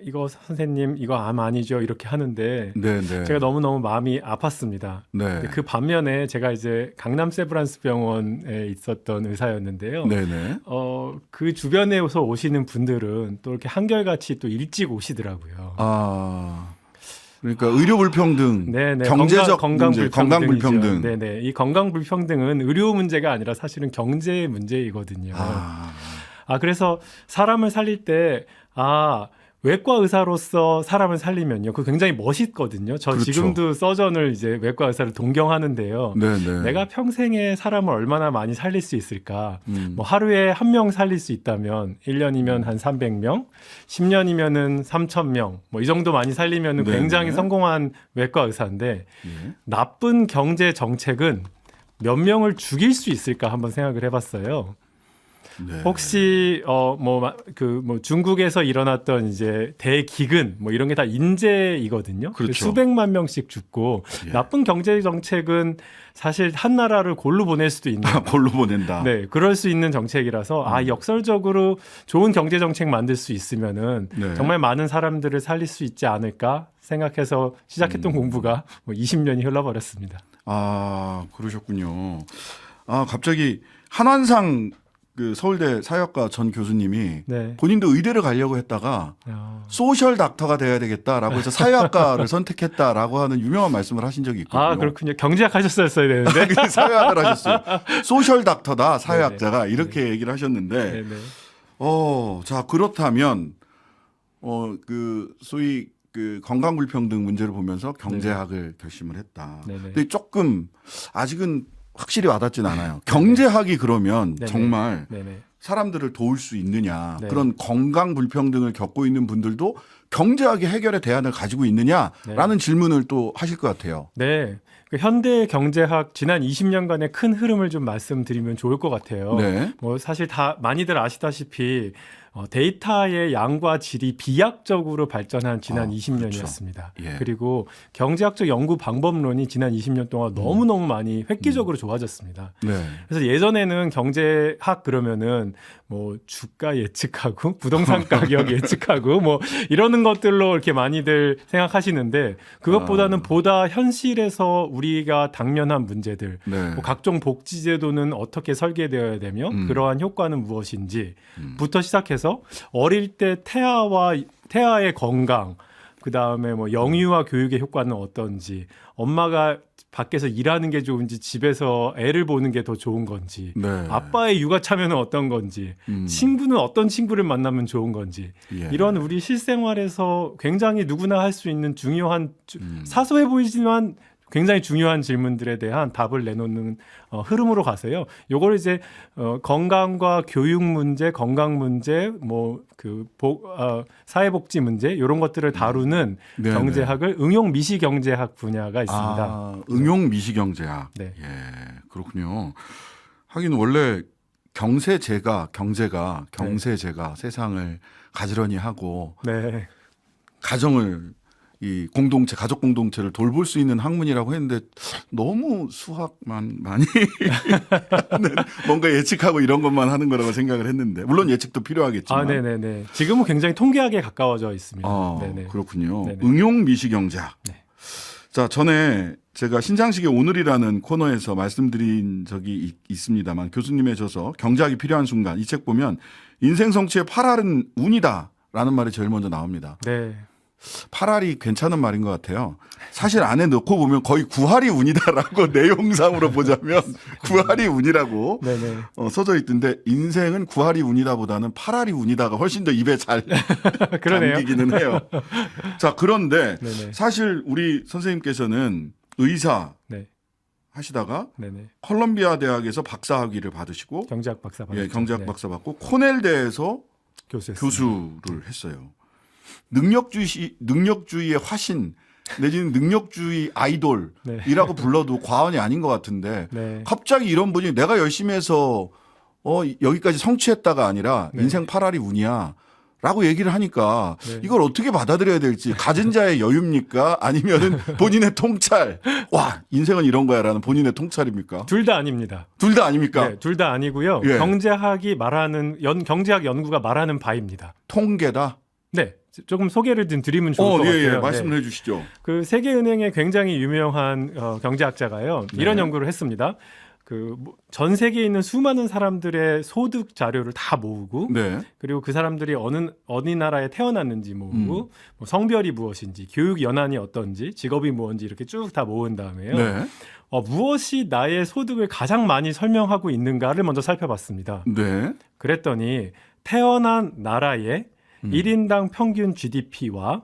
이거 선생님 이거 암 아니죠 이렇게 하는데 네네. 제가 너무너무 마음이 아팠습니다. 네. 근데 그 반면에 제가 이제 강남 세브란스 병원에 있었던 의사였는데요. 네네. 그 주변에서 오시는 분들은 또 이렇게 한결같이 또 일찍 오시더라고요. 그러니까 의료 불평등, 네네. 경제적 건강 문제, 건강 불평등. 네네. 이 건강 불평등은 의료 문제가 아니라 사실은 경제 문제이거든요. 그래서 사람을 살릴 때 외과 의사로서 사람을 살리면요, 그거 굉장히 멋있거든요. 저 그렇죠. 지금도 서전을 이제 외과 의사를 동경하는데요. 네네. 내가 평생에 사람을 얼마나 많이 살릴 수 있을까? 뭐 하루에 한 명 살릴 수 있다면 1년이면 한 300명, 10년이면은 3,000명, 뭐 이 정도 많이 살리면은 네네. 굉장히 성공한 외과 의사인데 예. 나쁜 경제 정책은 몇 명을 죽일 수 있을까 한번 생각을 해봤어요. 네. 혹시 중국에서 일어났던 이제 대기근 뭐 이런 게 다 인재이거든요. 그렇죠. 수백만 명씩 죽고 예. 나쁜 경제 정책은 사실 한 나라를 골로 보낼 수도 있는 볼로 보낸다. 네, 그럴 수 있는 정책이라서 역설적으로 좋은 경제 정책 만들 수 있으면은 네. 정말 많은 사람들을 살릴 수 있지 않을까 생각해서 시작했던 공부가 20년이 흘러버렸습니다. 그러셨군요. 갑자기 한환상 그 서울대 사회학과 전 교수님이 네. 본인도 의대를 가려고 했다가 소셜 닥터가 돼야 되겠다라고 해서 사회학과를 선택했다라고 하는 유명한 말씀을 하신 적이 있거든요. 그렇군요. 경제학 하셨어야 되는데. 사회학을 하셨어요. 소셜 닥터다, 사회학자가. 네네. 이렇게 얘기를 하셨는데, 네네. 자, 그렇다면, 소위 그 건강 불평등 문제를 보면서 경제학을 결심을 했다. 네네. 근데 조금, 아직은 확실히 와닿진 않아요. 경제학이 그러면 네네. 정말 네네. 사람들을 도울 수 있느냐, 네. 그런 건강 불평등을 겪고 있는 분들도 경제학이 해결의 대안을 가지고 있느냐라는 질문을 또 하실 것 같아요. 네. 그 현대 경제학 지난 20년간의 큰 흐름을 좀 말씀드리면 좋을 것 같아요. 네. 뭐 사실 다 많이들 아시다시피 데이터의 양과 질이 비약적으로 발전한 지난 20년이었습니다. 그렇죠. 예. 그리고 경제학적 연구 방법론이 지난 20년 동안 너무너무 많이 획기적으로 좋아졌습니다. 네. 그래서 예전에는 경제학 그러면은 뭐 주가 예측하고 부동산 가격 예측하고 뭐 이러는 것들로 이렇게 많이들 생각하시는데 그것보다는 보다 현실에서 우리가 당면한 문제들, 네. 뭐 각종 복지제도는 어떻게 설계되어야 되며 그러한 효과는 무엇인지부터 시작해서 어릴 때 태아의 건강, 그 다음에 뭐 영유아 교육의 효과는 어떤지, 엄마가 밖에서 일하는 게 좋은지 집에서 애를 보는 게 더 좋은 건지, 네. 아빠의 육아 참여는 어떤 건지, 친구는 어떤 친구를 만나면 좋은 건지, 예. 이런 우리 실생활에서 굉장히 누구나 할 수 있는 중요한 사소해 보이지만 굉장히 중요한 질문들에 대한 답을 내놓는 흐름으로 가세요. 요걸 이제 건강과 교육 문제, 건강 문제, 사회복지 문제 이런 것들을 다루는 네, 경제학을 응용 미시경제학 분야가 있습니다. 응용 미시경제학. 네. 예, 그렇군요. 하긴 원래 경제가 세상을 가지런히 하고 네. 가정을 이 가족 공동체를 돌볼 수 있는 학문이라고 했는데 너무 수학만 많이 하는, 뭔가 예측하고 이런 것만 하는 거라고 생각을 했는데 물론 예측도 필요하겠지만. 네네네. 지금은 굉장히 통계학에 가까워져 있습니다. 네네. 그렇군요. 네네. 응용 미시경제학. 네. 자, 전에 제가 신장식의 오늘이라는 코너에서 말씀드린 적이 있습니다만 교수님의 저서 경제학이 필요한 순간 이 책 보면 인생 성취의 8알은 운이다라는 말이 제일 먼저 나옵니다. 네. 8알이 괜찮은 말인 것 같아요. 사실 안에 넣고 보면 거의 9할이 운이다라고 내용상으로 보자면 9할이 운이라고 네네. 써져 있던데 인생은 9할이 운이다보다는 8할이 운이다가 훨씬 더 입에 잘 감기기는 해요. 자, 그런데 네네. 사실 우리 선생님께서는 의사 네. 하시다가 네네. 콜롬비아 대학에서 박사학위를 받으시고 경제학 박사 받았죠. 예, 경제학 네. 박사 받고 코넬대에서 교수를 했어요. 능력주의의 화신 내지는 능력주의 아이돌이라고 불러도 과언이 아닌 것 같은데 네. 갑자기 이런 분이 내가 열심히 해서 여기까지 성취했다가 아니라 네. 인생 8알이 운이야. 라고 얘기를 하니까 네. 이걸 어떻게 받아들여야 될지 가진 자의 여유입니까? 아니면은 본인의 통찰. 와, 인생은 이런 거야라는 본인의 통찰입니까? 둘 다 아닙니다. 둘 다 아닙니까? 네, 둘 다 아니고요. 예. 경제학이 말하는 경제학 연구가 말하는 바입니다. 통계다. 네. 조금 소개를 좀 드리면 좋을 것 같아요. 예, 말씀을 해 주시죠. 그 세계은행의 굉장히 유명한 경제학자가요. 이런 네. 연구를 했습니다. 전 세계에 있는 수많은 사람들의 소득 자료를 다 모으고 네. 그리고 그 사람들이 어느 나라에 태어났는지 모으고 뭐 성별이 무엇인지 교육 연한이 어떤지 직업이 뭔지 이렇게 쭉 다 모은 다음에요. 네. 무엇이 나의 소득을 가장 많이 설명하고 있는가를 먼저 살펴봤습니다. 네. 그랬더니 태어난 나라의 1인당 평균 GDP와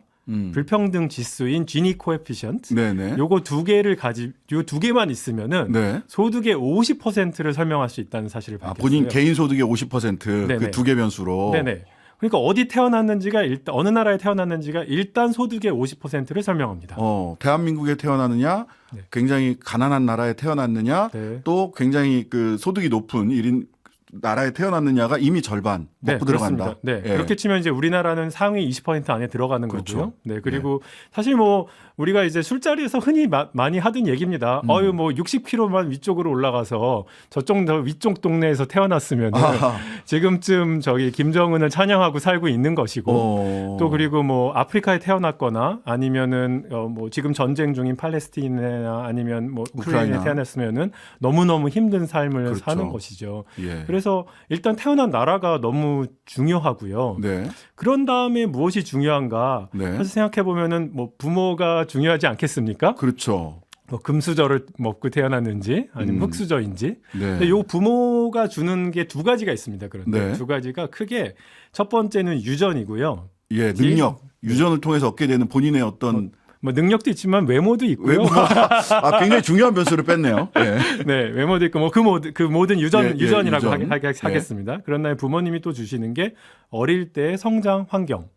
불평등 지수인 지니 코에피션트 네네. 요거 두 개만 있으면은 네. 소득의 50%를 설명할 수 있다는 사실을 밝혔어요. 본인 개인 소득의 50% 네네. 그 두 개 변수로. 네네. 그러니까 어디 태어났는지가 일단 어느 나라에 태어났는지가 일단 소득의 50%를 설명합니다. 대한민국에 태어나느냐, 네. 굉장히 가난한 나라에 태어났느냐, 네. 또 굉장히 그 소득이 높은 1인 나라에 태어났느냐가 이미 절반 먹고 들어간다. 네, 예. 그렇게 치면 이제 우리나라는 상위 20% 안에 들어가는 그렇죠. 거고요. 네, 그리고 사실 뭐 우리가 이제 술자리에서 흔히 많이 하던 얘기입니다. 뭐 60km만 위쪽으로 올라가서 저쪽 더 위쪽 동네에서 태어났으면 지금쯤 저기 김정은을 찬양하고 살고 있는 것이고 또 그리고 뭐 아프리카에 태어났거나 아니면은 뭐 지금 전쟁 중인 팔레스타인이나 아니면 뭐 우크라이나에 태어났으면은 너무너무 힘든 삶을 그렇죠. 사는 것이죠. 예. 그래서 일단 태어난 나라가 너무 중요하고요. 네. 그런 다음에 무엇이 중요한가? 네. 사실 생각해 보면은 뭐 부모가 중요하지 않겠습니까? 그렇죠. 뭐 금수저를 먹고 태어났는지 아니면 흙수저인지. 네. 근데 요 부모가 주는 게 두 가지가 있습니다. 그런데 네. 두 가지가 크게 첫 번째는 유전이고요. 예, 능력. 유전을 통해서 얻게 되는 본인의 어떤 뭐 능력도 있지만 외모도 있고요. 굉장히 중요한 변수를 뺐네요. 예. 네, 외모도 있고 뭐 그 모든 유전이라고 유전. 하겠습니다. 그런 다음에 부모님이 또 주시는 게 어릴 때의 성장 환경.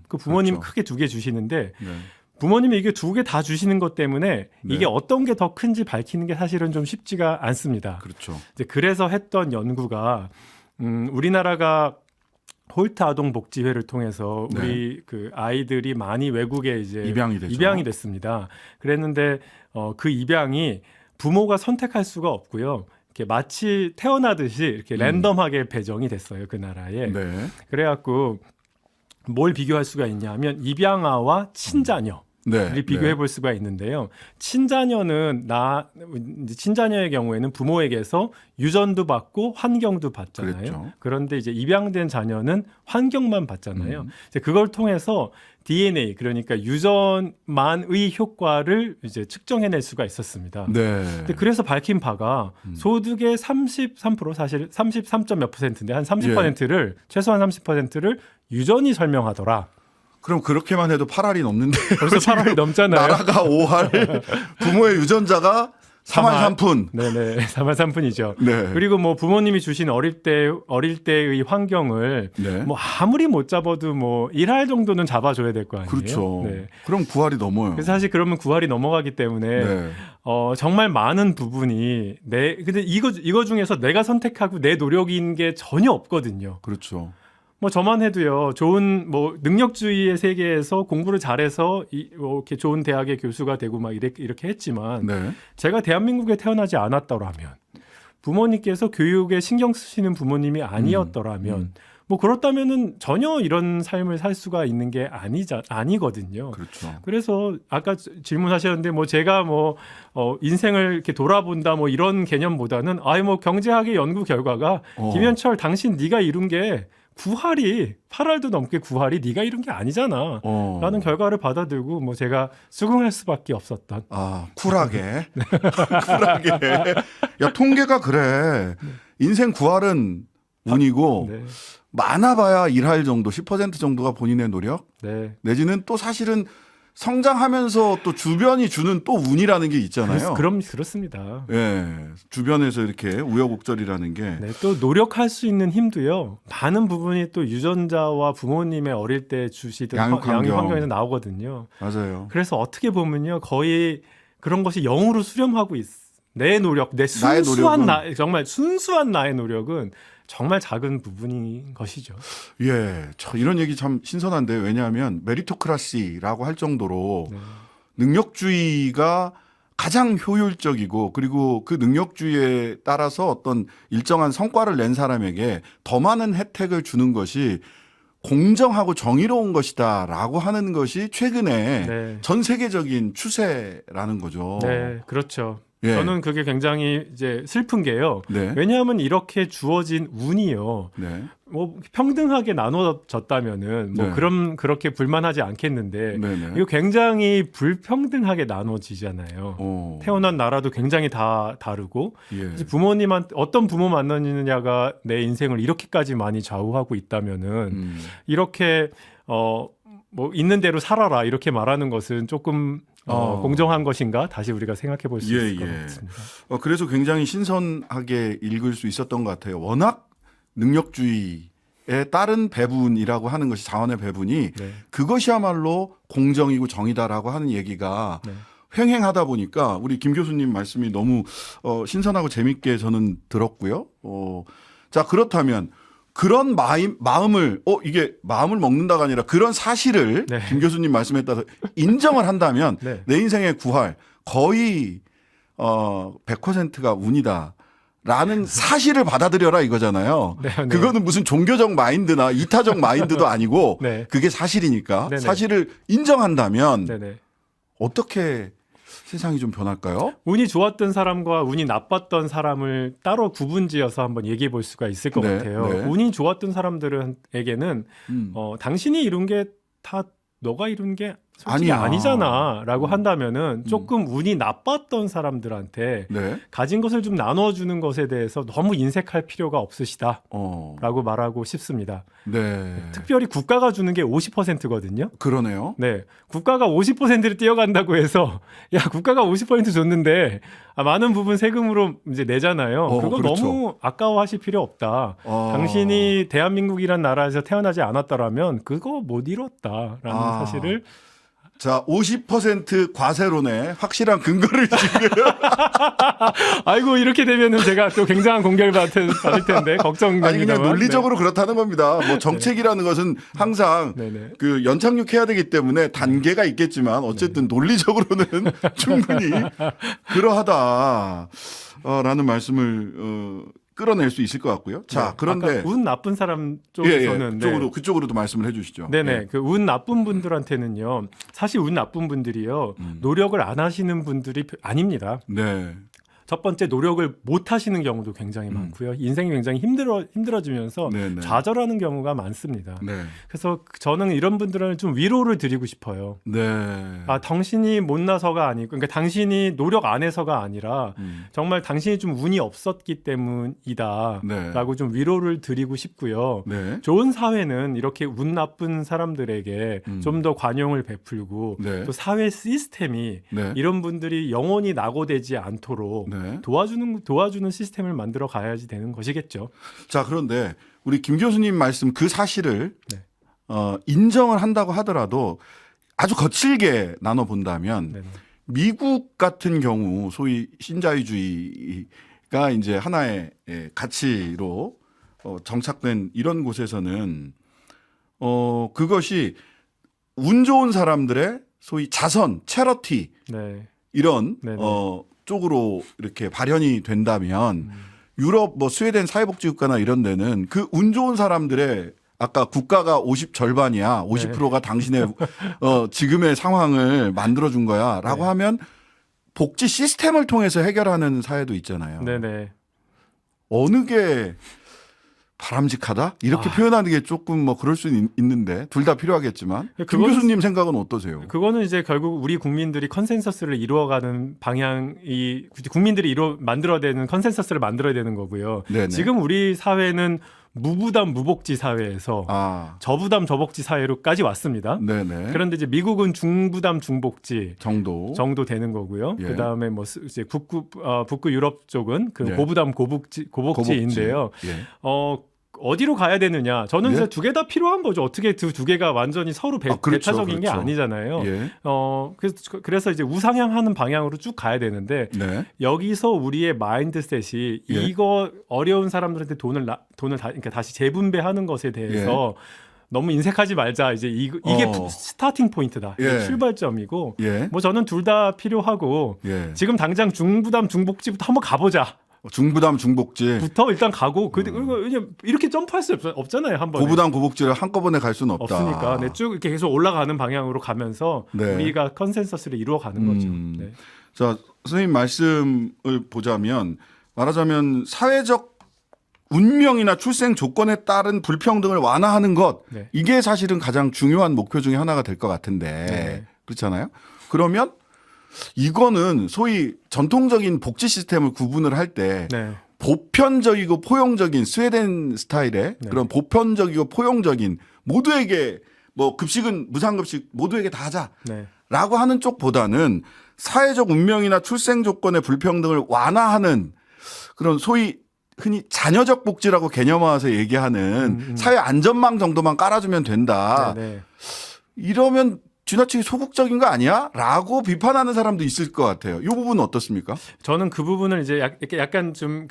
그 부모님 그렇죠. 크게 두 개 주시는데 네. 부모님이 이게 두 개 다 주시는 것 때문에 네. 이게 어떤 게 더 큰지 밝히는 게 사실은 좀 쉽지가 않습니다. 그렇죠. 이제 그래서 했던 연구가 우리나라가 홀트 아동 복지회를 통해서 네. 우리 그 아이들이 많이 외국에 이제 입양이 되죠. 입양이 됐습니다. 그랬는데 그 입양이 부모가 선택할 수가 없고요. 이렇게 마치 태어나듯이 이렇게 랜덤하게 배정이 됐어요, 그 나라에. 네. 그래갖고 뭘 비교할 수가 있냐면 입양아와 친자녀. 네. 를 비교해 볼 수가 있는데요. 친자녀는 친자녀의 경우에는 부모에게서 유전도 받고 환경도 받잖아요. 그랬죠. 그런데 이제 입양된 자녀는 환경만 받잖아요. 이제 그걸 통해서 DNA 그러니까 유전만의 효과를 이제 측정해낼 수가 있었습니다. 네. 근데 그래서 밝힌 바가 소득의 33% 사실 33점 몇 %인데 한 30%를 최소한 30%를 유전이 설명하더라. 그럼 그렇게만 해도 8알이 넘는데 벌써 8알 넘잖아요. 나라가 5알, 부모의 유전자가 4만 3푼. 네네, 4만 3푼이죠. 네. 그리고 뭐 부모님이 주신 어릴 때의 환경을 네. 뭐 아무리 못 잡아도 뭐 1할 정도는 잡아줘야 될 거 아니에요. 그렇죠. 네. 그럼 9알이 넘어요. 그래서 사실 그러면 9할이 넘어가기 때문에 네. 정말 많은 부분이 근데 이거 중에서 내가 선택하고 내 노력인 게 전혀 없거든요. 그렇죠. 뭐 저만 해도요. 좋은 뭐 능력주의의 세계에서 공부를 잘해서 이렇게 좋은 대학의 교수가 되고 막 이렇게 했지만 네. 제가 대한민국에 태어나지 않았더라면 부모님께서 교육에 신경 쓰시는 부모님이 아니었더라면 뭐 그렇다면은 전혀 이런 삶을 살 수가 있는 게 아니거든요. 그렇죠. 그래서 아까 질문하셨는데 뭐 제가 뭐 인생을 이렇게 돌아본다 뭐 이런 개념보다는 뭐 경제학의 연구 결과가 김현철 당신 네가 이룬 게 9할이 8할도 넘게 9할이 네가 이룬 게 아니잖아 라는 결과를 받아들고 뭐 제가 수긍할 수밖에 없었던 쿨하게 쿨하게 야 통계가 그래 인생 9할은 운이고 네. 많아봐야 1할 정도 10% 정도가 본인의 노력 네. 내지는 또 사실은 성장하면서 또 주변이 주는 또 운이라는 게 있잖아요. 그렇습니다. 예, 주변에서 이렇게 우여곡절이라는 게. 네, 또 노력할 수 있는 힘도요. 많은 부분이 또 유전자와 부모님의 어릴 때 주시던 양육 환경에서 나오거든요. 맞아요. 그래서 어떻게 보면요, 거의 그런 것이 영으로 수렴하고 내 노력, 내 순수한 정말 순수한 나의 노력은 정말 작은 부분인 것이죠. 예, 저 이런 얘기 참 신선한데 왜냐하면 메리토크라시라고 할 정도로 네. 능력주의가 가장 효율적이고 그리고 그 능력주의에 따라서 어떤 일정한 성과를 낸 사람에게 더 많은 혜택을 주는 것이 공정하고 정의로운 것이다라고 하는 것이 최근에 네. 전 세계적인 추세라는 거죠. 네, 그렇죠. 예. 저는 그게 굉장히 이제 슬픈 게요. 네. 왜냐하면 이렇게 주어진 운이요. 네. 뭐 평등하게 나눠졌다면은 뭐 네. 그렇게 불만하지 않겠는데 네네. 이거 굉장히 불평등하게 나눠지잖아요. 태어난 나라도 굉장히 다 다르고 예. 이제 부모님한테 어떤 부모 만나느냐가 내 인생을 이렇게까지 많이 좌우하고 있다면은 이렇게 뭐 있는 대로 살아라 이렇게 말하는 것은 조금 공정한 것인가 다시 우리가 생각해 볼 수 있을 것 같습니다. 그래서 굉장히 신선하게 읽을 수 있었던 것 같아요. 워낙 능력주의에 따른 배분이라고 하는 것이 자원의 배분이 네. 그것이야말로 공정이고 정의다라고 하는 얘기가 네. 횡행하다 보니까 우리 김 교수님 말씀이 너무 신선하고 재밌게 저는 들었고요. 자, 그렇다면 그런 마음을 이게 마음을 먹는다가 아니라 그런 사실을 네. 김 교수님 말씀에 따라서 인정을 한다면 네. 내 인생의 구할 거의 100%가 운이다라는 사실을 받아들여라 이거잖아요. 네, 네. 그거는 무슨 종교적 마인드나 이타적 마인드도 아니고 네. 그게 사실이니까 네네. 사실을 인정한다면 네네. 어떻게 세상이 좀 변할까요? 운이 좋았던 사람과 운이 나빴던 사람을 따로 구분지어서 한번 얘기해 볼 수가 있을 것 네, 같아요. 네. 운이 좋았던 사람들에게는 당신이 이룬 게 다 너가 이룬 게 솔직히 아니야. 아니잖아라고 한다면은 조금 운이 나빴던 사람들한테 네. 가진 것을 좀 나눠주는 것에 대해서 너무 인색할 필요가 없으시다라고 말하고 싶습니다. 네. 특별히 국가가 주는 게 50%거든요. 그러네요. 네, 국가가 50%를 떼어간다고 해서 야 국가가 50% 줬는데 많은 부분 세금으로 이제 내잖아요. 그거 그렇죠. 너무 아까워하실 필요 없다. 당신이 대한민국이란 나라에서 태어나지 않았더라면 그거 못 이뤘다라는 사실을. 자, 50% 과세론에 확실한 근거를 지금 아이고 이렇게 되면은 제가 또 굉장한 공격을 받을 텐데 걱정됩니다. 아니 그냥 논리적으로 그렇다는 겁니다. 뭐 정책이라는 것은 항상 네네. 그 연착륙해야 되기 때문에 단계가 있겠지만 어쨌든 논리적으로는 충분히 그러하다라는 말씀을 끌어낼 수 있을 것 같고요. 자, 그런데 아까 운 나쁜 사람 쪽에서는 그쪽으로도 말씀을 해주시죠. 네네. 예. 그 운 나쁜 분들한테는요. 사실 운 나쁜 분들이요. 노력을 안 하시는 분들이 아닙니다. 네. 첫 번째 노력을 못 하시는 경우도 굉장히 많고요. 인생이 굉장히 힘들어지면서 네네. 좌절하는 경우가 많습니다. 네. 그래서 저는 이런 분들은 좀 위로를 드리고 싶어요. 네. 당신이 못나서가 아니고, 그러니까 당신이 노력 안 해서가 아니라 정말 당신이 좀 운이 없었기 때문이다라고 네. 좀 위로를 드리고 싶고요. 네. 좋은 사회는 이렇게 운 나쁜 사람들에게 좀 더 관용을 베풀고 네. 또 사회 시스템이 네. 이런 분들이 영원히 낙오되지 않도록 네. 도와주는 시스템을 만들어 가야지 되는 것이겠죠. 자, 그런데 우리 김 교수님 말씀 그 사실을 네. 인정을 한다고 하더라도 아주 거칠게 나눠 본다면 네네. 미국 같은 경우 소위 신자유주의가 이제 하나의 가치로 정착된 이런 곳에서는 그것이 운 좋은 사람들의 소위 자선, 체러티 네. 이런 네네. 쪽으로 이렇게 발현이 된다면 유럽 뭐 스웨덴 사회복지국가나 이런 데는 그 운 좋은 사람들의 아까 국가가 50절반이야 50%가 당신의 지금의 상황을 만들어준 거야라고 하면 복지 시스템을 통해서 해결하는 사회도 있잖아요. 네네. 어느 게 바람직하다? 이렇게 표현하는 게 조금 뭐 그럴 수는 있는데 둘 다 필요하겠지만 김 교수님 생각은 어떠세요? 그거는 이제 결국 우리 국민들이 컨센서스를 이루어가는 방향이 국민들이 만들어내는 컨센서스를 만들어야 되는 거고요. 네네. 지금 우리 사회는 무부담 무복지 사회에서 저부담 저복지 사회로까지 왔습니다. 네네. 그런데 이제 미국은 중부담 중복지 정도 되는 거고요. 예. 그다음에 뭐 이제 북부 유럽 쪽은 그 예. 고부담 고복지인데요. 예. 어디로 가야 되느냐? 저는 예? 이제 두 개 다 필요한 거죠. 어떻게 두 개가 완전히 서로 그렇죠, 배타적인 게 그렇죠. 아니잖아요. 예. 그래서 이제 우상향하는 방향으로 쭉 가야 되는데 네. 여기서 우리의 마인드셋이 예. 이거 어려운 사람들한테 돈을 그러니까 다시 재분배하는 것에 대해서 너무 인색하지 말자. 이제 이게 스타팅 포인트다. 예. 출발점이고. 예. 뭐 저는 둘 다 필요하고 예. 지금 당장 중부담 중복지부터 한번 가보자. 중부담 중복지, 부터 일단 가고 그리고 왜냐면 이렇게 점프할 수 없잖아요. 한 번에. 고부담 고복지를 한꺼번에 갈 수는 없다. 없으니까 네, 쭉 이렇게 계속 올라가는 방향으로 가면서 네. 우리가 컨센서스를 이루어가는 거죠. 네. 자, 선생님 말씀을 보자면 말하자면 사회적 운명이나 출생 조건에 따른 불평등을 완화하는 것 네. 이게 사실은 가장 중요한 목표 중에 하나가 될 것 같은데 네. 그렇잖아요. 그러면 이거는 소위 전통적인 복지 시스템을 구분을 할 때 네. 보편적이고 포용적인 스웨덴 스타일의 네. 그런 보편적이고 포용적인 모두에게 뭐 급식은 무상급식 모두에게 다 하자. 네. 라고 하는 쪽보다는 사회적 운명이나 출생 조건의 불평등을 완화하는 그런 소위 흔히 자녀적 복지라고 개념화해서 얘기하는 사회 안전망 정도만 깔아주면 된다. 네. 이러면 지나치게 소극적인 거 아니야? 라고 비판하는 사람도 있을 것 같아요. 이 부분은 어떻습니까? 저는 그 부분을 이제 약간 좀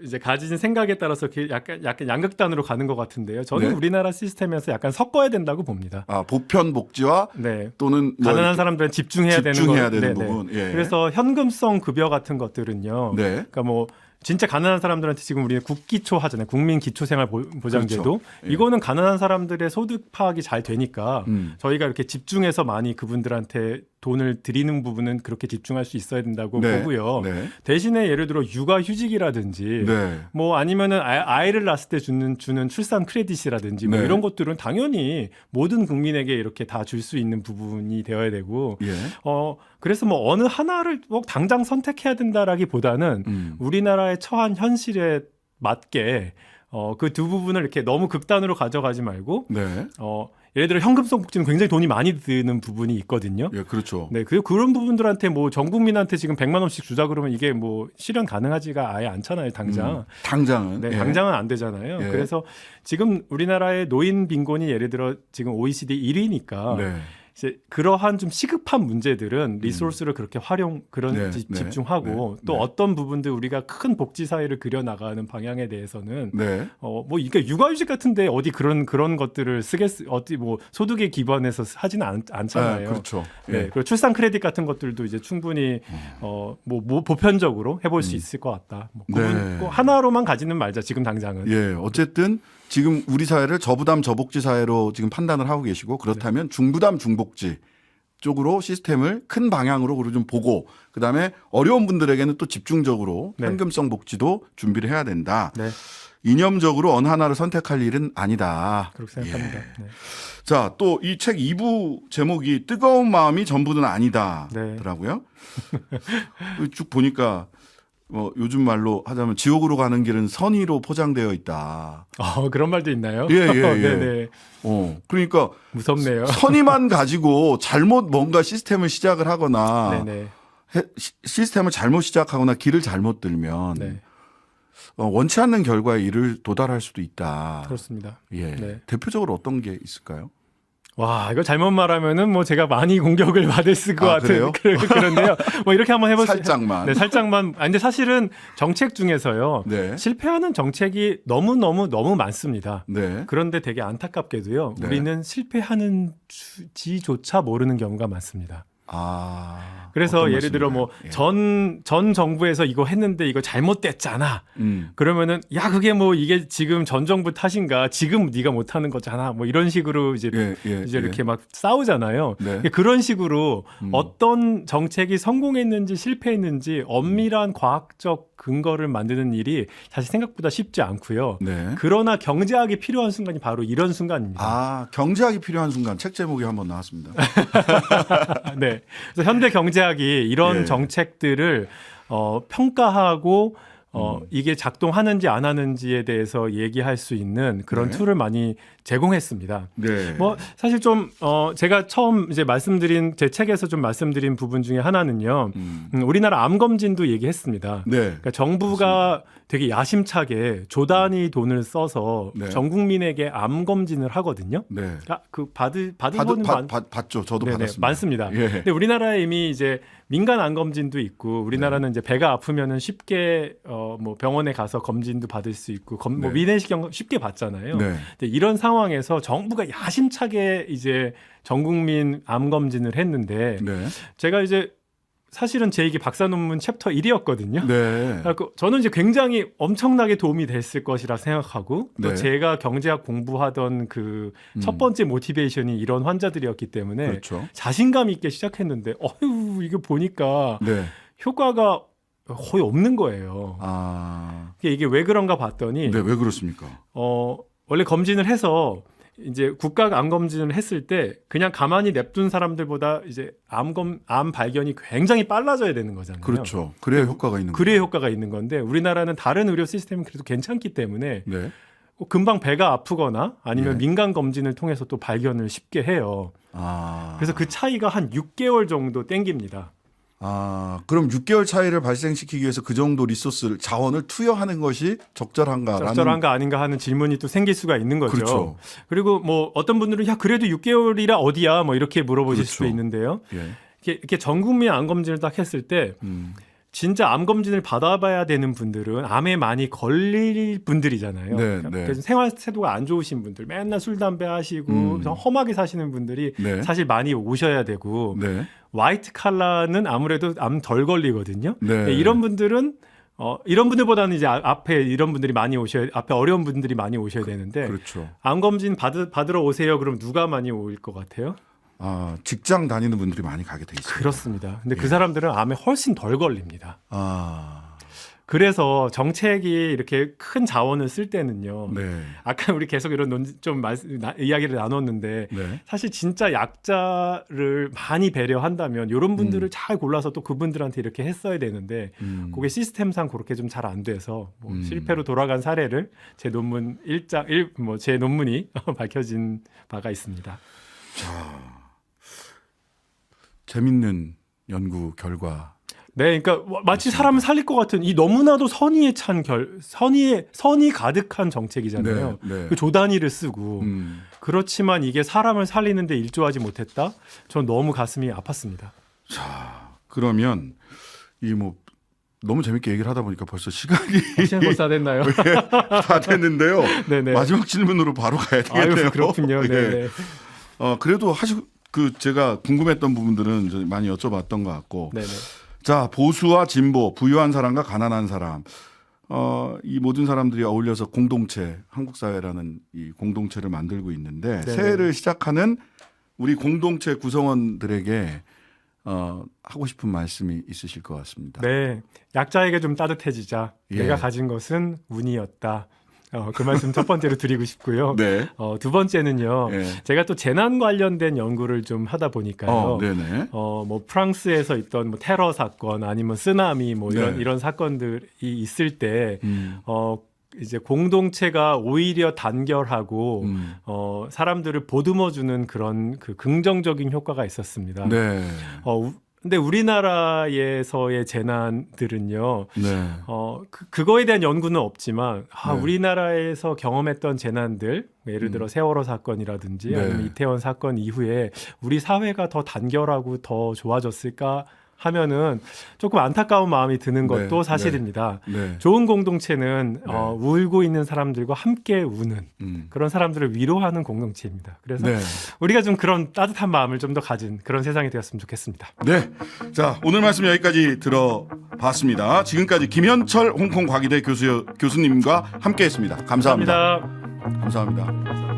이제 가진 생각에 따라서 약간 양극단으로 가는 것 같은데요. 저는 네. 우리나라 시스템에서 약간 섞어야 된다고 봅니다. 아, 보편 복지와 네. 또는 뭐 가난한 사람들은 집중해야 되는 부분. 예. 그래서 현금성 급여 같은 것들은요. 네. 그러니까 뭐 진짜 가난한 사람들한테 지금 우리는 국기초 하잖아요. 국민기초생활보장제도. 그렇죠. 예. 이거는 가난한 사람들의 소득 파악이 잘 되니까 저희가 이렇게 집중해서 많이 그분들한테 돈을 드리는 부분은 그렇게 집중할 수 있어야 된다고 네. 보고요. 네. 대신에 예를 들어 육아휴직이라든지 네. 뭐 아니면은 아이를 낳았을 때 주는 출산 크레딧이라든지 뭐 네. 이런 것들은 당연히 모든 국민에게 이렇게 다 줄 수 있는 부분이 되어야 되고 예. 그래서 뭐 어느 하나를 뭐 당장 선택해야 된다라기보다는 우리나라의 처한 현실에 맞게 그 두 부분을 이렇게 너무 극단으로 가져가지 말고 네. 예를 들어 현금성 복지는 굉장히 돈이 많이 드는 부분이 있거든요. 예, 그렇죠. 네, 그런 부분들한테 뭐 전 국민한테 지금 100만 원씩 주자 그러면 이게 뭐 실현 가능하지가 아예 않잖아요, 당장. 당장은. 네, 예. 당장은 안 되잖아요. 예. 그래서 지금 우리나라의 노인 빈곤이 예를 들어 지금 OECD 1위니까 네. 이제 그러한 좀 시급한 문제들은 리소스를 그렇게 네, 집중하고 네, 또 네. 어떤 부분들 우리가 큰 복지 사회를 그려 나가는 방향에 대해서는 네. 뭐 이게 육아휴직 같은데 어디 그런 것들을 어디 뭐 소득에 기반해서 하지는 않잖아요. 아, 그렇죠. 네, 예. 그리고 출산 크레딧 같은 것들도 이제 충분히 뭐 보편적으로 해볼 수 있을 것 같다. 뭐 네. 꼭 하나로만 가지는 말자 지금 당장은. 예, 어쨌든 지금 우리 사회를 저부담 저복지 사회로 지금 판단을 하고 계시고 그렇다면 중부담 중복지 쪽으로 시스템을 큰 방향으로 그리고 좀 보고 그다음에 어려운 분들에게는 또 집중적으로 네. 현금성 복지도 준비를 해야 된다. 네, 이념적으로 어느 하나를 선택할 일은 아니다. 그렇게 생각합니다. 예. 네. 자, 또 이 책 2부 제목이 뜨거운 마음이 전부는 아니다더라고요. 쭉 보니까 뭐 요즘 말로 하자면 지옥으로 가는 길은 선의로 포장되어 있다. 그런 말도 있나요? 예, 예, 예. 네네. 그러니까 무섭네요. 선의만 가지고 잘못 뭔가 시스템을 시작을 하거나 네네. 시스템을 잘못 시작하거나 길을 잘못 들면 네. 원치 않는 결과에 도달할 수도 있다. 그렇습니다. 예. 네. 대표적으로 어떤 게 있을까요? 와, 이거 잘못 말하면은 뭐 제가 많이 공격을 받을 것 같은 그래요? 그런데요. 뭐 이렇게 한번 해보세요. 살짝만. 네, 살짝만. 근데 사실은 정책 중에서요. 네. 실패하는 정책이 너무 많습니다. 네. 그런데 되게 안타깝게도요. 네. 우리는 실패하는지조차 모르는 경우가 많습니다. 그래서 어떤 예를 들어 뭐 말씀인가요? 전 정부에서 이거 했는데 이거 잘못됐잖아. 그러면은 야 그게 뭐 이게 지금 전 정부 탓인가? 지금 네가 못하는 거잖아. 뭐 이런 식으로 이제 이렇게 막 싸우잖아요. 네. 그런 식으로 어떤 정책이 성공했는지 실패했는지 엄밀한 과학적 근거를 만드는 일이 사실 생각보다 쉽지 않고요. 네. 그러나 경제학이 필요한 순간이 바로 이런 순간입니다. 경제학이 필요한 순간 책 제목이 한번 나왔습니다. 네. 그래서 현대 경제학이 이런 예. 정책들을 평가하고 이게 작동하는지 안 하는지에 대해서 얘기할 수 있는 그런 네. 툴을 많이 제공했습니다. 네. 뭐 사실 좀 제가 처음 이제 제 책에서 좀 말씀드린 부분 중에 하나는요. 우리나라 암 검진도 얘기했습니다. 네. 그러니까 정부가 되게 야심차게 조 단위 돈을 써서 네. 전 국민에게 암 검진을 하거든요. 네. 그 받은 거는 받죠. 저도 네네, 받았습니다. 많습니다. 예. 근데 우리나라에 이미 이제 민간 암 검진도 있고 우리나라는 이제 배가 아프면은 쉽게 뭐 병원에 가서 검진도 받을 수 있고 뭐 네. 위내시경 쉽게 받잖아요. 네. 근데 이런 상황에서 정부가 야심차게 이제 전 국민 암 검진을 했는데 네. 제가 이제 사실은 제 이게 박사 논문 챕터 1이었거든요. 네. 저는 이제 굉장히 엄청나게 도움이 됐을 것이라 생각하고 또 네. 제가 경제학 공부하던 그 첫 번째 모티베이션이 이런 환자들이었기 때문에 그렇죠. 자신감 있게 시작했는데 어휴 이게 보니까 네. 효과가 거의 없는 거예요. 아. 이게 왜 그런가 봤더니 네, 왜 그렇습니까? 원래 검진을 해서 이제 국가 암 검진을 했을 때 그냥 가만히 냅둔 사람들보다 이제 암 발견이 굉장히 빨라져야 되는 거잖아요. 그렇죠. 그래야 효과가 있는 그래야 거죠. 효과가 있는 건데 우리나라는 다른 의료 시스템이 그래도 괜찮기 때문에 네. 금방 배가 아프거나 아니면 네. 민간 검진을 통해서 또 발견을 쉽게 해요. 아. 그래서 그 차이가 한 6개월 정도 땡깁니다. 아, 그럼 6개월 차이를 발생시키기 위해서 그 정도 리소스를 자원을 투여하는 것이 적절한가라는 적절한가 아닌가 하는 질문이 또 생길 수가 있는 거죠. 그렇죠. 그리고 뭐 어떤 분들은 야 그래도 6개월이라 어디야 뭐 이렇게 물어보실 그렇죠. 수도 있는데요. 예. 이렇게 전 국민 암 검진을 딱 했을 때 진짜 암 검진을 받아봐야 되는 분들은 암에 많이 걸릴 분들이잖아요. 네, 그러니까 네. 그래서 생활 태도가 안 좋으신 분들, 맨날 술 담배 하시고 좀 험하게 사시는 분들이 네. 사실 많이 오셔야 되고 네. 화이트 칼라는 아무래도 암 덜 걸리거든요. 네. 이런 분들은 이런 분들보다는 이제 앞에 이런 분들이 많이 오셔야 앞에 어려운 분들이 많이 오셔야 되는데 그렇죠. 암 검진 받으러 오세요. 그럼 누가 많이 올 것 같아요? 아, 직장 다니는 분들이 많이 가게 돼 있습니다. 그렇습니다. 근데 예. 그 사람들은 암에 훨씬 덜 걸립니다. 아. 그래서 정책이 이렇게 큰 자원을 쓸 때는요. 네. 아까 우리 계속 이런 이야기를 나눴는데 네. 사실 진짜 약자를 많이 배려한다면 이런 분들을 잘 골라서 또 그분들한테 이렇게 했어야 되는데 그게 시스템상 그렇게 좀 잘 안 돼서 뭐 실패로 돌아간 사례를 제 논문 제 논문이 밝혀진 바가 있습니다. 자. 재밌는 연구 결과. 네, 그러니까 마치 사람을 살릴 것 같은 이 너무나도 선의에 찬 선이 가득한 정책이잖아요. 네, 네. 그 조 단위를 쓰고 그렇지만 이게 사람을 살리는데 일조하지 못했다. 전 너무 가슴이 아팠습니다. 자, 그러면 이 뭐 너무 재밌게 얘기를 하다 보니까 벌써 시간이 벌써 다 됐나요? 다 됐는데요. 네네. 마지막 질문으로 바로 가야 되겠네요. 아유, 그렇군요. 네. 그래도 제가 궁금했던 부분들은 좀 많이 여쭤봤던 것 같고. 네네. 자, 보수와 진보, 부유한 사람과 가난한 사람. 이 모든 사람들이 어울려서 공동체, 한국 사회라는 이 공동체를 만들고 있는데 네네. 새해를 시작하는 우리 공동체 구성원들에게 하고 싶은 말씀이 있으실 것 같습니다. 네, 약자에게 좀 따뜻해지자. 예. 내가 가진 것은 운이었다. 그 말씀 첫 번째로 드리고 싶고요. 네. 두 번째는요. 예. 제가 또 재난 관련된 연구를 좀 하다 보니까요. 네네. 뭐 프랑스에서 있던 뭐 테러 사건 아니면 쓰나미 뭐 네. 이런 사건들이 있을 때 이제 공동체가 오히려 단결하고 사람들을 보듬어주는 그런 그 긍정적인 효과가 있었습니다. 네. 근데 우리나라에서의 재난들은요. 네. 그거에 대한 연구는 없지만 네. 우리나라에서 경험했던 재난들, 예를 들어 세월호 사건이라든지 네. 아니면 이태원 사건 이후에 우리 사회가 더 단결하고 더 좋아졌을까 하면은 조금 안타까운 마음이 드는 것도 네. 사실입니다. 네. 좋은 공동체는 네. 울고 있는 사람들과 함께 우는 음. 그런 사람들을 위로하는 공동체입니다. 그래서 네. 우리가 좀 그런 따뜻한 마음을 좀 더 가진 그런 세상이 되었으면 좋겠습니다. 네. 자, 오늘 말씀 여기까지 들어봤습니다. 지금까지 김현철 홍콩 과기대 교수님과 함께했습니다. 감사합니다. 감사합니다.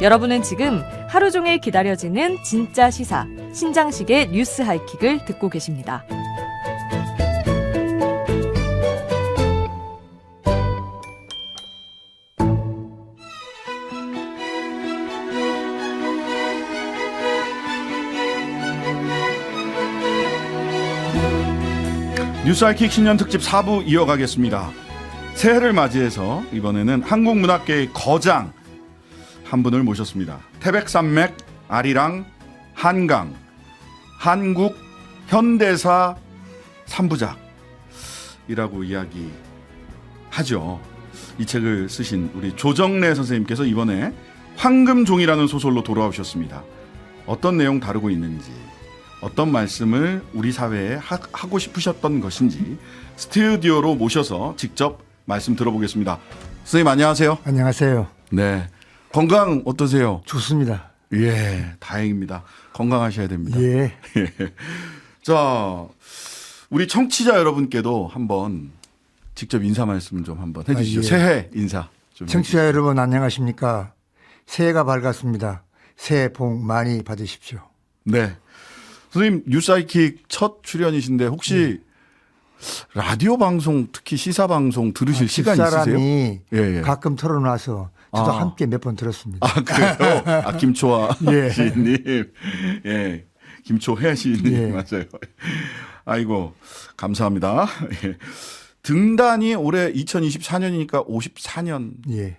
여러분은 지금 하루 종일 기다려지는 진짜 시사 신장식의 뉴스 하이킥을 듣고 계십니다. 뉴스하이킥 신년 특집 4부 이어가겠습니다. 새해를 맞이해서 이번에는 한국문학계의 거장 한 분을 모셨습니다. 태백산맥, 아리랑, 한강, 한국 현대사 3부작이라고 이야기하죠. 이 책을 쓰신 우리 조정래 선생님께서 이번에 황금종이라는 소설로 돌아오셨습니다. 어떤 내용 다루고 있는지, 어떤 말씀을 우리 사회에 하고 싶으셨던 것인지 스튜디오로 모셔서 직접 말씀 들어보겠습니다. 선생님 안녕하세요. 안녕하세요. 네. 건강 어떠세요? 좋습니다. 예, 다행입니다. 건강하셔야 됩니다. 예. 자, 우리 청취자 여러분께도 한번 직접 인사 말씀 좀 한번 해주시죠. 예. 새해 인사 좀. 청취자 여러분 안녕하십니까? 새해가 밝았습니다. 새해 복 많이 받으십시오. 네. 선생님 뉴스하이킥 첫 출연이신데 혹시 라디오 방송 특히 시사 방송 들으실 시간 있으세요? 집사람이 예. 가끔 털어놔서 저도 함께 몇 번 들었습니다. 아 그래요? 아 김초아 예. 시인님, 예, 김초혜 시인님 예. 맞아요. 아이고 감사합니다. 예. 등단이 올해 2024년이니까 54년. 예.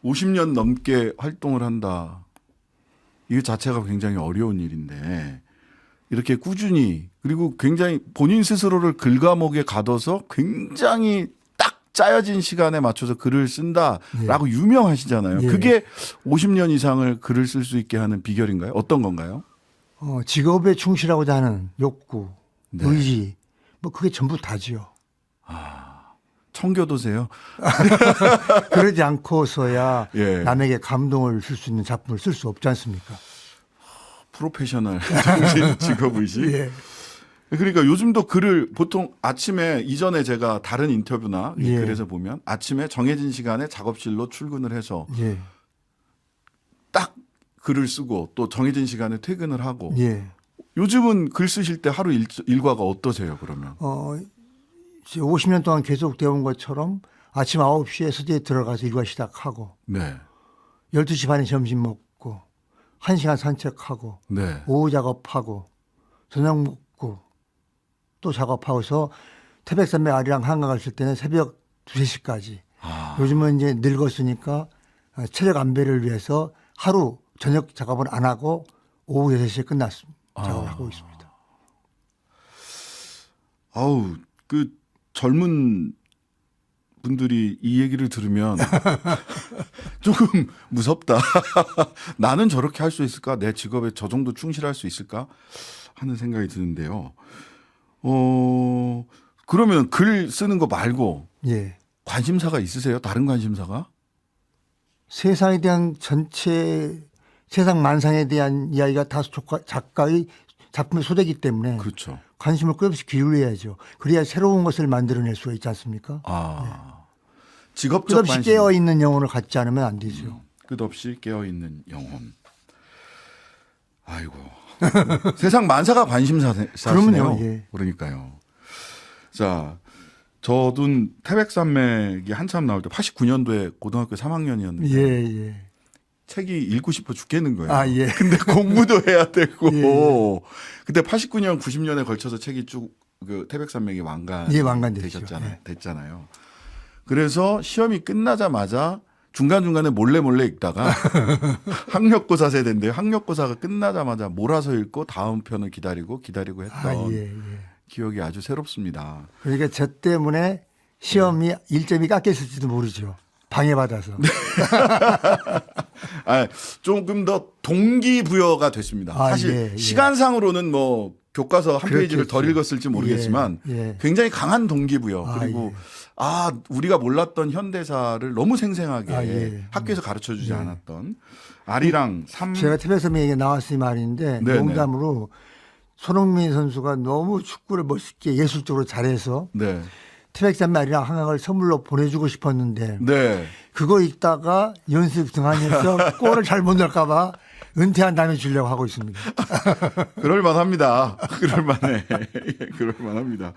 50년 넘게 활동을 한다. 이 자체가 굉장히 어려운 일인데 이렇게 꾸준히 그리고 굉장히 본인 스스로를 글과목에 가둬서 굉장히 딱 짜여진 시간에 맞춰서 글을 쓴다라고 유명하시잖아요. 예. 그게 50년 이상을 글을 쓸 수 있게 하는 비결인가요? 어떤 건가요? 직업에 충실하고자 하는 욕구, 네. 의지, 뭐 그게 전부 다지요. 청교도세요? 그러지 않고서야 예. 남에게 감동을 줄 수 있는 작품을 쓸 수 없지 않습니까? 프로페셔널 정신 직업의식. 예. 그러니까 요즘도 글을 보통 아침에 이전에 제가 다른 인터뷰나 이 예. 글에서 보면 아침에 정해진 시간에 작업실로 출근을 해서 예. 딱 글을 쓰고 또 정해진 시간에 퇴근을 하고 예. 요즘은 글 쓰실 때 하루 일과가 어떠세요 그러면? 50년 동안 계속 되어온 것처럼 아침 9시에 서재에 들어가서 일과 시작하고 네. 12시 반에 점심 먹고 1시간 산책하고 네. 오후 작업하고 저녁 먹고 또 작업하고서 태백산맥 아리랑 한강 갔을 때는 새벽 2, 3시까지. 요즘은 이제 늙었으니까 체력 안배를 위해서 하루 저녁 작업은 안 하고 오후 6시에 끝났습니다. 작업을 하고 있습니다. 아우 그 젊은 분들이 이 얘기를 들으면 조금 무섭다. 나는 저렇게 할 수 있을까? 내 직업에 저 정도 충실할 수 있을까? 하는 생각이 드는데요. 그러면 글 쓰는 거 말고 예. 관심사가 있으세요? 다른 관심사가? 세상에 대한 전체 세상 만상에 대한 이야기가 다 작가의 작품의 소재이기 때문에 그렇죠. 관심을 끝없이 기울여야죠. 그래야 새로운 것을 만들어낼 수가 있지 않습니까? 직업적 끝없이 관심. 깨어있는 영혼을 갖지 않으면 안 되죠. 끝없이 깨어있는 영혼. 아이고. 세상 만사가 관심사시네요. 그럼요. 예. 그러니까요. 자, 저도 태백산맥이 한참 나올 때 89년도에 고등학교 3학년이었는데 예, 예. 책이 읽고 싶어 죽겠는 거예요. 아, 예. 근데 공부도 해야 되고. 예. 그때 89년, 90년에 걸쳐서 책이 쭉 그 태백산맥이 완간됐죠. 됐잖아요. 그래서 시험이 끝나자마자 중간중간에 몰래 읽다가 학력고사 세대인데요. 학력고사가 끝나자마자 몰아서 읽고 다음 편을 기다리고 했던 예. 기억이 아주 새롭습니다. 그러니까 저 때문에 시험이 1점이 깎였을지도 모르죠. 방해받아서. 조금 더 동기부여가 됐습니다. 사실 시간상으로는 뭐 교과서 한 페이지를 덜 읽었을지 모르겠지만 굉장히 강한 동기부여. 그리고 우리가 몰랐던 현대사를 너무 생생하게 학교에서 가르쳐주지 않았던 아리랑 제가 태백산맥 얘기가 나왔으니 말인데 농담으로 손흥민 선수가 너무 축구를 멋있게 예술적으로 잘해서 태백산맥 아리랑 한강을 선물로 보내주고 싶었는데 그거 읽다가 연습 등한해서 골을 잘못 넣을까봐 은퇴한 다음에 주려고 하고 있습니다. 그럴만합니다. 그럴만해. 그럴만합니다.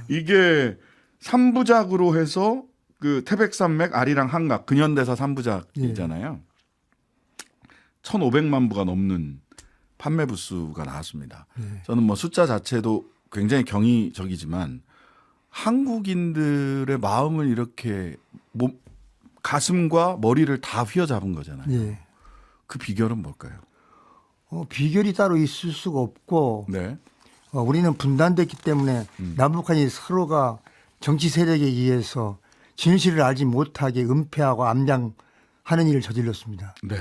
이게 3부작으로 해서 그 태백산맥, 아리랑 한각 근현대사 3부작이잖아요. 1,500만 부가 넘는 판매 부수가 나왔습니다. 저는 뭐 숫자 자체도 굉장히 경이적이지만 한국인들의 마음을 이렇게 가슴과 머리를 다 휘어잡은 거잖아요. 예. 그 비결은 뭘까요? 비결이 따로 있을 수가 없고 네. 우리는 분단됐기 때문에 남북한이 서로가 정치 세력에 의해서 진실을 알지 못하게 은폐하고 암양하는 일을 저질렀습니다. 네.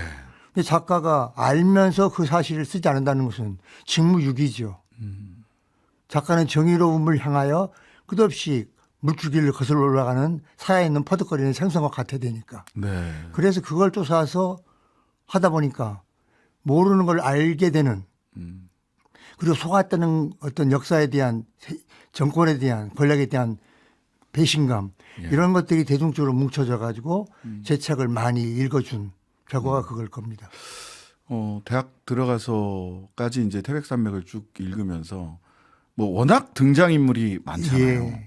근데 작가가 알면서 그 사실을 쓰지 않는다는 것은 직무유기죠. 작가는 정의로움을 향하여 끝없이 물줄기를 거슬러 올라가는 사야에 있는 퍼득거리는 생선과 같아야 되니까. 네. 그래서 그걸 쫓아서 하다 보니까 모르는 걸 알게 되는 그리고 속았다는 어떤 역사에 대한 정권에 대한 권력에 대한 배신감 이런 것들이 대중적으로 뭉쳐져 가지고 제 책을 많이 읽어준 결과가 그걸 겁니다. 대학 들어가서까지 이제 태백산맥을 쭉 읽으면서 뭐 워낙 등장인물이 많잖아요.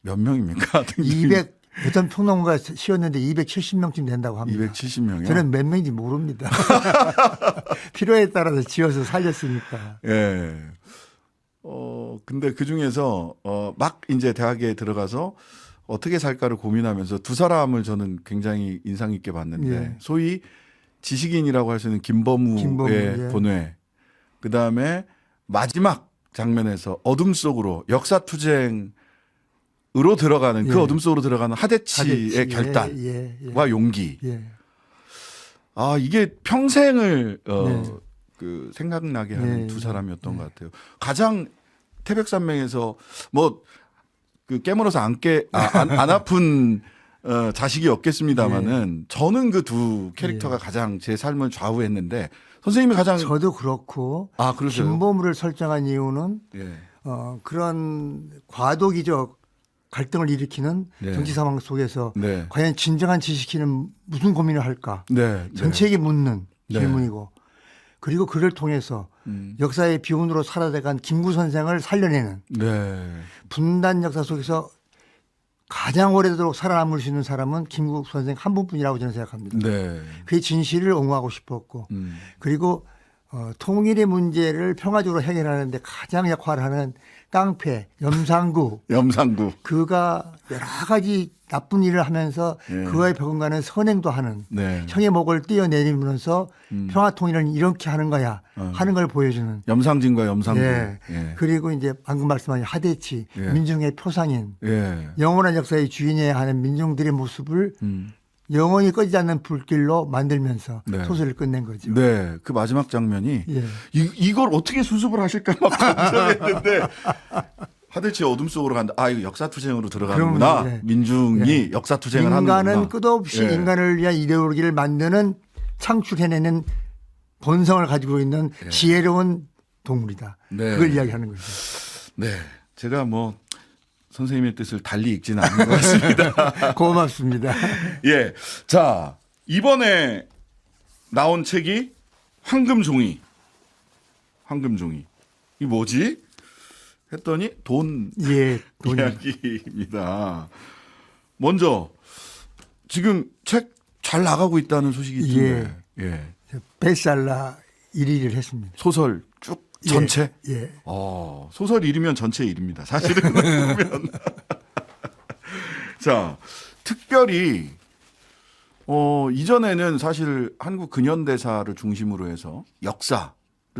몇 명입니까? 200 어떤 평론가가 씌웠는데 270명쯤 된다고 합니다. 270명이요? 저는 몇 명인지 모릅니다. 필요에 따라서 지어서 살렸으니까. 예. 근데 그 중에서 막 이제 대학에 들어가서 어떻게 살까를 고민하면서 두 사람을 저는 굉장히 인상 깊게 봤는데 예. 소위 지식인이라고 할 수 있는 김범우의 예. 본회, 그 다음에 마지막 장면에서 어둠 속으로 역사투쟁으로 들어가는 그 예. 어둠 속으로 들어가는 하대치의 하대치. 결단과 예. 용기. 예. 아, 이게 평생을 네. 그 생각나게 하는 네. 두 사람이었던 것 같아요. 가장 태백산맥에서 뭐 그 깨물어서 안 아픈 자식이 없겠습니다만은 저는 그 두 캐릭터가 가장 제 삶을 좌우했는데 선생님이 가장 저도 그렇고 그러세요? 김보무를 설정한 이유는 예. 그런 과도기적 갈등을 일으키는 네. 정치 상황 속에서 네. 과연 진정한 지식인은 무슨 고민을 할까? 네. 전체에게 묻는 네. 질문이고 그리고 그를 통해서 역사의 비운으로 사라져간 김구 선생을 살려내는 네. 분단 역사 속에서 가장 오래도록 살아남을 수 있는 사람은 김구 선생 한 분뿐이라고 저는 생각합니다. 네. 그의 진실을 옹호하고 싶었고 그리고 통일의 문제를 평화적으로 해결하는 데 가장 역할을 하는 깡패 염상구 그가 여러 가지 나쁜 일을 하면서 예. 그와의 벽은가는 선행도 하는 네. 형의 목을 떼어내리면서 평화통일은 이렇게 하는 거야 하는 걸 보여주는 염상진과 염상구. 예. 예. 그리고 이제 방금 말씀하신 하대치 예. 민중의 표상인 예. 영원한 역사의 주인이어야 하는 민중들의 모습을 영원히 꺼지지 않는 불길로 만들면서 네. 소설을 끝낸 거죠. 네, 그 마지막 장면이 예. 이걸 어떻게 수습을 하실까 막 걱정했는데 하대치 어둠 속으로 간다. 이거 역사투쟁으로 들어가는구나. 그럼, 예. 민중이 역사투쟁을 하는구나. 인간은 끝없이 예. 인간을 위한 이데올로기를 만드는 창출해내는 본성을 가지고 있는 지혜로운 동물이다. 네. 그걸 이야기하는 거죠. 네, 제가 뭐 선생님의 뜻을 달리 읽지는 않은 것 같습니다. 고맙습니다. 예, 자 이번에 나온 책이 황금종이. 이 뭐지? 했더니 돈 예, 이야기입니다. 먼저 지금 책 잘 나가고 있다는 소식이 있던데. 예. 베스트셀러 1위를 했습니다. 소설 쭉 전체? 예. 소설 1위면 전체 1위입니다. 사실은 보면. 자, 특별히 이전에는 사실 한국 근현대사를 중심으로 해서 역사를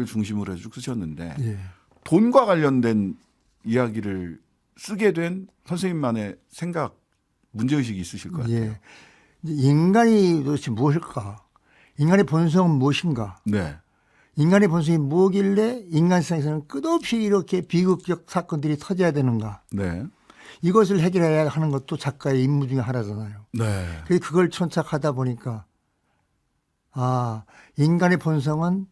중심으로 해서 쭉 쓰셨는데 예. 돈과 관련된 이야기를 쓰게 된 선생님만의 생각, 문제의식이 있으실 것 같아요. 예. 인간이 도대체 무엇일까? 인간의 본성은 무엇인가? 네. 인간의 본성이 뭐길래 인간 세상에서는 끝없이 이렇게 비극적 사건들이 터져야 되는가? 네. 이것을 해결해야 하는 것도 작가의 임무 중에 하나잖아요. 네. 그래서 그걸 천착하다 보니까 인간의 본성은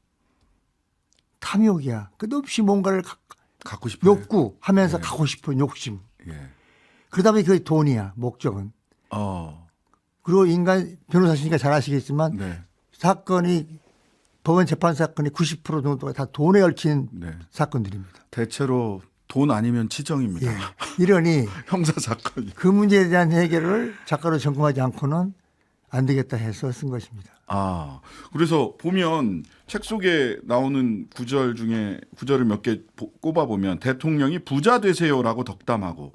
탐욕이야. 끝없이 뭔가를 갖고 싶어요. 욕구하면서 네. 갖고 싶은 욕심. 예. 그러다 보니 그게 돈이야. 목적은. 그리고 인간 변호사시니까 잘 아시겠지만 네. 사건이 법원 재판 사건이 90% 정도가 다 돈에 얽힌 네. 사건들입니다. 대체로 돈 아니면 치정입니다. 예. 이러니 형사 사건이. 그 문제에 대한 해결을 작가로 전공하지 않고는 안 되겠다 해서 쓴 것입니다. 아, 그래서 보면 책 속에 나오는 구절 중에 구절을 몇 개 꼽아 보면 대통령이 부자 되세요라고 덕담하고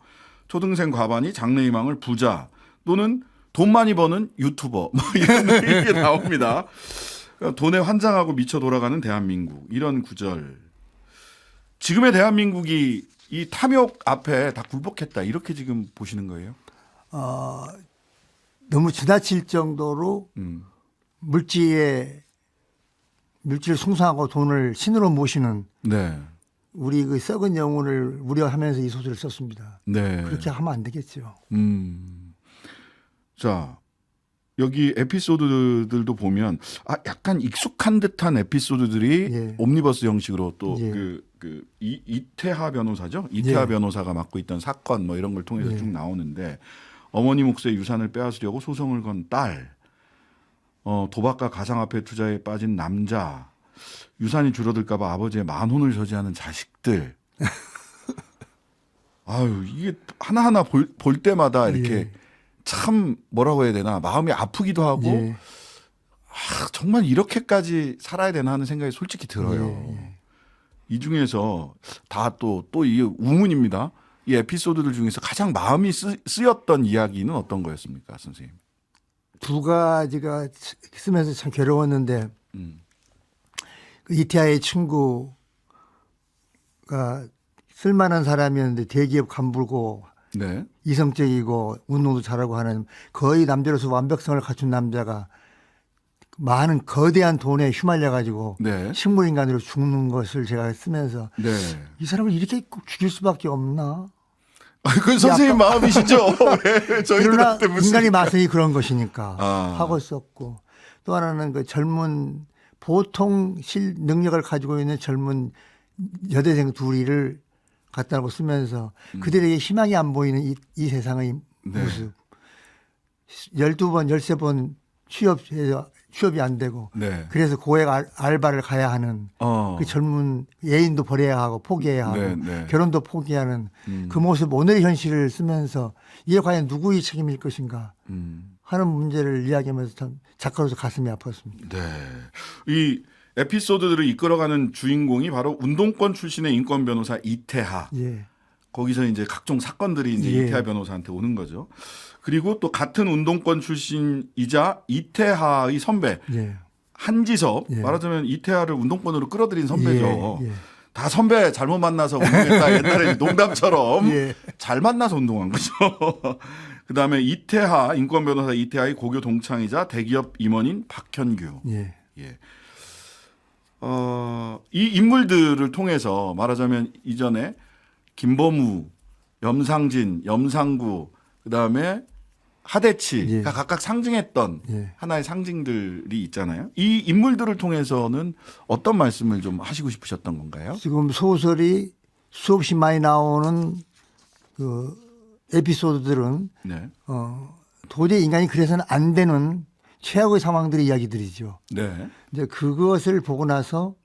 초등생 과반이 장래희망을 부자 또는 돈 많이 버는 유튜버 뭐 이런 게 나옵니다. 그러니까 돈에 환장하고 미쳐 돌아가는 대한민국 이런 구절. 지금의 대한민국이 이 탐욕 앞에 다 굴복했다 이렇게 지금 보시는 거예요? 너무 지나칠 정도로 물질을 숭상하고 돈을 신으로 모시는 네. 우리 그 썩은 영혼을 우려하면서 이 소설을 썼습니다. 네. 그렇게 하면 안 되겠죠. 자, 여기 에피소드들도 보면 약간 익숙한 듯한 에피소드들이 예. 옴니버스 형식으로 또 예. 이태하 변호사죠. 이태하 예. 변호사가 맡고 있던 사건 뭐 이런 걸 통해서 예. 쭉 나오는데 어머니 몫의 유산을 빼앗으려고 소송을 건 딸, 도박과 가상화폐 투자에 빠진 남자, 유산이 줄어들까봐 아버지의 만혼을 저지하는 자식들. 아유, 이게 하나하나 볼 때마다 이렇게 예. 참 뭐라고 해야 되나 마음이 아프기도 하고 예. 정말 이렇게까지 살아야 되나 하는 생각이 솔직히 들어요. 예. 이 중에서 다 또 이게 우문입니다. 이 에피소드들 중에서 가장 마음이 쓰였던 이야기는 어떤 거였습니까, 선생님? 두 가지가 쓰면서 참 괴로웠는데 그 이태하의 친구가 쓸만한 사람이었는데 대기업 간부고 네. 이성적이고 운동도 잘하고 하는 거의 남자로서 완벽성을 갖춘 남자가 많은 거대한 돈에 휘말려 가지고 네. 식물인간으로 죽는 것을 제가 쓰면서 네. 이 사람을 이렇게 꼭 죽일 수밖에 없나? 그건 선생님 마음이시죠. 왜 그러나 저희들한테 무슨 인간의 마성이 그런 것이니까 아. 하고 썼고 또 하나는 그 젊은 보통 능력을 가지고 있는 젊은 여대생 둘이를 갖다 놓고 쓰면서 그들에게 희망이 안 보이는 이 세상의 네. 모습. 12번, 13번 취업이 안 되고 네. 그래서 고액 알바를 가야 하는 그 젊은 예인도 버려야 하고 포기해야 하고 네, 네. 결혼도 포기하는 그 모습 오늘의 현실을 쓰면서 이게 과연 누구의 책임일 것인가 하는 문제를 이야기하면서 참 작가로서 가슴이 아팠습니다. 네. 이 에피소드들을 이끌어가는 주인공이 바로 운동권 출신의 인권 변호사 이태하. 예. 거기서 이제 각종 사건들이 이제 예. 이태하 변호사한테 오는 거죠. 그리고 또 같은 운동권 출신이자 이태하의 선배 예. 한지섭 예. 말하자면 이태하를 운동권으로 끌어들인 선배죠. 예. 예. 다 선배 잘못 만나서 운동했다. 옛날에 농담처럼 예. 잘 만나서 운동한 거죠. 그다음에 이태하 인권 변호사 이태하의 고교 동창이자 대기업 임원인 박현규. 예. 예. 이 인물들을 통해서 말하자면 이전에 김범우, 염상진, 염상구, 그다음에 하대치가 예. 각각 상징했던 예. 하나의 상징들이 있잖아요. 이 인물들을 통해서는 어떤 말씀을 좀 하시고 싶으셨던 건가요? 지금 소설이 수없이 많이 나오는 그 에피소드들은 네. 도저히 인간이 그래서는 안 되는 최악의 상황들의 이야기들이죠. 네. 이제 그것을 보고 나서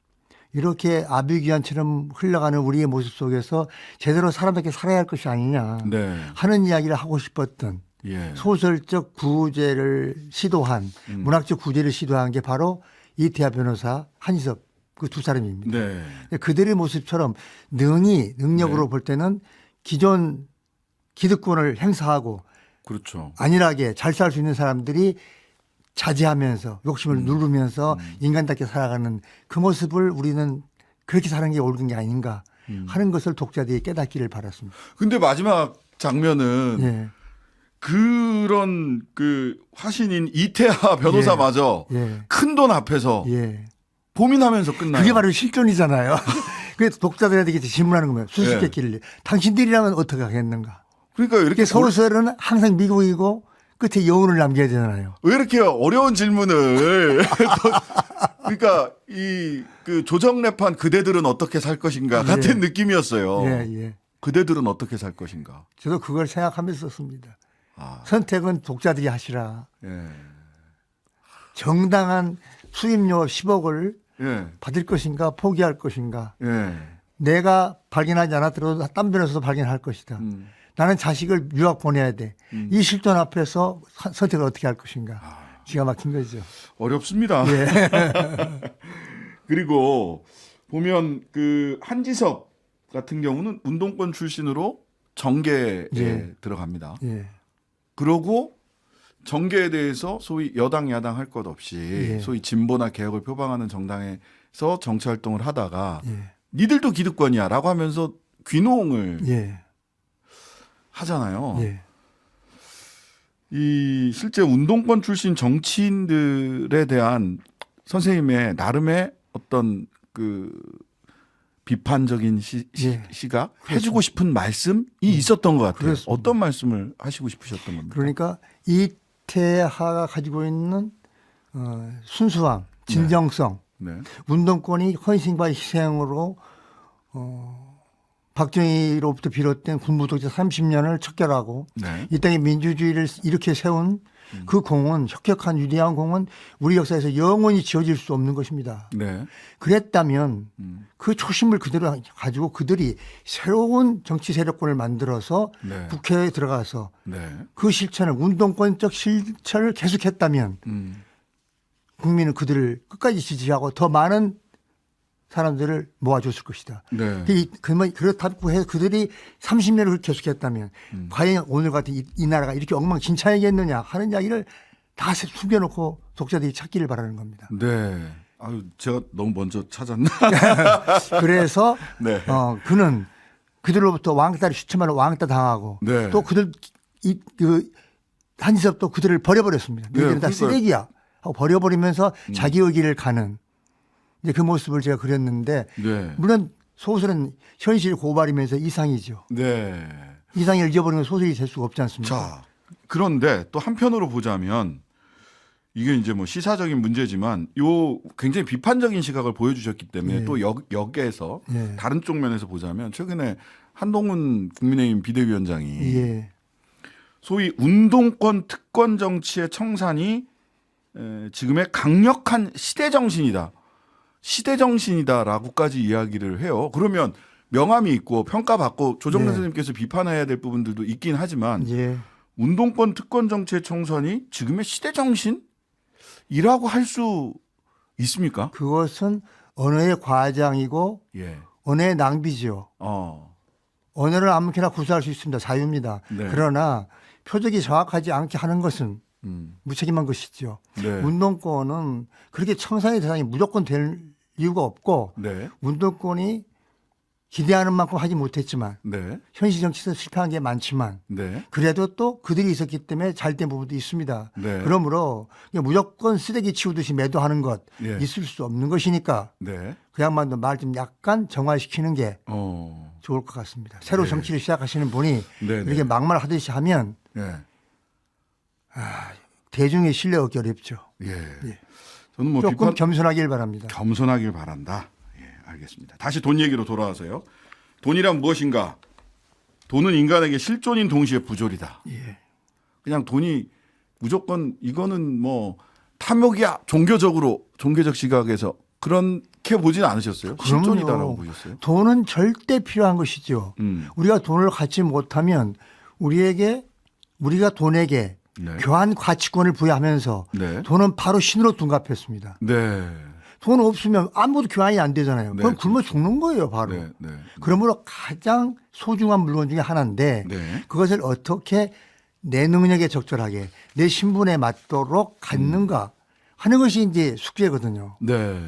이렇게 아비규환처럼 흘러가는 우리의 모습 속에서 제대로 사람답게 살아야 할 것이 아니냐 네. 하는 이야기를 하고 싶었던 예. 소설적 구제를 시도한 문학적 구제를 시도한 게 바로 이태하 변호사 한지섭 그 두 사람입니다. 네. 그들의 모습처럼 능력으로 네. 볼 때는 기존 기득권을 행사하고 그렇죠. 안일하게 잘 살 수 있는 사람들이 자제하면서 욕심을 누르면서 인간답게 살아가는 그 모습을 우리는 그렇게 사는 게 옳은 게 아닌가 하는 것을 독자들이 깨닫기를 바랐습니다. 근데 마지막 장면은 예. 그런 그 화신인 이태하 변호사마저 예. 큰 돈 앞에서 예. 고민하면서 끝나요. 그게 바로 실존이잖아요. 그래서 독자들한테 이렇게 질문하는 거예요. 수수께끼를. 당신들이라면 어떻게 하겠는가. 그러니까 이렇게 소설은 항상 미국이고 끝에 여운을 남겨야 되잖아요. 왜 이렇게 어려운 질문을 그러니까 그 조정래판 그대들은 어떻게 살 것인가 같은 예. 느낌이었어요. 예, 예. 그대들은 어떻게 살 것인가. 저도 그걸 생각하면서 썼습니다. 선택은 독자들이 하시라. 예. 정당한 수입료 10억을 예. 받을 것인가 포기할 것인가. 예. 내가 발견하지 않았더라도 딴 변에서도 발견할 것이다. 나는 자식을 유학 보내야 돼. 이 실존 앞에서 선택을 어떻게 할 것인가. 기가 막힌 거죠. 어렵습니다. 예. 그리고 보면 그 한지섭 같은 경우는 운동권 출신으로 정계에 예. 들어갑니다. 예. 그러고 정계에 대해서 소위 여당 야당 할 것 없이 예. 소위 진보나 개혁을 표방하는 정당에서 정치 활동을 하다가 예. 니들도 기득권이야라고 하면서 귀농을 예. 하잖아요. 예. 이 실제 운동권 출신 정치인들에 대한 선생님의 나름의 어떤 그 비판적인 예. 시각 해주고 싶은 말씀이 있었던 것 같아요. 그렇습니다. 어떤 말씀을 하시고 싶으셨던 겁니까? 그러니까 이태하가 가지고 있는 순수함, 진정성, 네. 운동권이 헌신과 희생으로 박정희로부터 비롯된 군부독재 30년을 척결하고 네. 이 땅에 민주주의를 이렇게 세운 그 공은 혁혁한 위대한 공은 우리 역사에서 영원히 지워질 수 없는 것입니다. 네. 그랬다면 그 초심을 그대로 가지고 그들이 새로운 정치 세력권을 만들어서 네. 국회에 들어가서 네. 그 실천을 운동권적 실천을 계속했다면 국민은 그들을 끝까지 지지하고 더 많은 사람들을 모아줬을 것이다. 네. 그렇다고 해서 그들이 30년을 계속했다면 과연 오늘 같은 이 나라가 이렇게 엉망진창이겠느냐 하는 이야기를 다 숨겨놓고 독자들이 찾기를 바라는 겁니다. 네. 아유, 제가 너무 먼저 찾았나? 그래서 네. 그는 그들로부터 왕따를 추첨하는 왕따 당하고 네. 또 그들 한지섭도 그들을 버려버렸습니다. 네, 너희들은 다 그러니까요. 쓰레기야 하고 버려버리면서 자기 의기를 가는 이제 그 모습을 제가 그렸는데 네. 물론 소설은 현실 고발이면서 이상이죠. 네. 이상을 잊어버리면 소설이 될 수가 없지 않습니까? 자, 그런데 또 한편으로 보자면 이게 이제 뭐 시사적인 문제지만 요 굉장히 비판적인 시각을 보여주셨기 때문에 예. 또 역에서 예. 다른 쪽 면에서 보자면 최근에 한동훈 국민의힘 비대위원장이 예. 소위 운동권 특권 정치의 청산이 지금의 강력한 시대정신이다라고까지 이야기를 해요. 그러면 명암이 있고 평가받고 조정래 예. 선생님께서 비판해야 될 부분들도 있긴 하지만 예. 운동권 특권 정치의 청산이 지금의 시대정신이라고 할 수 있습니까? 그것은 언어의 과장이고 예. 언어의 낭비죠. 언어를 아무렇게나 구사할 수 있습니다. 자유입니다. 네. 그러나 표적이 정확하지 않게 하는 것은 무책임한 것이죠. 네. 운동권은 그렇게 청산의 대상이 무조건 될 이유가 없고 네. 운동권이 기대하는 만큼 하지 못했지만 네. 현실 정치에서 실패한 게 많지만 네. 그래도 또 그들이 있었기 때문에 잘된 부분도 있습니다. 네. 그러므로 무조건 쓰레기 치우듯이 매도하는 것 예. 있을 수 없는 것이니까 네. 그 양반도 말 좀 약간 정화시키는 게 좋을 것 같습니다. 새로 네. 정치를 시작하시는 분이 네, 이렇게 네. 막말하듯이 하면 네. 대중의 신뢰 얻기 어렵죠. 예. 예. 저는 뭐 조금 겸손하길 바랍니다. 겸손하길 바란다. 예, 알겠습니다. 다시 돈 얘기로 돌아와서요. 돈이란 무엇인가? 돈은 인간에게 실존인 동시에 부조리다. 예. 그냥 돈이 무조건 이거는 뭐 탐욕이야. 종교적 시각에서 그렇게 보진 않으셨어요? 실존이다라고 보셨어요? 돈은 절대 필요한 것이죠. 우리가 돈을 갖지 못하면 우리가 돈에게 네. 교환 가치권을 부여하면서 네. 돈은 바로 신으로 둔갑했습니다. 네. 돈 없으면 아무것도 교환이 안 되잖아요. 네, 그럼 굶어 죽는 거예요, 바로. 네. 네. 그러므로 가장 소중한 물건 중에 하나인데 네. 그것을 어떻게 내 능력에 적절하게 내 신분에 맞도록 갖는가 하는 것이 이제 숙제거든요. 네.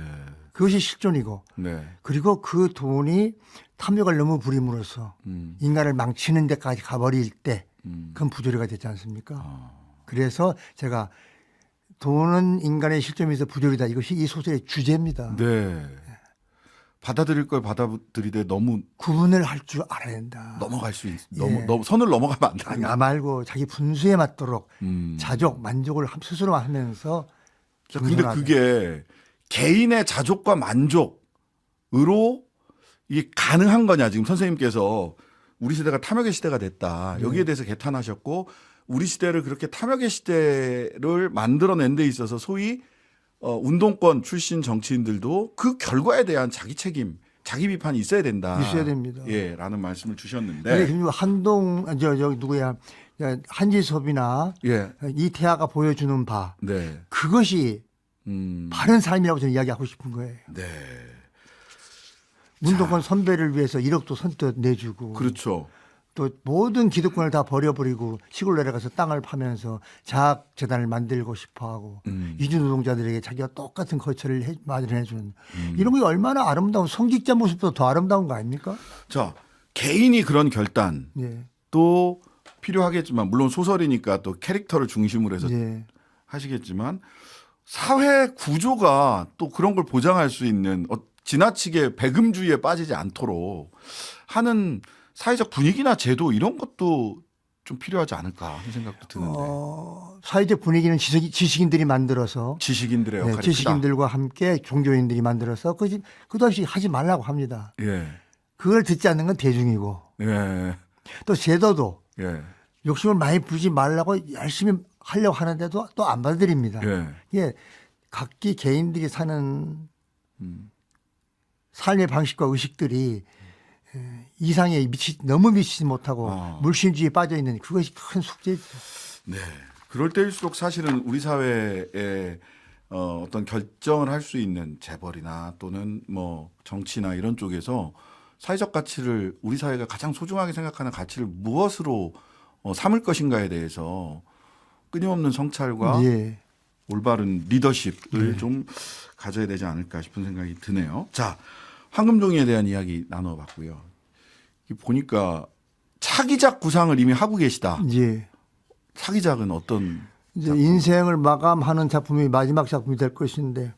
그것이 실존이고 네. 그리고 그 돈이 탐욕을 너무 부림으로써 인간을 망치는 데까지 가버릴 때 그건 부조리가 되지 않습니까? 그래서 제가 돈은 인간의 실존에서 부조리다. 이것이 이 소설의 주제입니다. 네. 받아들일 걸 받아들이되 너무 구분을 할 줄 알아야 된다. 넘어갈 수 있. 예. 너무 선을 넘어가면 안 돼. 나 말고 자기 분수에 맞도록 자족, 만족을 스스로 하면서 근데 겸손하다. 그게 개인의 자족과 만족으로 이게 가능한 거냐? 지금 선생님께서 우리 세대가 탐욕의 시대가 됐다. 여기에 대해서 개탄하셨고 우리 시대를 그렇게 탐욕의 시대를 만들어낸 데 있어서 소위 운동권 출신 정치인들도 그 결과에 대한 자기 책임, 자기 비판이 있어야 된다. 있어야 됩니다. 예, 라는 말씀을 주셨는데. 누구야? 한지섭이나 예. 이태하가 보여주는 바 네. 그것이 바른 삶이라고 저는 이야기하고 싶은 거예요. 네. 운동권 선배를 위해서 1억도 선뜻 내주고 그렇죠. 또 모든 기득권을 다 버려버리고 시골 내려가서 땅을 파면서 자학재단을 만들고 싶어하고 이주노동자들에게 자기가 똑같은 거처를 마련해주는 이런 게 얼마나 아름다운 성직자 모습보다 더 아름다운 거 아닙니까? 자, 개인이 그런 결단 예. 또 필요하겠지만 물론 소설이니까 또 캐릭터를 중심으로 해서 예. 하시겠지만 사회 구조가 또 그런 걸 보장할 수 있는 지나치게 배금주의에 빠지지 않도록 하는 사회적 분위기나 제도 이런 것도 좀 필요하지 않을까 하는 생각도 드는데. 사회적 분위기는 지식인들이 만들어서 지식인들의 역할이 지식인들과 함께 종교인들이 만들어서 그것이 하지 말라고 합니다. 예. 그걸 듣지 않는 건 대중이고 예. 또 제도도 예. 욕심을 많이 부리지 말라고 열심히 하려고 하는데도 또 안 받아들입니다. 예. 예. 각기 개인들이 사는 삶의 방식과 의식들이 이상에 너무 미치지 못하고 물신주의에 빠져 있는 그것이 큰 숙제죠. 네. 그럴 때일수록 사실은 우리 사회에 어떤 결정을 할 수 있는 재벌이나 또는 뭐 정치나 이런 쪽에서 사회적 가치를 우리 사회가 가장 소중하게 생각하는 가치를 무엇으로 삼을 것인가에 대해서 끊임없는 성찰과 예. 올바른 리더십을 좀 가져야 되지 않을까 싶은 생각이 드네요. 자, 황금종이에 대한 이야기 나눠봤고요. 보니까 차기작 구상을 이미 하고 계시다. 예. 차기작은 어떤? 이제 인생을 마감하는 작품이 마지막 작품이 될 것인데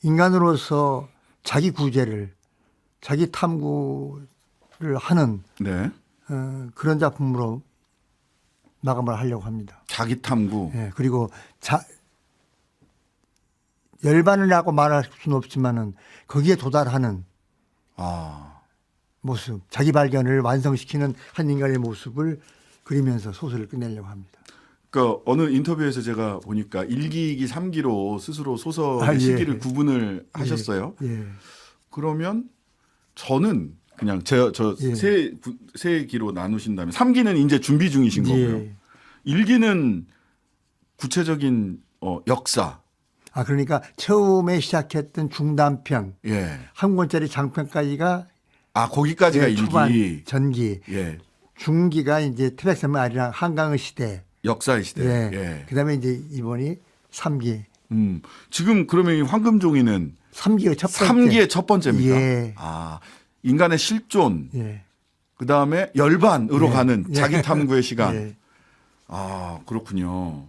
인간으로서 자기 구제를 자기 탐구를 하는 네. 그런 작품으로 마감을 하려고 합니다. 자기 탐구. 예, 그리고 열반을 하고 말할 수는 없지만은 거기에 도달하는 모습, 자기 발견을 완성시키는 한 인간의 모습을 그리면서 소설을 끝내려고 합니다. 그러니까 어느 인터뷰에서 제가 보니까 1기이기 3기로 스스로 소설의 시기를 구분을 하셨어요. 예. 그러면 저는 그냥 세 기로 나누신다면 3기는 이제 준비 중이신 거고요. 1기는 구체적인 역사. 그러니까 처음에 시작했던 중단편, 한 권짜리 장편까지가 거기까지가 1기. 초반, 전기. 중기가 이제 태백산맥 아리랑 한강의 시대. 역사의 시대. 그다음에 이제 이번이 3기. 지금 그러면 이 황금종이는 3기의 첫 번째. 3기의 첫 번째입니까? 예. 인간의 실존. 그다음에 열반으로 가는 자기 탐구의 시간. 그렇군요.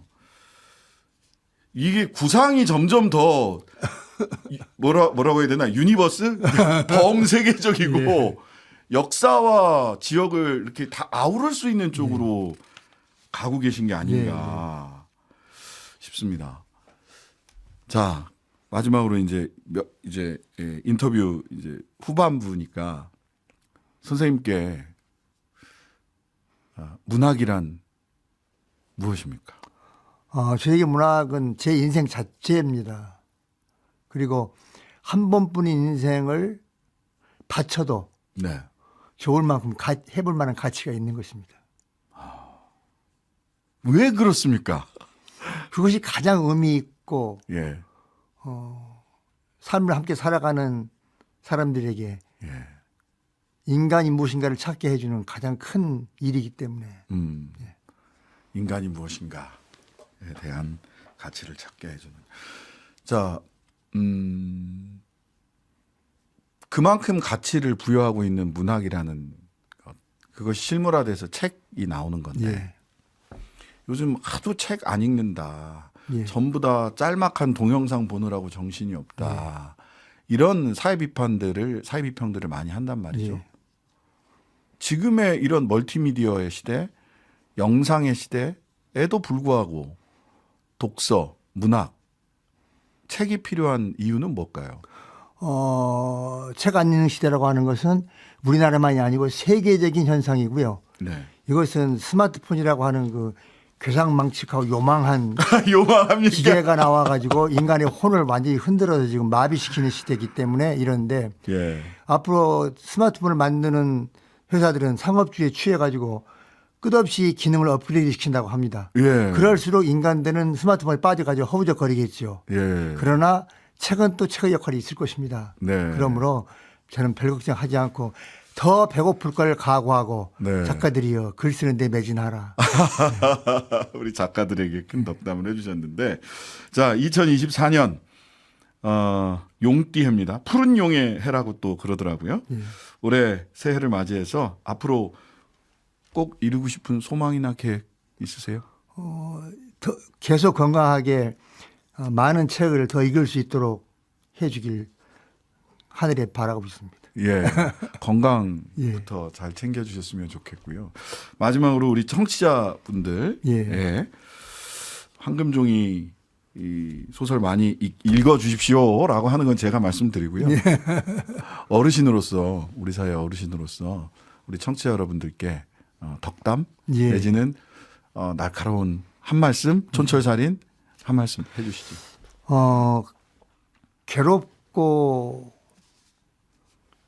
이게 구상이 점점 더 뭐라고 해야 되나? 유니버스? 범세계적이고 역사와 지역을 이렇게 다 아우를 수 있는 쪽으로 가고 계신 게 아닌가 싶습니다. 자, 마지막으로 이제 인터뷰 이제 후반부니까 선생님께 문학이란 무엇입니까? 저에게 문학은 제 인생 자체입니다. 그리고 한 번뿐인 인생을 바쳐도 좋을 만큼 해볼 만한 가치가 있는 것입니다. 왜 그렇습니까? 그것이 가장 의미 있고 삶을 함께 살아가는 사람들에게 인간이 무엇인가를 찾게 해주는 가장 큰 일이기 때문에 인간이 무엇인가에 대한 가치를 찾게 해주는. 자, 그만큼 가치를 부여하고 있는 문학이라는 것, 그것이 실물화돼서 책이 나오는 건데 요즘 하도 책 안 읽는다. 전부 다 짤막한 동영상 보느라고 정신이 없다. 이런 사회 비평들을 많이 한단 말이죠. 지금의 이런 멀티미디어의 시대, 영상의 시대에도 불구하고 독서, 문학, 책이 필요한 이유는 뭘까요? 책 안 읽는 시대라고 하는 것은 우리나라만이 아니고 세계적인 현상이고요. 이것은 스마트폰이라고 하는 그 괴상망측하고 요망한 요망합니까? 기계가 나와가지고 인간의 혼을 완전히 흔들어서 지금 마비시키는 시대이기 때문에 이런데 예. 앞으로 스마트폰을 만드는 회사들은 상업주의에 취해가지고 끝없이 기능을 업그레이드 시킨다고 합니다. 예. 그럴수록 인간들은 스마트폰에 빠져가지고 허우적거리겠죠. 예. 그러나 책은 또 책의 역할이 있을 것입니다. 네. 그러므로 저는 별 걱정하지 않고 더 배고플 걸 각오하고 네. 작가들이여 글 쓰는 데 매진하라. 우리 작가들에게 큰 덕담을 해주셨는데, 자 2024년 용띠해입니다. 푸른 용의 해라고 또 그러더라고요. 예. 올해 새해를 맞이해서 앞으로 꼭 이루고 싶은 소망이나 계획 있으세요? 더 계속 건강하게 많은 책을 더 읽을 수 있도록 해주길 하늘에 바라고 있습니다. 예, 건강부터 잘 챙겨주셨으면 좋겠고요. 마지막으로 우리 청취자분들, 예. 황금종이 이 소설 많이 읽어주십시오라고 하는 건 제가 말씀드리고요. 예. 어르신으로서, 우리 사회 어르신으로서 우리 청취자 여러분들께 덕담 예. 내지는 날카로운 한 말씀, 촌철살인 한 말씀 해주시죠. 괴롭고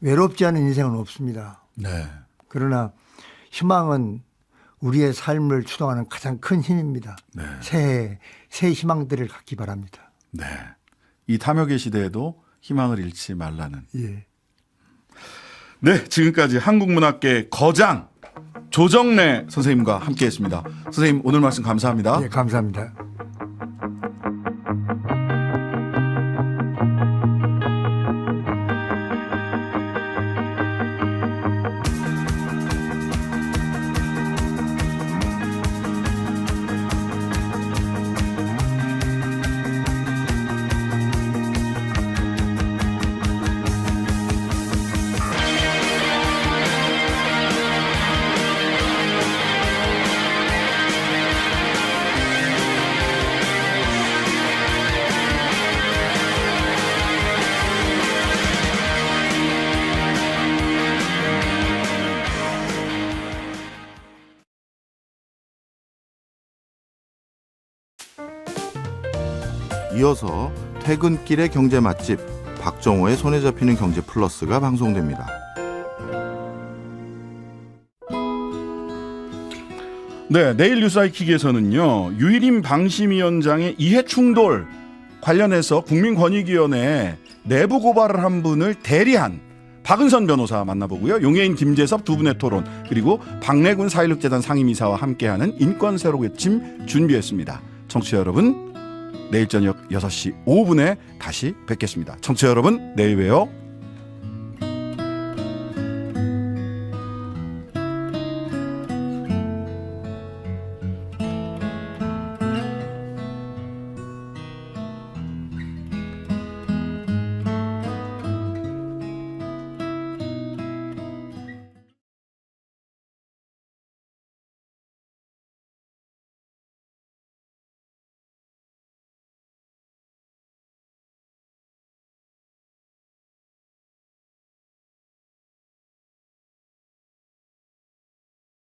외롭지 않은 인생은 없습니다. 네. 그러나 희망은 우리의 삶을 추동하는 가장 큰 힘입니다. 네. 새 희망들을 갖기 바랍니다. 네. 이 탐욕의 시대에도 희망을 잃지 말라는. 예. 네, 지금까지 한국문학계 거장 조정래 선생님과 함께했습니다. 선생님 오늘 말씀 감사합니다. 예, 감사합니다. 이어서 퇴근길의 경제 맛집 박정호의 손에 잡히는 경제 플러스가 방송됩니다. 네, 내일 뉴스하이킥에서는요. 유일임 방심위원장의 이해충돌 관련해서 국민권익위원회에 내부 고발을 한 분을 대리한 박은선 변호사 만나보고요. 용해인 김재섭 두 분의 토론, 그리고 박래군 4.16재단 상임이사와 함께하는 인권 새로 외침 준비했습니다. 청취자 여러분, 내일 저녁 6시 5분에 다시 뵙겠습니다. 청취자 여러분, 내일 봬요.